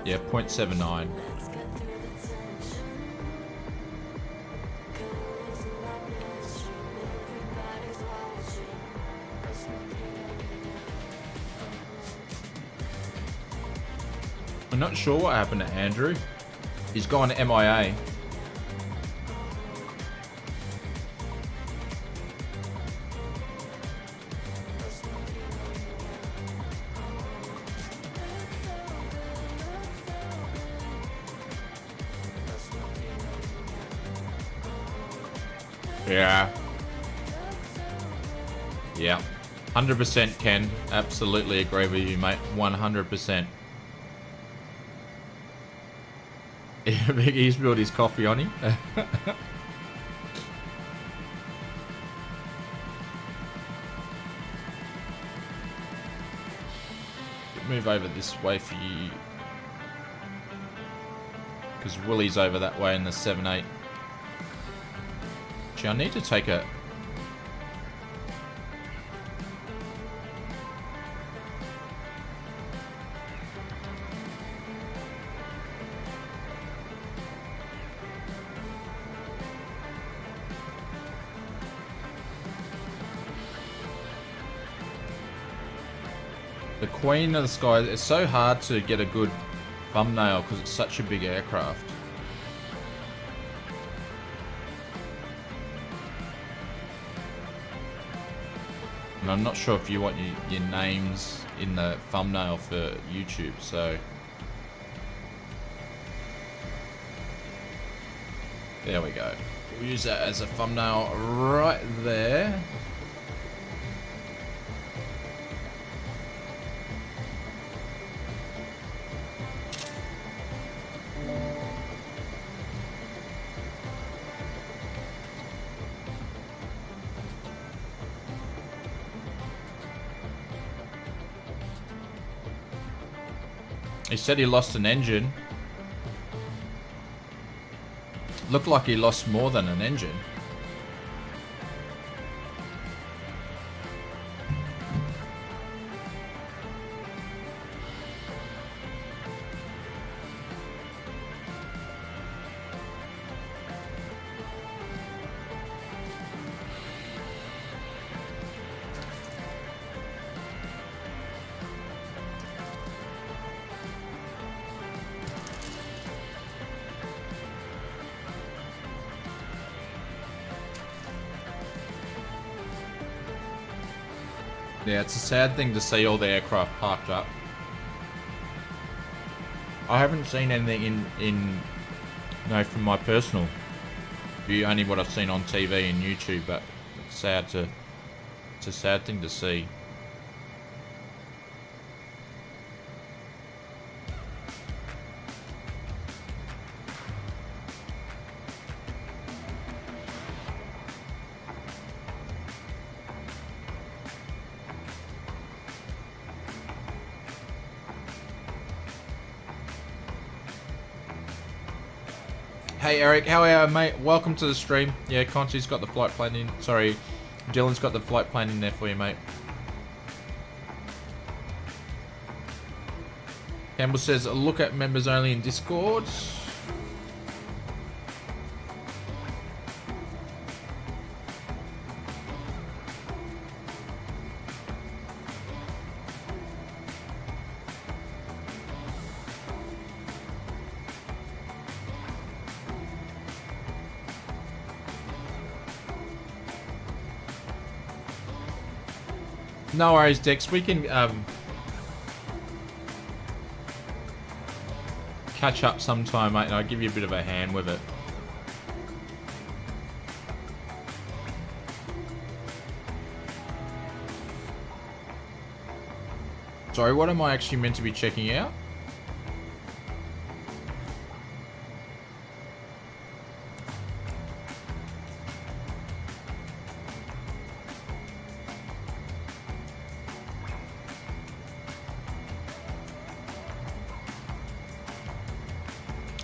Yeah, .79. I'm not sure what happened to Andrew. He's gone MIA. Yeah. Yeah. 100% Ken. Absolutely agree with you, mate. 100%. He's spilled his coffee on him. Move over this way for you. Because Willie's over that way in the 7-8. Actually, I need to take a... The Queen of the Sky, it's so hard to get a good thumbnail because it's such a big aircraft. And I'm not sure if you want your names in the thumbnail for YouTube, so... There we go. We'll use that as a thumbnail right there. He said he lost an engine. Looked like he lost more than an engine. Yeah, it's a sad thing to see all the aircraft parked up. I haven't seen anything in from my personal view, only what I've seen on TV and YouTube, but it's sad to, it's a sad thing to see. Hey Eric, how are you, mate? Welcome to the stream. Yeah, Conchi's got the flight plan in. Sorry, Dylan's got the flight plan in there for you, mate. Campbell says, look at members only in Discord. No worries, Dex. We can catch up sometime, mate, and I'll give you a bit of a hand with it. Sorry, what am I actually meant to be checking out?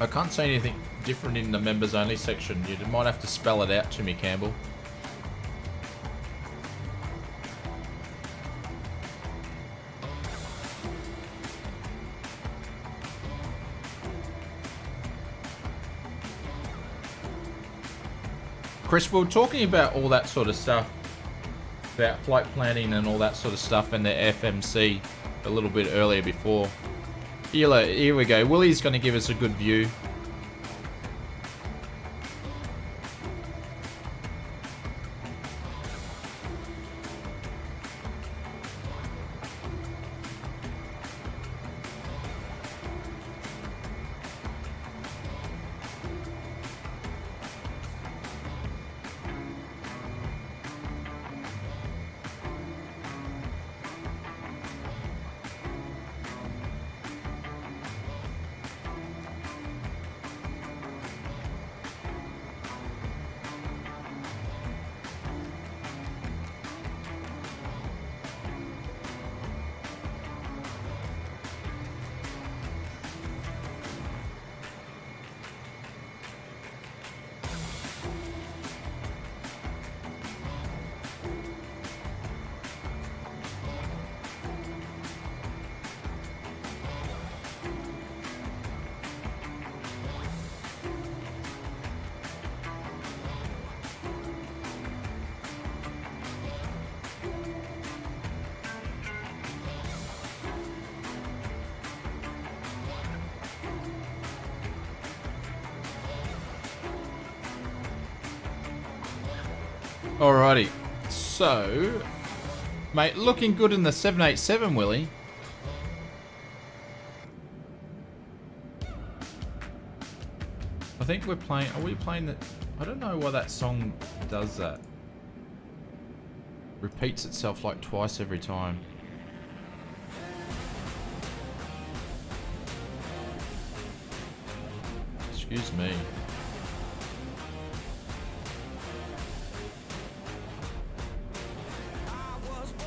I can't say anything different in the members only section. You might have to spell it out to me, Campbell. Chris, we were talking about all that sort of stuff, about flight planning and all that sort of stuff and the FMC a little bit earlier before. Here we go. Willie's going to give us a good view. Alrighty, so, mate, looking good in the 787, Willie. I think we're playing, are we playing the, I don't know why that song does that. Repeats itself like twice every time. Excuse me.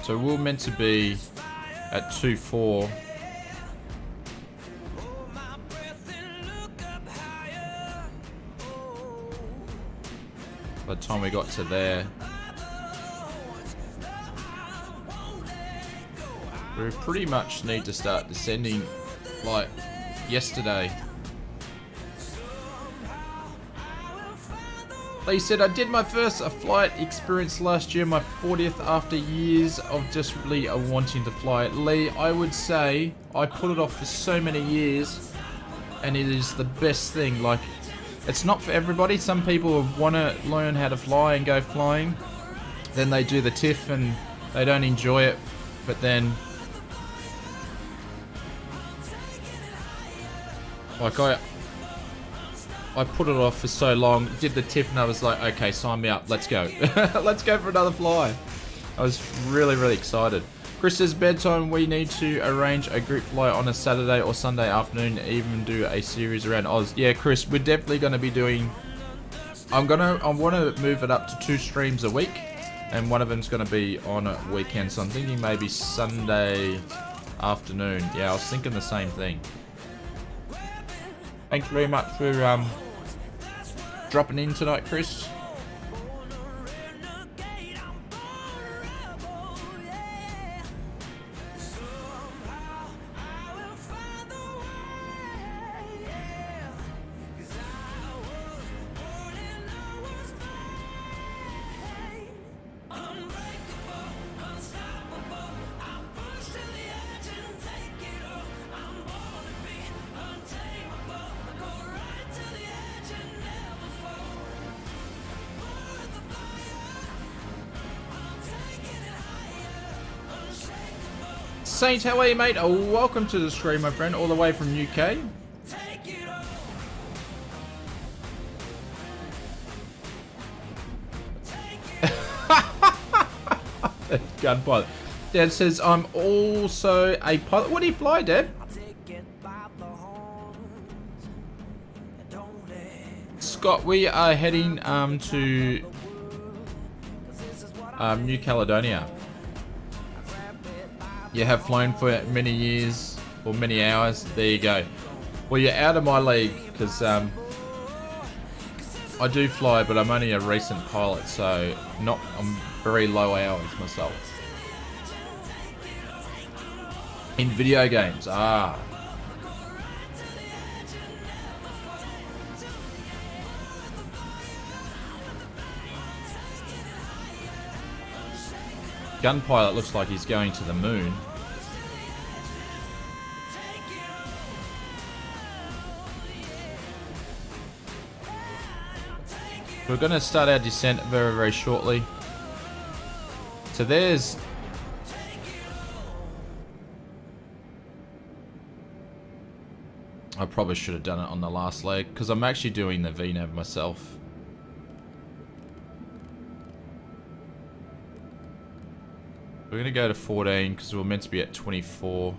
So we're meant to be at 2.4. By the time we got to there, we pretty much need to start descending like yesterday. Lee said, I did my first flight experience last year, my 40th after years of just really wanting to fly it. Lee, I would say I put it off for so many years and it is the best thing. Like, it's not for everybody. Some people want to learn how to fly and go flying. Then they do the TIFF and they don't enjoy it. But then, like I put it off for so long, did the TIFF and I was like, okay, sign me up, let's go. Let's go for another fly. I was really, really excited. Chris says, bedtime, we need to arrange a group fly on a Saturday or Sunday afternoon, even do a series around Oz. Yeah, Chris, we're definitely going to be doing, I want to move it up to 2 streams a week, and one of them's going to be on a weekend, so I'm thinking maybe Sunday afternoon. Yeah, I was thinking the same thing. Thanks very much for dropping in tonight, Chris? Saint, how are you, mate? Welcome to the stream, my friend, all the way from UK. Gun pilot. Dad says, I'm also a pilot. What do you fly, Dad? Scott, we are heading to New Caledonia. You have flown for many years or many hours. There you go. Well, you're out of my league because I do fly, but I'm only a recent pilot, so I'm very low hours myself. In video games, Gun pilot looks like he's going to the moon. We're going to start our descent very, very shortly. So there's... I probably should have done it on the last leg because I'm actually doing the VNAV myself. We're going to go to 14 because we're meant to be at 24.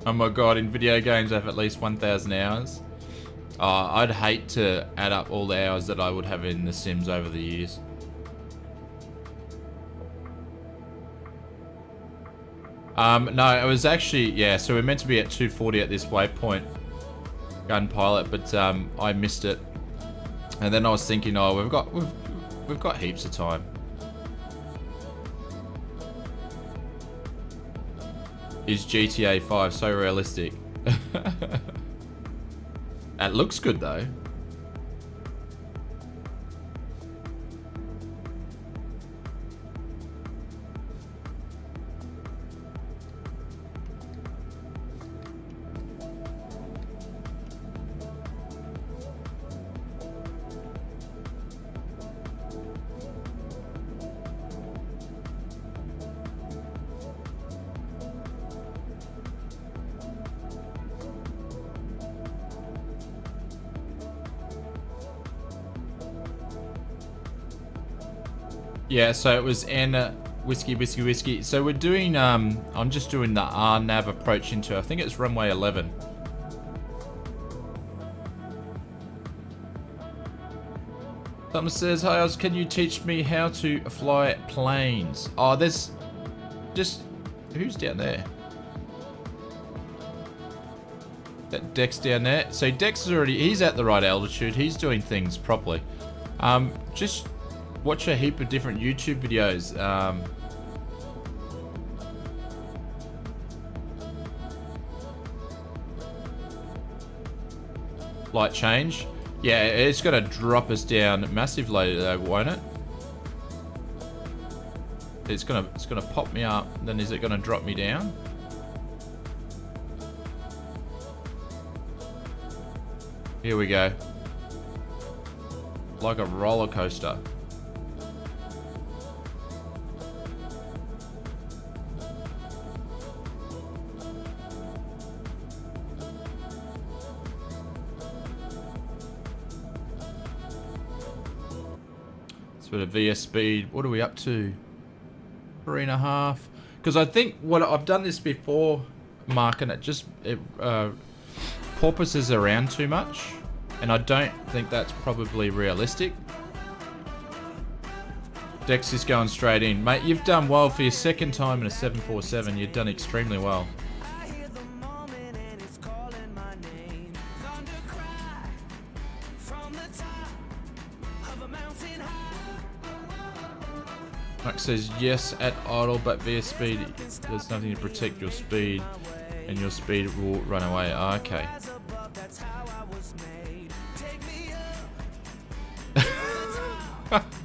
Oh my god, in video games I have at least 1,000 hours. I'd hate to add up all the hours that I would have in The Sims over the years. No, it was actually, yeah, so we're meant to be at 240 at this waypoint, gun pilot, but I missed it. And then I was thinking, oh, we've got heaps of time. Is GTA 5 so realistic? It looks good though. Yeah, so it was N whiskey, whiskey, whiskey. So we're doing, I'm just doing the RNAV approach into, I think it's runway 11. Someone says, hi Oz, can you teach me how to fly planes? Oh, there's just, who's down there? That Dex down there. So Dex is already, he's at the right altitude. He's doing things properly. Just watch a heap of different YouTube videos. Light change. Yeah, it's gonna drop us down massively though, won't it? It's gonna pop me up, then is it gonna drop me down? Here we go. Like a roller coaster. Bit of VS speed. What are we up to? 3.5. Because I think what I've done this before, Mark, and it porpoises around too much, and I don't think that's probably realistic. Dex is going straight in. Mate, you've done well for your second time in a 747. You've done extremely well. Max says yes at idle, but via speed there's nothing to protect your speed, and your speed will run away. Oh, okay.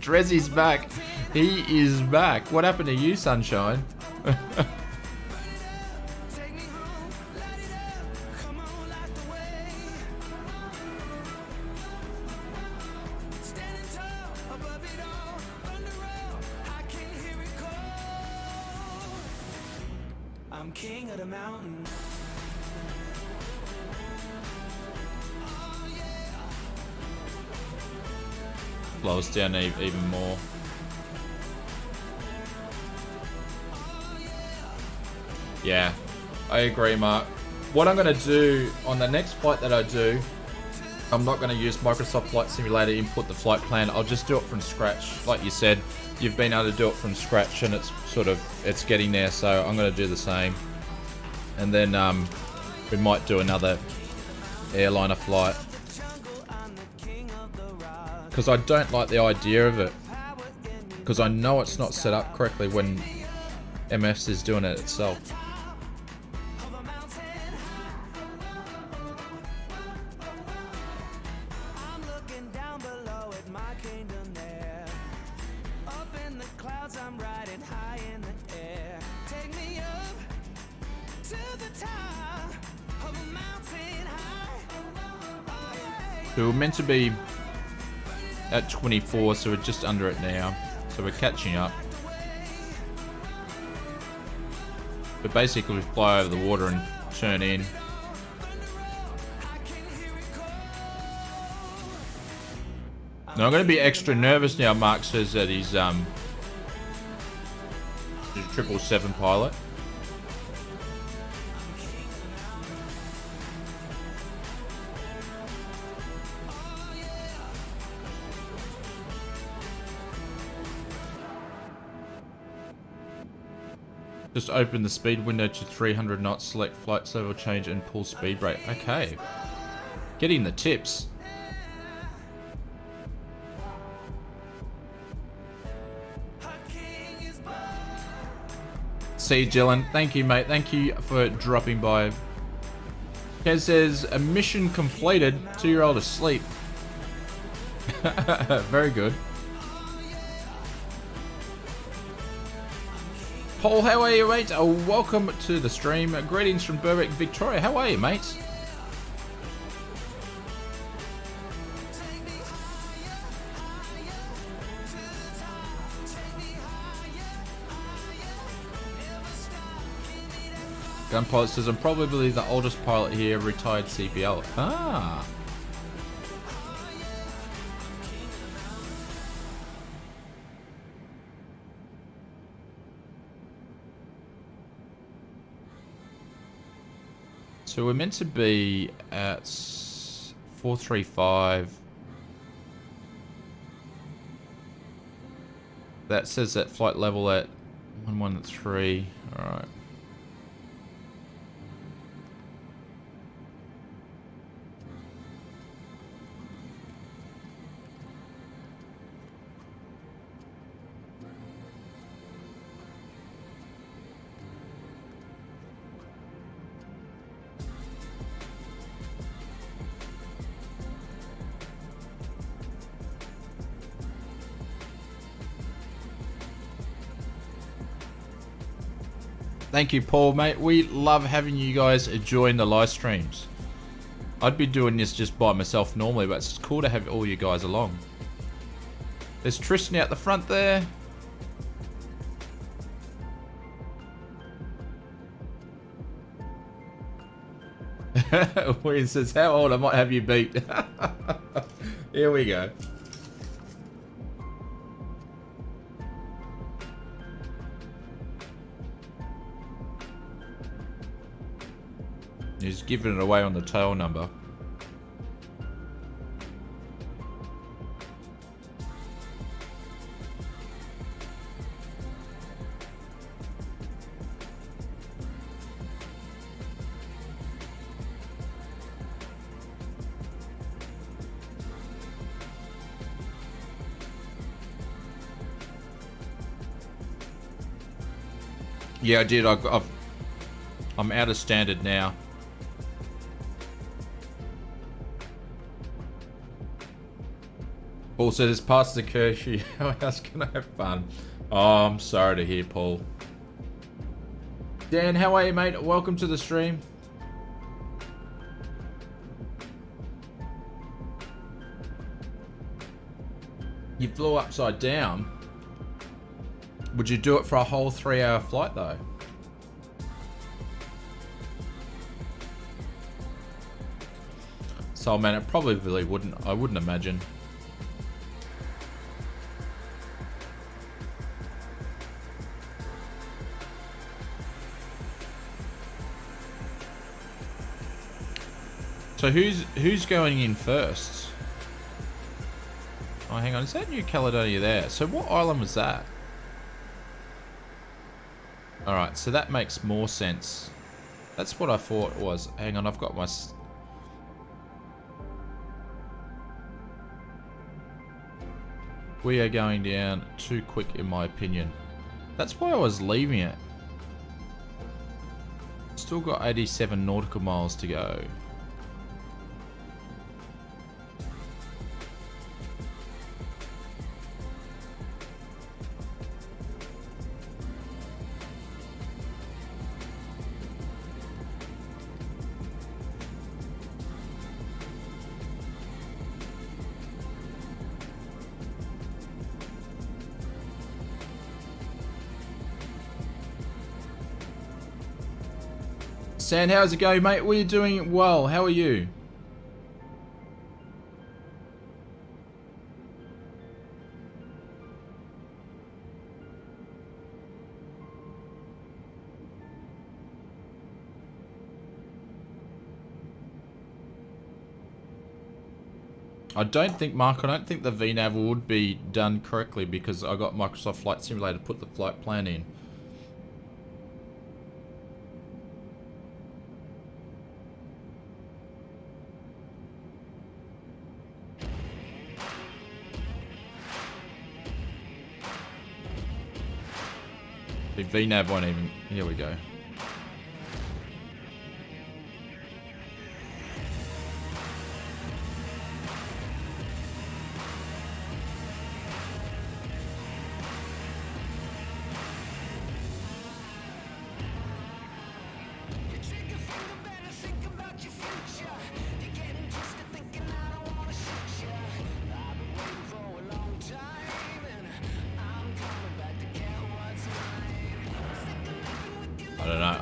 Drezzy's back. He is back. What happened to you, Sunshine? I'm king of the mountain. Slow us down even more. Yeah, I agree, Mark. What I'm going to do on the next flight that I do, I'm not going to use Microsoft Flight Simulator, input the flight plan. I'll just do it from scratch. Like you said, you've been able to do it from scratch, and it's getting there. So I'm going to do the same. And then we might do another airliner flight. Because I don't like the idea of it. Because I know it's not set up correctly when MS is doing it itself. So we're meant to be at 24, so we're just under it now. So we're catching up. But basically we fly over the water and turn in. Now I'm going to be extra nervous now. Mark says that he's a 777 pilot. Just open the speed window to 300 knots, select flight level change and pull speed brake. Okay. Getting the tips. See, Dylan. Thank you, mate. Thank you for dropping by. Kez says, a mission completed. 2-year-old asleep. Very good. Paul, how are you, mate? Welcome to the stream. Greetings from Berwick, Victoria. How are you, mate? Gun Pilot says, I'm probably the oldest pilot here, retired CPL. Ah. So we're meant to be at 435. That says that flight level at 113. All right. Thank you, Paul, mate. We love having you guys join the live streams. I'd be doing this just by myself normally, but it's cool to have all you guys along. There's Tristan out the front there. William says, how old? I might have you beat. Here we go. He's giving it away on the tail number. Yeah, I did. I'm out of standard now. Paul said it's past the curfew. How else can I have fun? Oh, I'm sorry to hear, Paul. Dan, how are you, mate? Welcome to the stream. You flew upside down. Would you do it for a whole 3-hour flight though? So man, it probably wouldn't. I wouldn't imagine. So who's going in first? Oh, hang on. Is that New Caledonia there? So what island was that? Alright, so that makes more sense. That's what I thought it was. Hang on, I've got my... We are going down too quick in my opinion. That's why I was leaving it. Still got 87 nautical miles to go. Sand, how's it going, mate? We're doing well. How are you? I don't think, Mark, I don't think the VNAV would be done correctly because I got Microsoft Flight Simulator to put the flight plan in. The VNAV won't even... Here we go.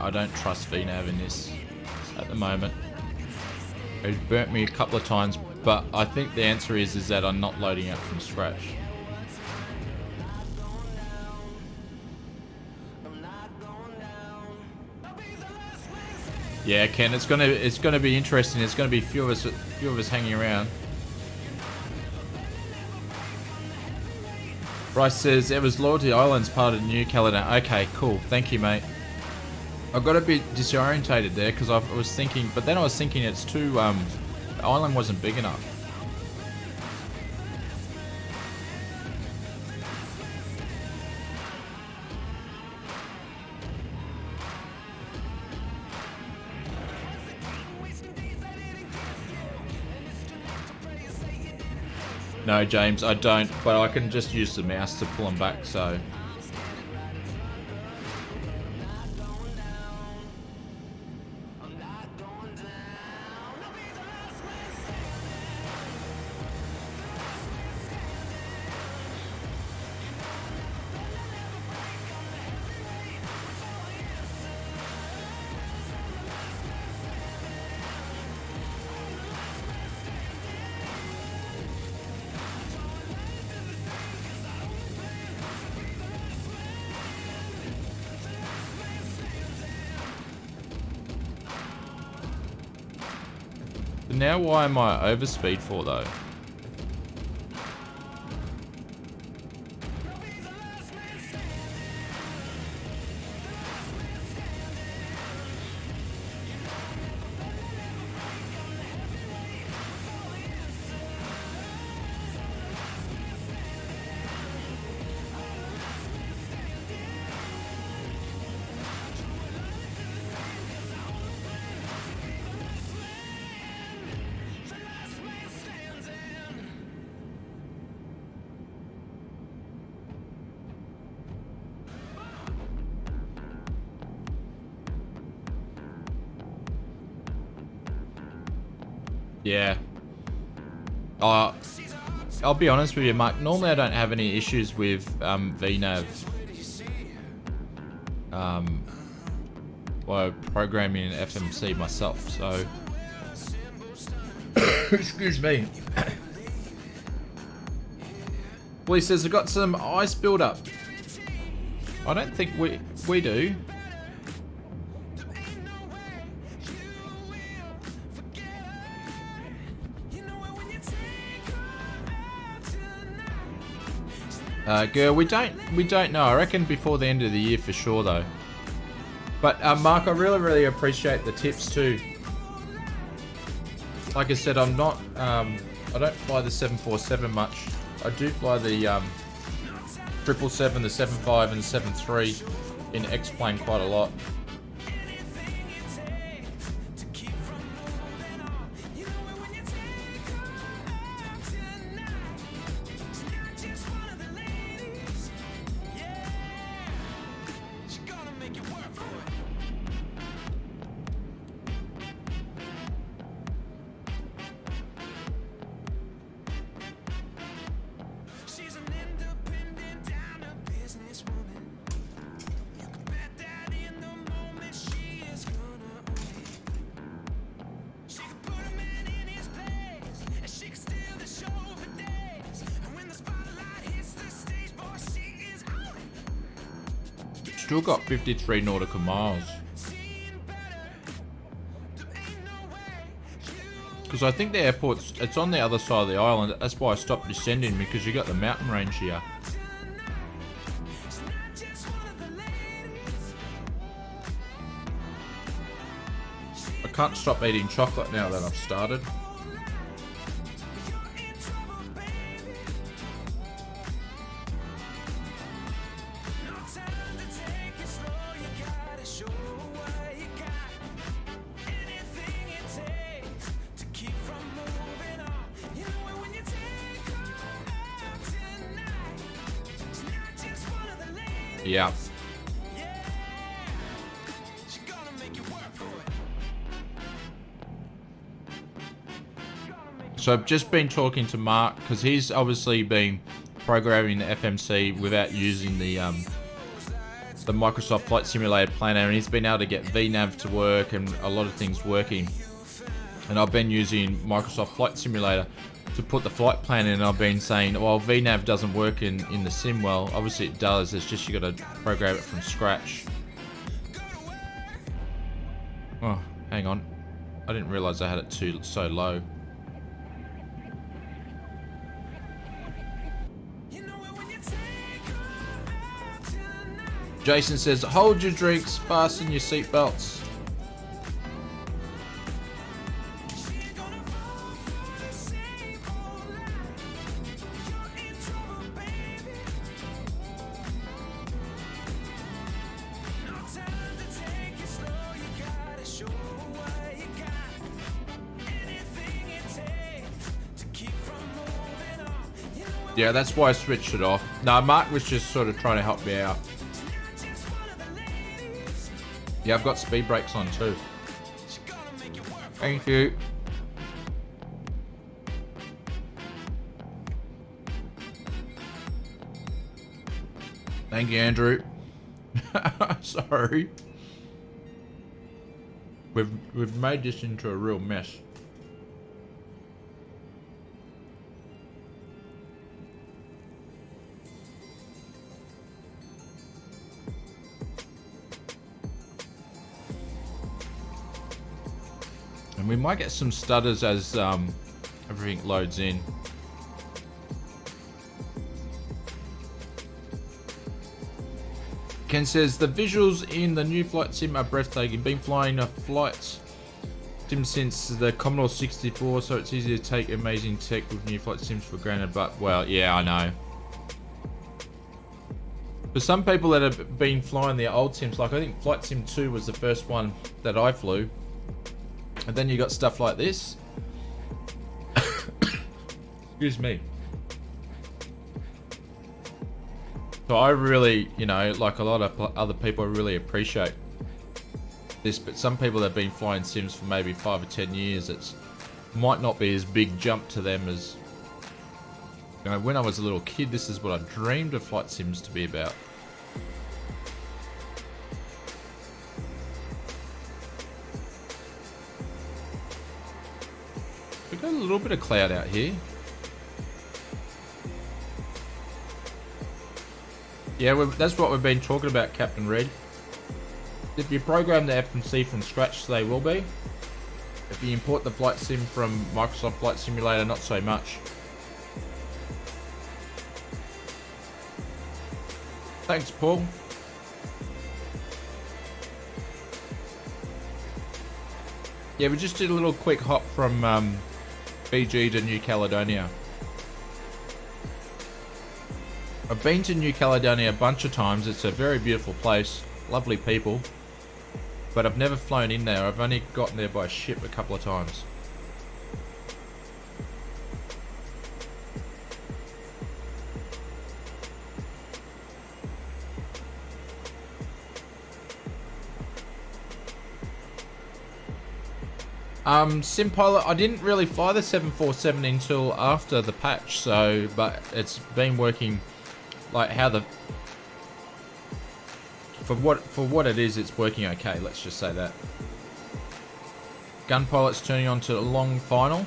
I don't trust VNAV in this at the moment. It's burnt me a couple of times, but I think the answer is that I'm not loading it from scratch. Yeah, Ken, it's gonna be interesting. There's gonna be a few of us hanging around. Bryce says it was Loyalty Islands part of New Caledonia. Okay, cool. Thank you, mate. I got a bit disorientated there because I was thinking, but then I was thinking it's too, the island wasn't big enough. No, James, I don't, but I can just use the mouse to pull them back, so... now why am I overspeed for though? Yeah. I'll be honest with you, Mark. Normally I don't have any issues with VNav. While programming in FMC myself, so excuse me. Well, he says I've got some ice build-up. I don't think we do. Girl, we don't know. I reckon before the end of the year for sure, though. But Mark, I really appreciate the tips too. Like I said, I'm not. I don't fly the 747 much. I do fly the 777, the 75, and the 73 in X-plane quite a lot. Still got 53 nautical miles. Because I think the airport's, it's on the other side of the island. That's why I stopped descending, because you got the mountain range here. I can't stop eating chocolate now that I've started. Yeah. So I've just been talking to Mark, because he's obviously been programming the FMC without using the Microsoft Flight Simulator Planner, and he's been able to get VNav to work and a lot of things working. And I've been using Microsoft Flight Simulator to put the flight plan in, and I've been saying, well, VNav doesn't work in the sim. Well, obviously it does. It's just you got to program it from scratch. Oh, hang on. I didn't realize I had it so low. Jason says, hold your drinks, fasten your seatbelts. Yeah, that's why I switched it off. No, Mark was just sort of trying to help me out. Yeah, I've got speed brakes on too. Thank you. Thank you, Andrew. Sorry. We've made this into a real mess. And we might get some stutters as everything loads in. Ken says, the visuals in the new flight sim are breathtaking. Been flying a flight sim since the Commodore 64, so it's easy to take amazing tech with new flight sims for granted, but, well, yeah, I know. For some people that have been flying the old sims, like I think Flight Sim 2 was the first one that I flew, and then you got stuff like this. Excuse me. So I really, you know, like a lot of other people, I really appreciate this, but some people that have been flying sims for maybe 5 or 10 years, it's might not be as big jump to them as, you know, when I was a little kid, this is what I dreamed of flight sims to be about. We've got a little bit of cloud out here. Yeah, that's what we've been talking about, Captain Red. If you program the FMC from scratch, they will be. If you import the flight sim from Microsoft Flight Simulator, not so much. Thanks, Paul. Yeah, we just did a little quick hop from Fiji to New Caledonia. I've been to New Caledonia a bunch of times. It's a very beautiful place, lovely people, but I've never flown in there. I've only gotten there by ship a couple of times. SimPilot, I didn't really fly the 747 until after the patch, so, but it's been working like how the, for what it is, it's working okay, let's just say that. Gun pilot's turning on to a long final.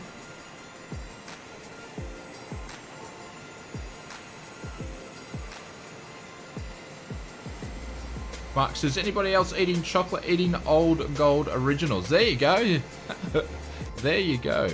Mark says, anybody else eating chocolate, eating old gold originals? There you go. There you go.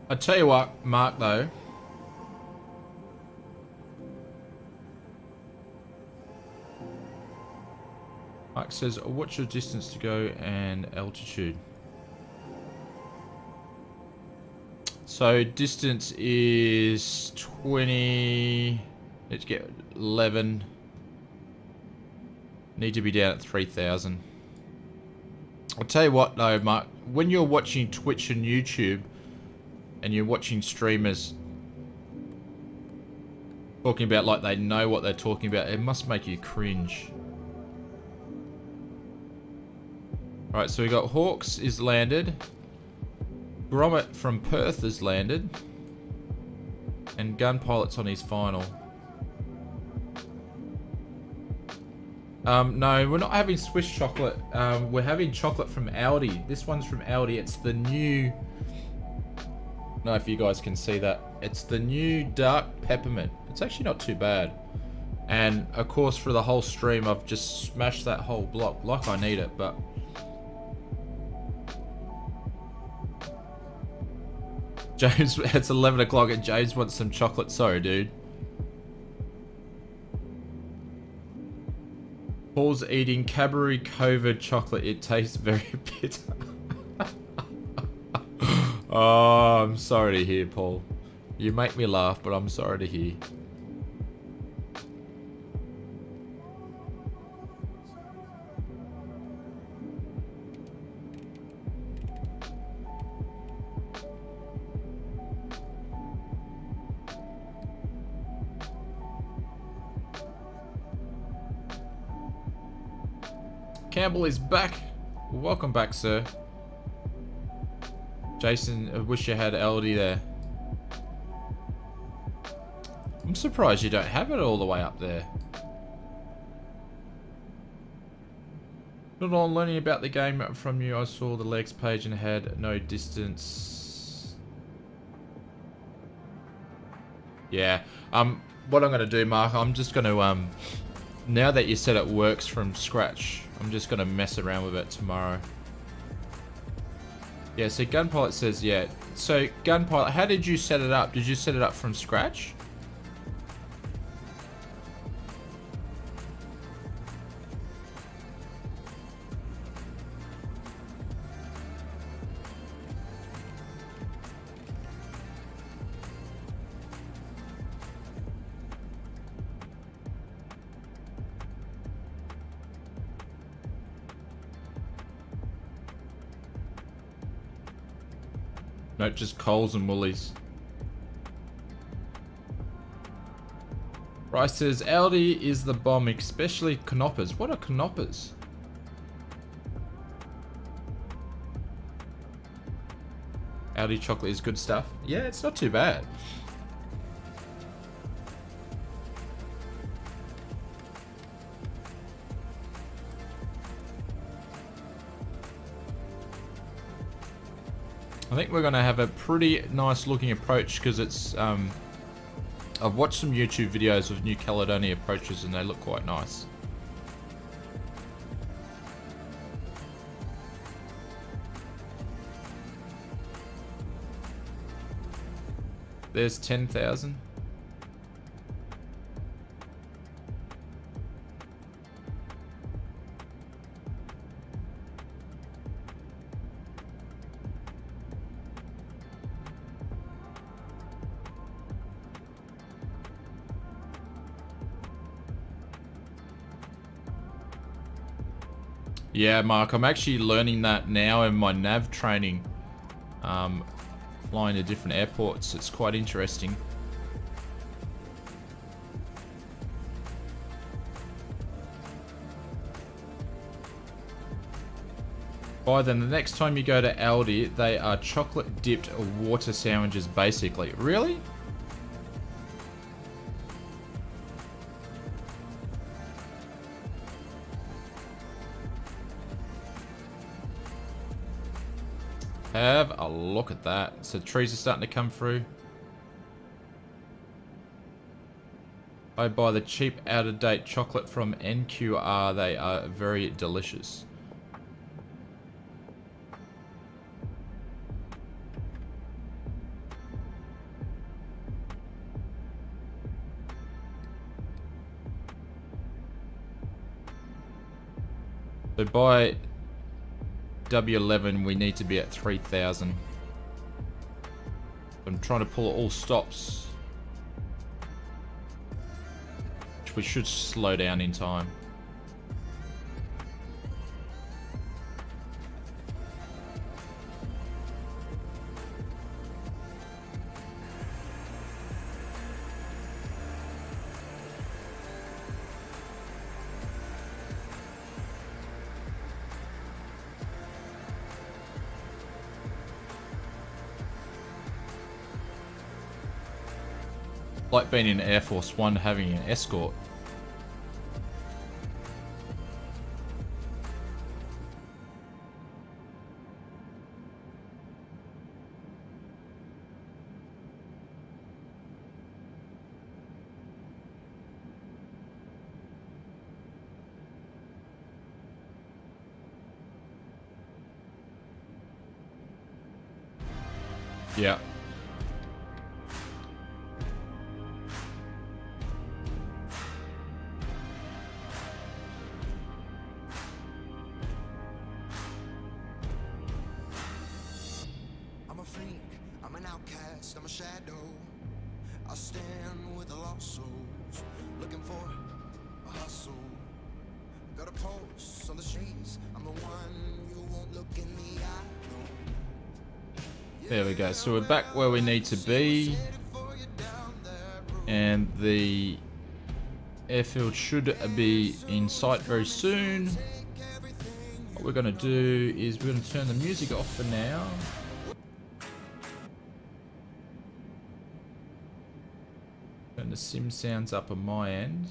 I tell you what, Mark, though. Mark says, what's your distance to go and altitude? So distance is 20. Let's get 11. Need to be down at 3,000. I'll tell you what, though, Mark. When you're watching Twitch and YouTube, and you're watching streamers talking about like they know what they're talking about, it must make you cringe. Alright, so we got Hawks is landed. Grommet from Perth is landed. And Gun Pilot's on his final. No, we're not having Swiss chocolate. We're having chocolate from Aldi. This one's from Aldi. It's the new... I don't know if you guys can see that. It's the new dark peppermint. It's actually not too bad. And of course, for the whole stream, I've just smashed that whole block like I need it, but James, it's 11 o'clock and James wants some chocolate. Sorry, dude. Paul's eating Cadbury COVID chocolate. It tastes very bitter. Oh, I'm sorry to hear, Paul. You make me laugh, but I'm sorry to hear. Campbell is back. Welcome back, sir. Jason, I wish you had LD there. I'm surprised you don't have it all the way up there. Not on learning about the game from you, I saw the legs page and had no distance. Yeah. What I'm gonna do, Mark, I'm just gonna now that you said it works from scratch, I'm just gonna mess around with it tomorrow. Yeah, so Gunpilot says yeah. So Gunpilot, how did you set it up? Did you set it up from scratch? No, just Coles and Woolies. Bryce says, Aldi is the bomb, especially canoppers. What are canoppers? Aldi chocolate is good stuff. Yeah, it's not too bad. I think we're going to have a pretty nice looking approach because it's, I've watched some YouTube videos of New Caledonia approaches and they look quite nice. There's 10,000. Yeah, Mark, I'm actually learning that now in my nav training. Flying to different airports, it's quite interesting. By then, the next time you go to Aldi, they are chocolate dipped water sandwiches basically. Really? Have a look at that. So trees are starting to come through. I buy the cheap out-of-date chocolate from NQR. They are very delicious. So by W11 we need to be at 3,000. I'm trying to pull all stops, which we should slow down in time. Like being in Air Force One having an escort. Yeah. There we go. So we're back where we need to be. And the airfield should be in sight very soon. we're going to do is we're going to turn the music off for now. Turn the sim sounds up on my end.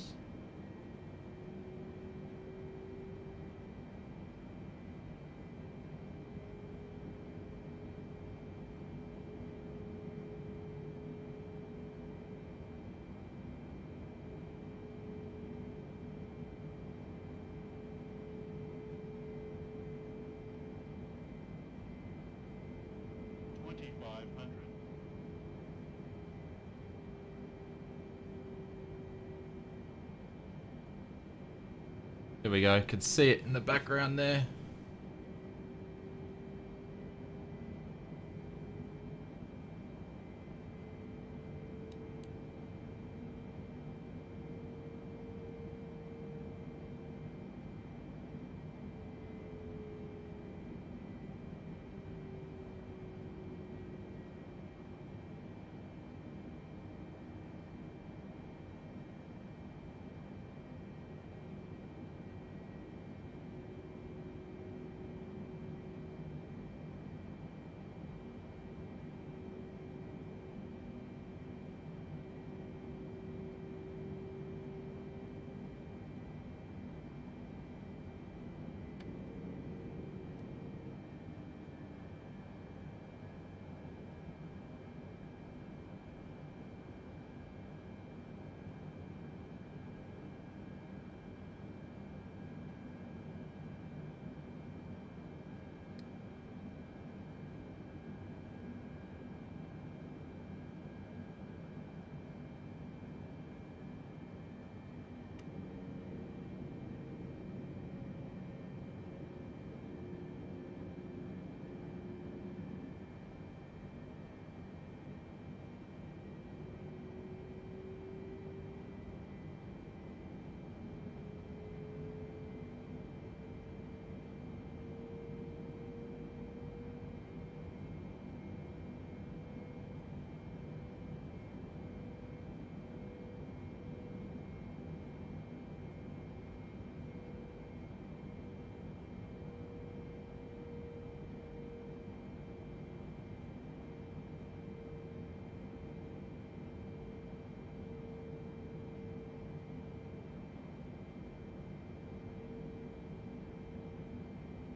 There we go. Could see it in the background there.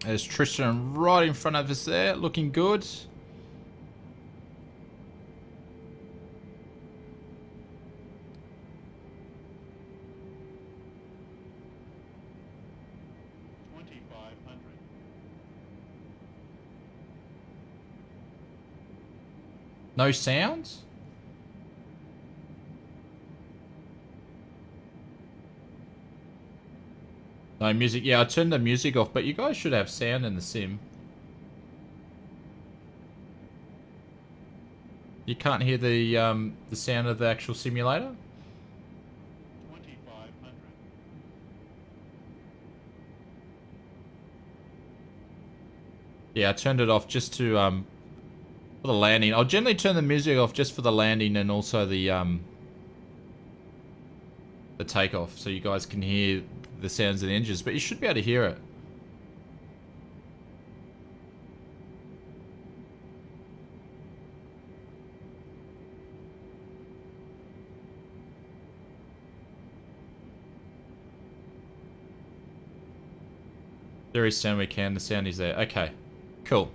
There's Tristan right in front of us there, looking good. No sounds? No music. Yeah, I turned the music off, but you guys should have sound in the sim. You can't hear the sound of the actual simulator? 2500. Yeah, I turned it off just to for the landing. I'll generally turn the music off just for the landing and also the takeoff, so you guys can hear the sounds of the engines, but you should be able to hear it. There is sound we can, the sound is there. Okay, cool.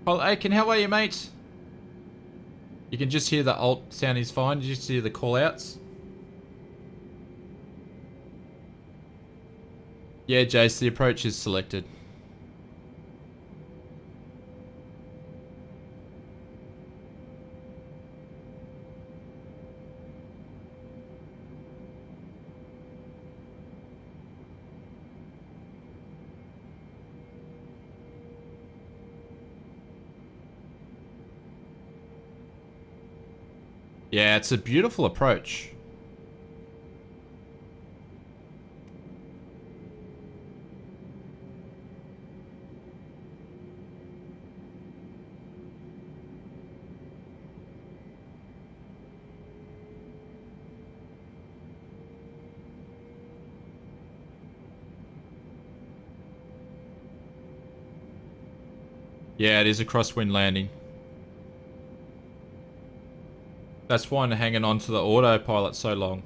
Well, Aiken, how are you, mate? You can just hear the alt sound is fine. Did you just hear the call outs? Yeah, Jace, the approach is selected. Yeah, it's a beautiful approach. Yeah, it is a crosswind landing. That's why I'm hanging on to the autopilot so long.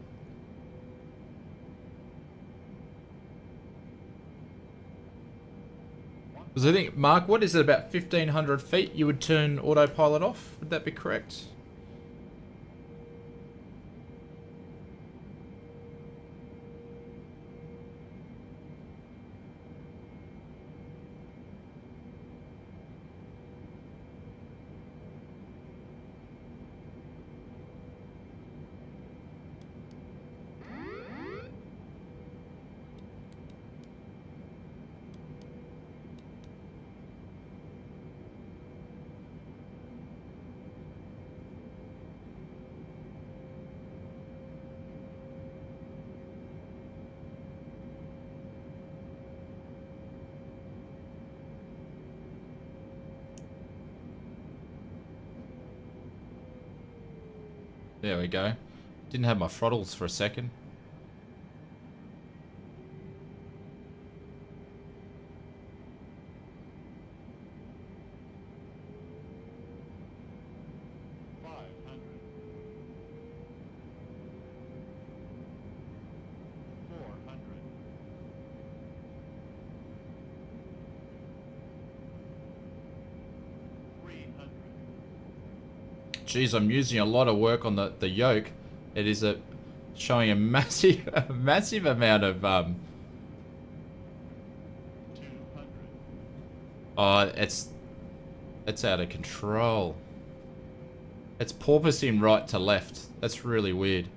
Because I think, Mark, what is it, about 1,500 feet you would turn autopilot off? Would that be correct? There we go. Didn't have my throttles for a second. Geez, I'm using a lot of work on the yoke. It is showing a massive massive amount of oh, it's out of control. It's porpoising right to left. That's really weird.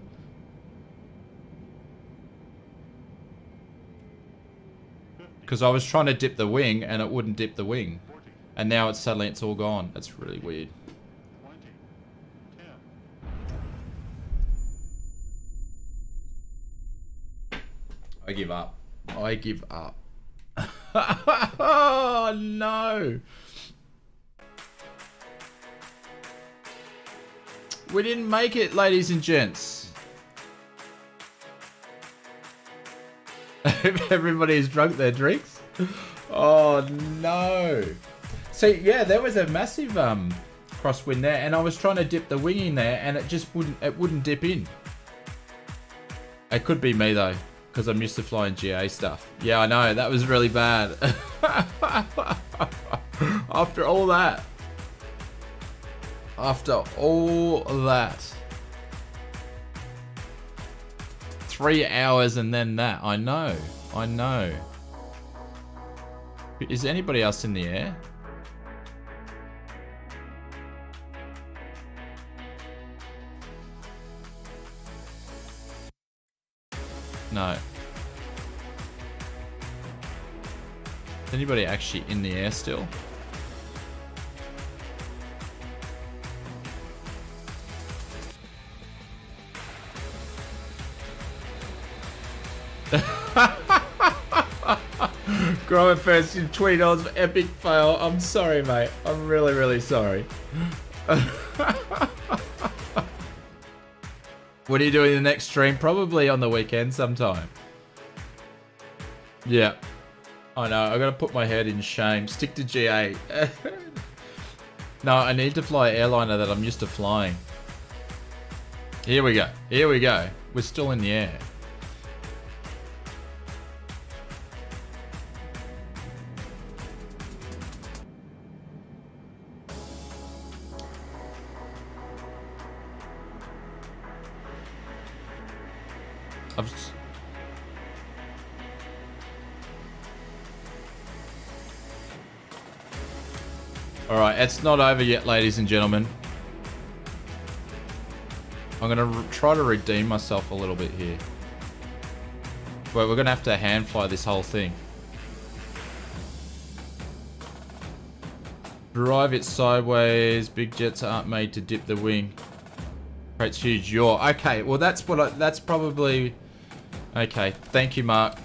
Because I was trying to dip the wing and it wouldn't dip the wing. And now it's suddenly it's all gone. That's really weird. I give up. I give up. Oh no. We didn't make it, ladies and gents. Everybody's drunk their drinks. Oh no. See, yeah, there was a massive crosswind there, and I was trying to dip the wing in there, and it wouldn't dip in. It could be me though, because I'm used to flying GA stuff. Yeah, I know, that was really bad. After all that. After all that. 3 hours and then that. I know. I know. Is anybody else in the air? No. Is anybody actually in the air still? Growing first in $20 for epic fail. I'm sorry, mate. I'm really, really sorry. What are you doing in the next stream? Probably on the weekend sometime. Yeah. I know. I gotta put my head in shame. Stick to GA. No, I need to fly an airliner that I'm used to flying. Here we go. Here we go. We're still in the air. Alright, it's not over yet, ladies and gentlemen. I'm going to try to redeem myself a little bit here. But we're going to have to hand fly this whole thing. Drive it sideways. Big jets aren't made to dip the wing. Creates huge yaw. Okay, well that's what that's probably... Okay, thank you, Mark.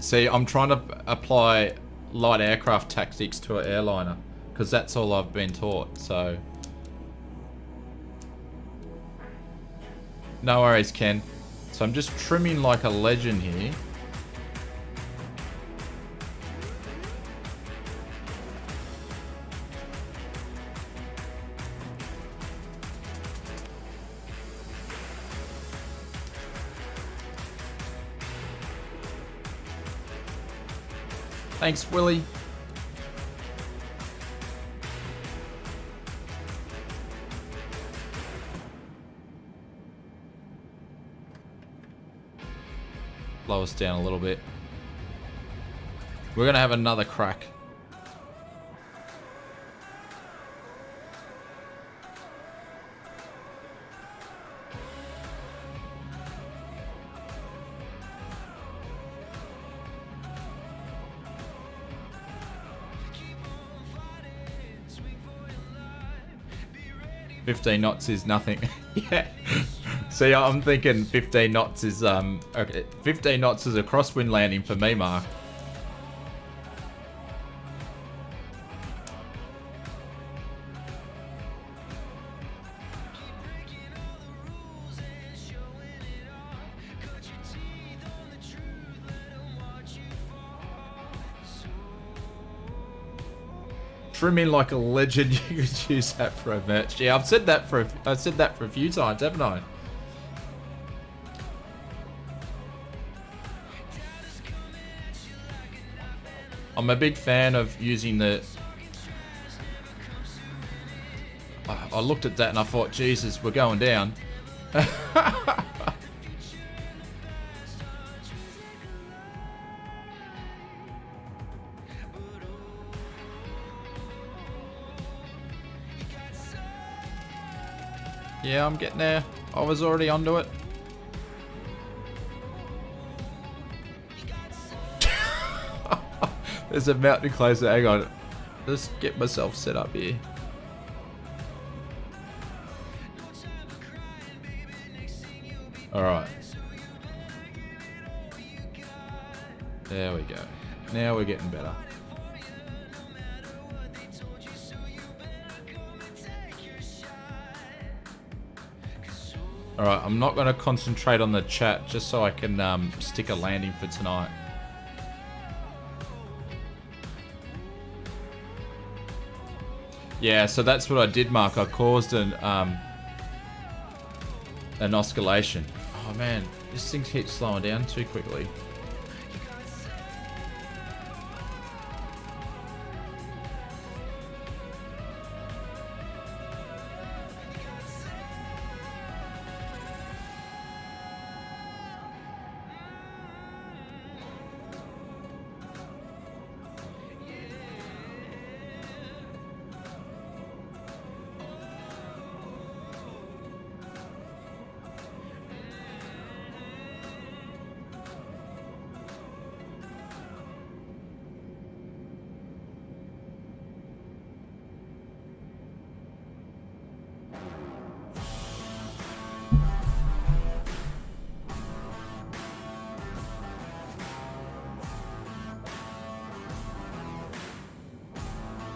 See, I'm trying to apply light aircraft tactics to an airliner because that's all I've been taught, so... No worries, Ken. So I'm just trimming like a legend here. Thanks, Willie. Blow us down a little bit. We're gonna have another crack. $15 knots is nothing. Yeah. See, I'm thinking 15 knots is okay, 15 knots is a crosswind landing for me, Mark. Trimming like a legend. You could use that for a merch. Yeah, I've said that for a few times, haven't I? I'm a big fan of using the... I looked at that and I thought, Jesus, we're going down. Yeah, I'm getting there. I was already onto it. There's a mountain closer. Hang on. Let's get myself set up here. Alright. There we go. Now we're getting better. Alright, I'm not going to concentrate on the chat just so I can stick a landing for tonight. Yeah, so that's what I did, Mark. I caused an oscillation. Oh man, this thing keeps slowing down too quickly.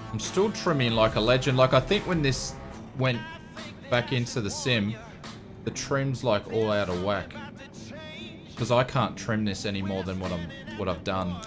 I'm still trimming like a legend. Like I think when this went back into the sim, the trim's like all out of whack. Because I can't trim this any more than what I've done.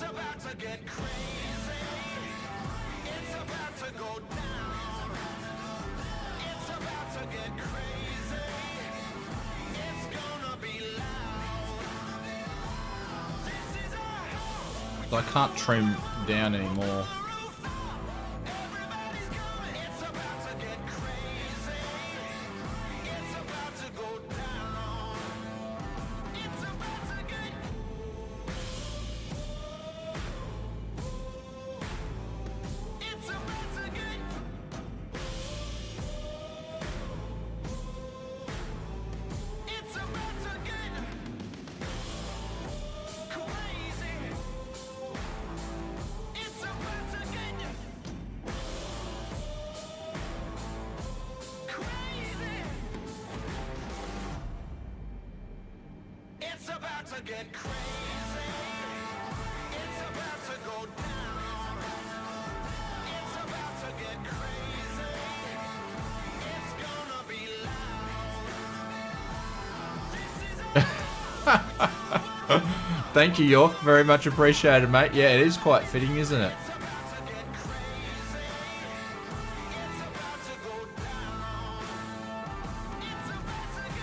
It's about to get crazy. It's about to go down. It's about to get crazy. It's gonna be loud. This is our house. So I can't trim down anymore. Everybody's coming. It's about to get crazy. It's about to go down. It's about to get. It's about to get. It's about to get crazy. It's about to get crazy. It's about to get crazy. It's about to go down. It's about to get crazy. It's gonna be loud. This is Thank you, York. Very much appreciated, mate. Yeah, it is quite fitting, isn't it? about to get crazy. It's about to go down. It's about to get.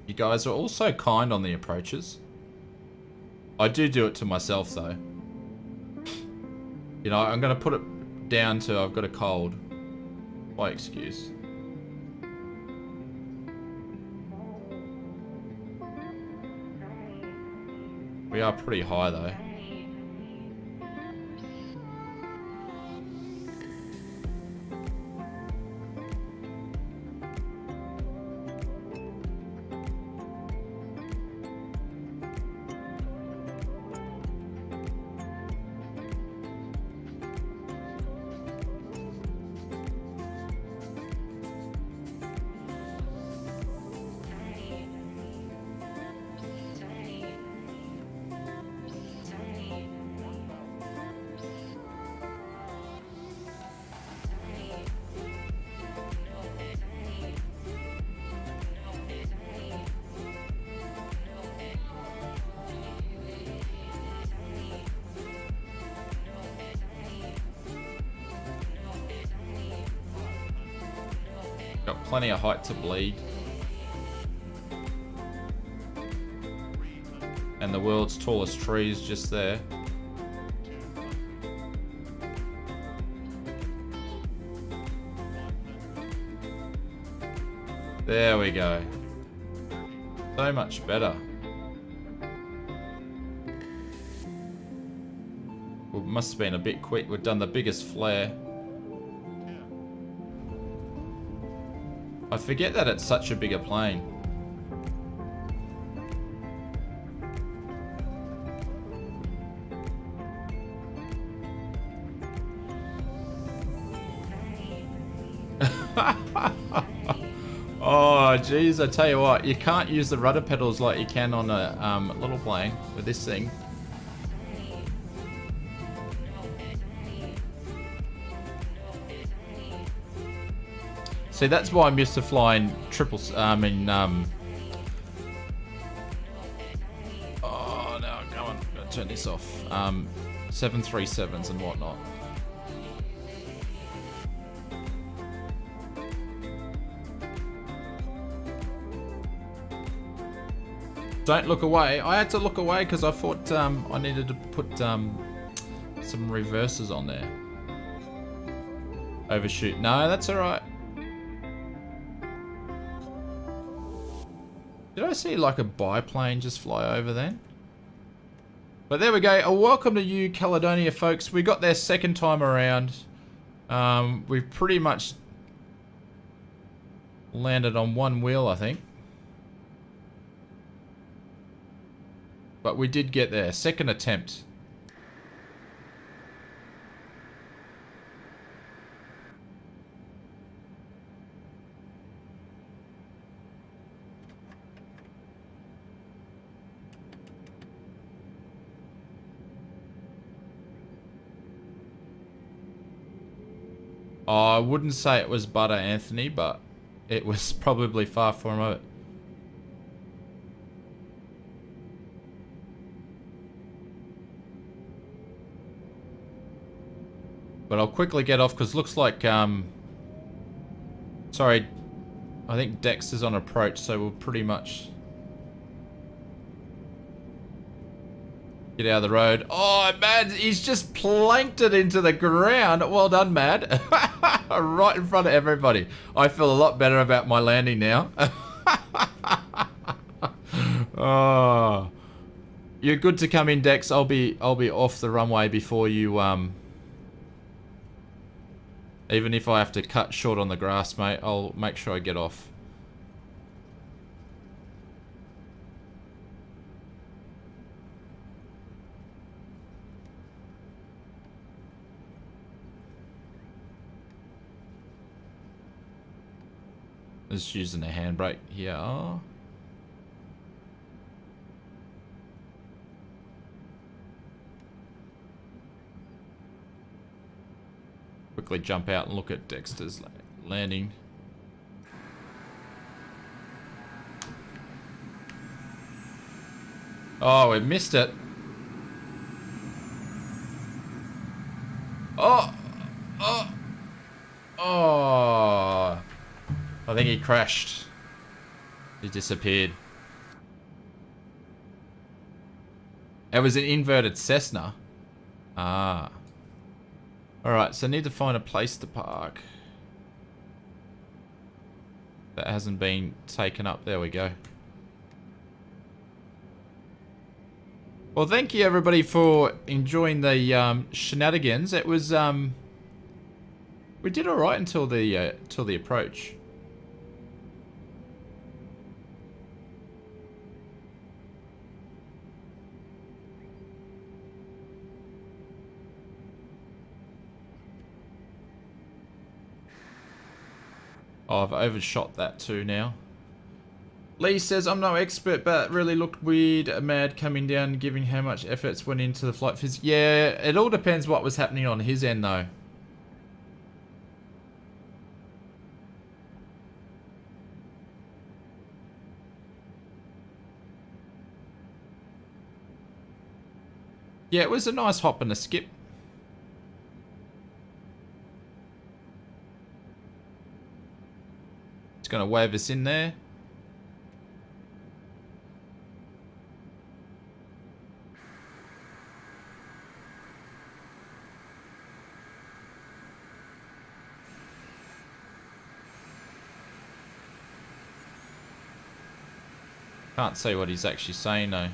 You guys are all so kind on the approaches. I do it to myself, though. You know, I'm going to put it down to I've got a cold. My excuse. We are pretty high, though. Got plenty of height to bleed. And the world's tallest tree is just there. There we go. So much better. We must have been a bit quick. We've done the biggest flare. I forget that it's such a bigger plane. Oh, geez, I tell you what, you can't use the rudder pedals like you can on a little plane with this thing. See, that's why I'm used to flying triples. Oh no, go on, gotta turn this off. 737s and whatnot. Don't look away. I had to look away because I thought I needed to put some reverses on there. Overshoot. No, that's alright. Did I see like a biplane just fly over then? But there we go. Welcome to you, Caledonia, folks. We got there second time around. We've pretty much landed on one wheel, I think. But we did get there. Second attempt. Oh, I wouldn't say it was butter, Anthony, but it was probably far from it. But I'll quickly get off because looks like, sorry, I think Dex is on approach, so we'll pretty much get out of the road. Oh, man, he's just planked it into the ground. Well done, Mad. Right in front of everybody. I feel a lot better about my landing now. Oh, you're good to come in, Dex. I'll be off the runway before you, even if I have to cut short on the grass, mate, I'll make sure I get off. Just using a handbrake here. Quickly jump out and look at Dexter's landing. Oh, we missed it. Oh! Oh! Oh! I think he crashed. He disappeared. It was an inverted Cessna. Ah. Alright, so I need to find a place to park that hasn't been taken up. There we go. Well, thank you everybody for enjoying the shenanigans. It was we did alright until the approach. Oh, I've overshot that too now. Lee says, I'm no expert, but it really looked weird, Mad coming down, given how much efforts went into the flight physics. Yeah, it all depends what was happening on his end, though. Yeah, it was a nice hop and a skip. It's going to wave us in there. Can't see what he's actually saying though.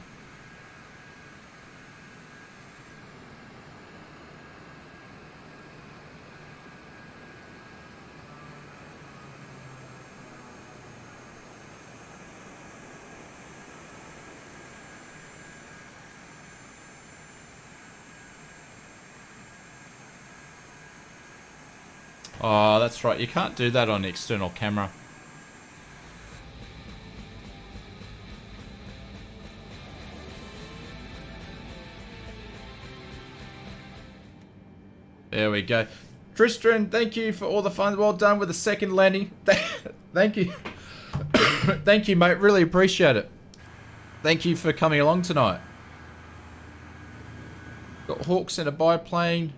Oh, that's right. You can't do that on external camera. There we go. Tristan, thank you for all the fun. Well done with the second landing. Thank you. Thank you, mate. Really appreciate it. Thank you for coming along tonight. Got Hawks in a biplane.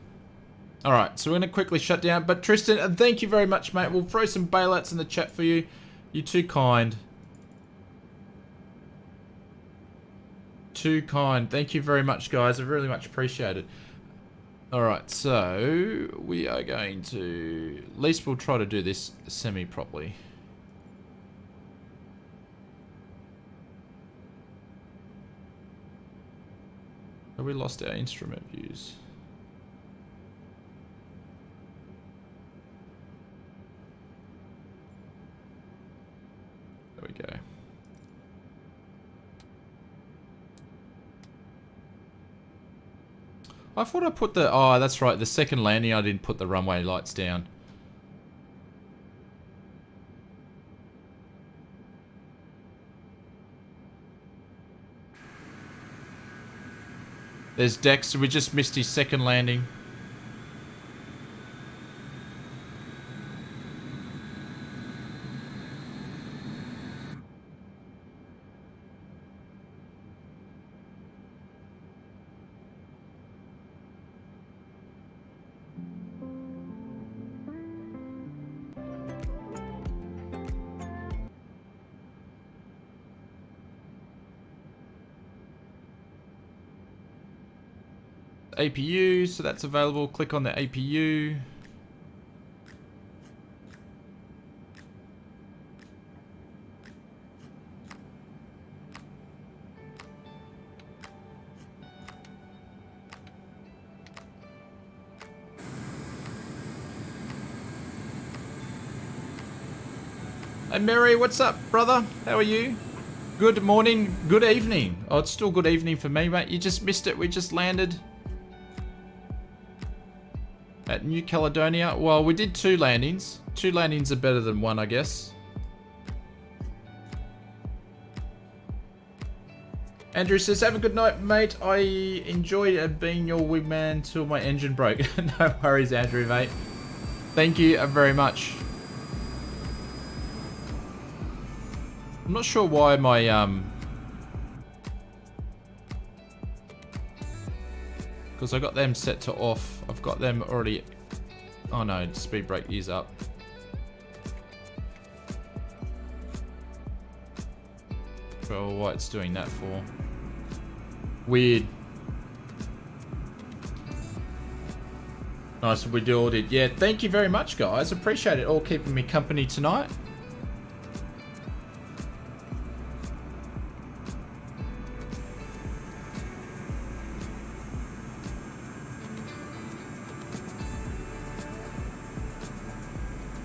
Alright, so we're going to quickly shut down. But Tristan, thank you very much, mate. We'll throw some bailouts in the chat for you. You're too kind. Too kind. Thank you very much, guys. I really much appreciate it. Alright, so we are going to... At least we'll try to do this semi-properly. Have we lost our instrument views? There we go. I thought I put the... Oh, that's right. The second landing, I didn't put the runway lights down. There's Dex. We just missed his second landing. APU, so that's available. Click on the APU. Hey Mary, what's up, brother? How are you? Good morning, good evening. Oh, it's still good evening for me, mate. You just missed it. We just landed at New Caledonia. Well, we did 2 landings. 2 landings are better than 1, I guess. Andrew says, have a good night, mate. I enjoyed being your wingman till my engine broke. No worries, Andrew, mate. Thank you very much. I'm not sure why my because I got them set to off. I've got them already. Oh no, speed brake is up. Well, what it's doing that for? Weird. Nice, we all did. Yeah, thank you very much, guys. Appreciate it all keeping me company tonight.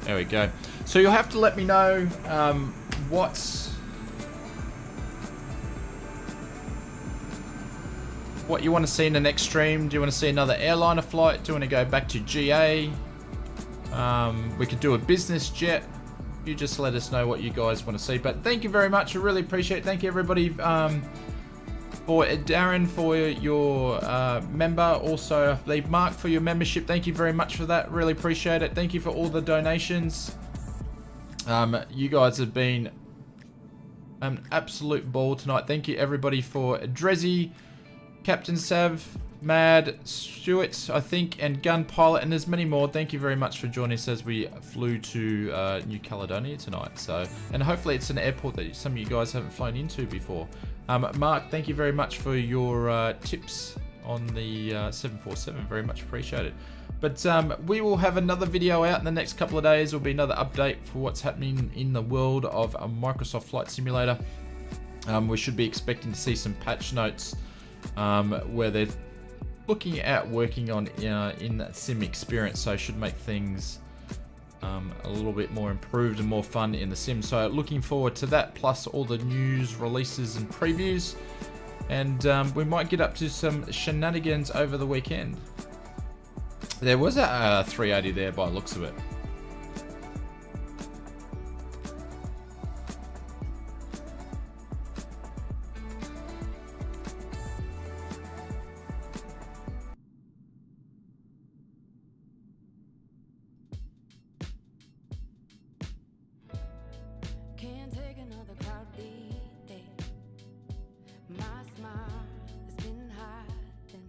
There we go. So you'll have to let me know what you want to see in the next stream. Do you want to see another airliner flight? Do you want to go back to GA? We could do a business jet. You just let us know what you guys want to see. But thank you very much. I really appreciate it. Thank you everybody for Darren for your member. Also, I believe Mark for your membership. Thank you very much for that. Really appreciate it. Thank you for all the donations. You guys have been an absolute ball tonight. Thank you everybody for Drezzy, Captain Sav, Mad, Stuart, I think, and Gun Pilot, and there's many more. Thank you very much for joining us as we flew to New Caledonia tonight. So, and hopefully it's an airport that some of you guys haven't flown into before. Mark, thank you very much for your tips on the 747. Very much appreciated. But we will have another video out in the next couple of days. There'll be another update for what's happening in the world of a Microsoft Flight Simulator. We should be expecting to see some patch notes where they're looking at working on in that sim experience, so should make things a little bit more improved and more fun in the sim. So looking forward to that, plus all the news releases and previews, and we might get up to some shenanigans over the weekend. There was a 380 there by the looks of it. Can't take another cloudy day. My smile has been hiding.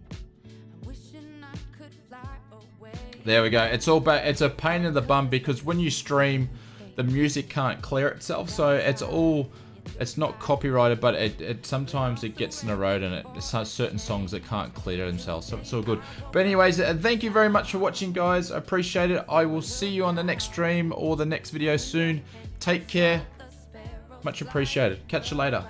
I'm wishing I could fly away. There we go. It's all back. It's a pain in the bum because when you stream, the music can't clear itself. So it's not copyrighted, but it sometimes it gets in the road, and there's certain songs that can't clear themselves. So it's all good. But anyways, thank you very much for watching, guys. I appreciate it. I will see you on the next stream or the next video soon. Take care. Much appreciated. Catch you later.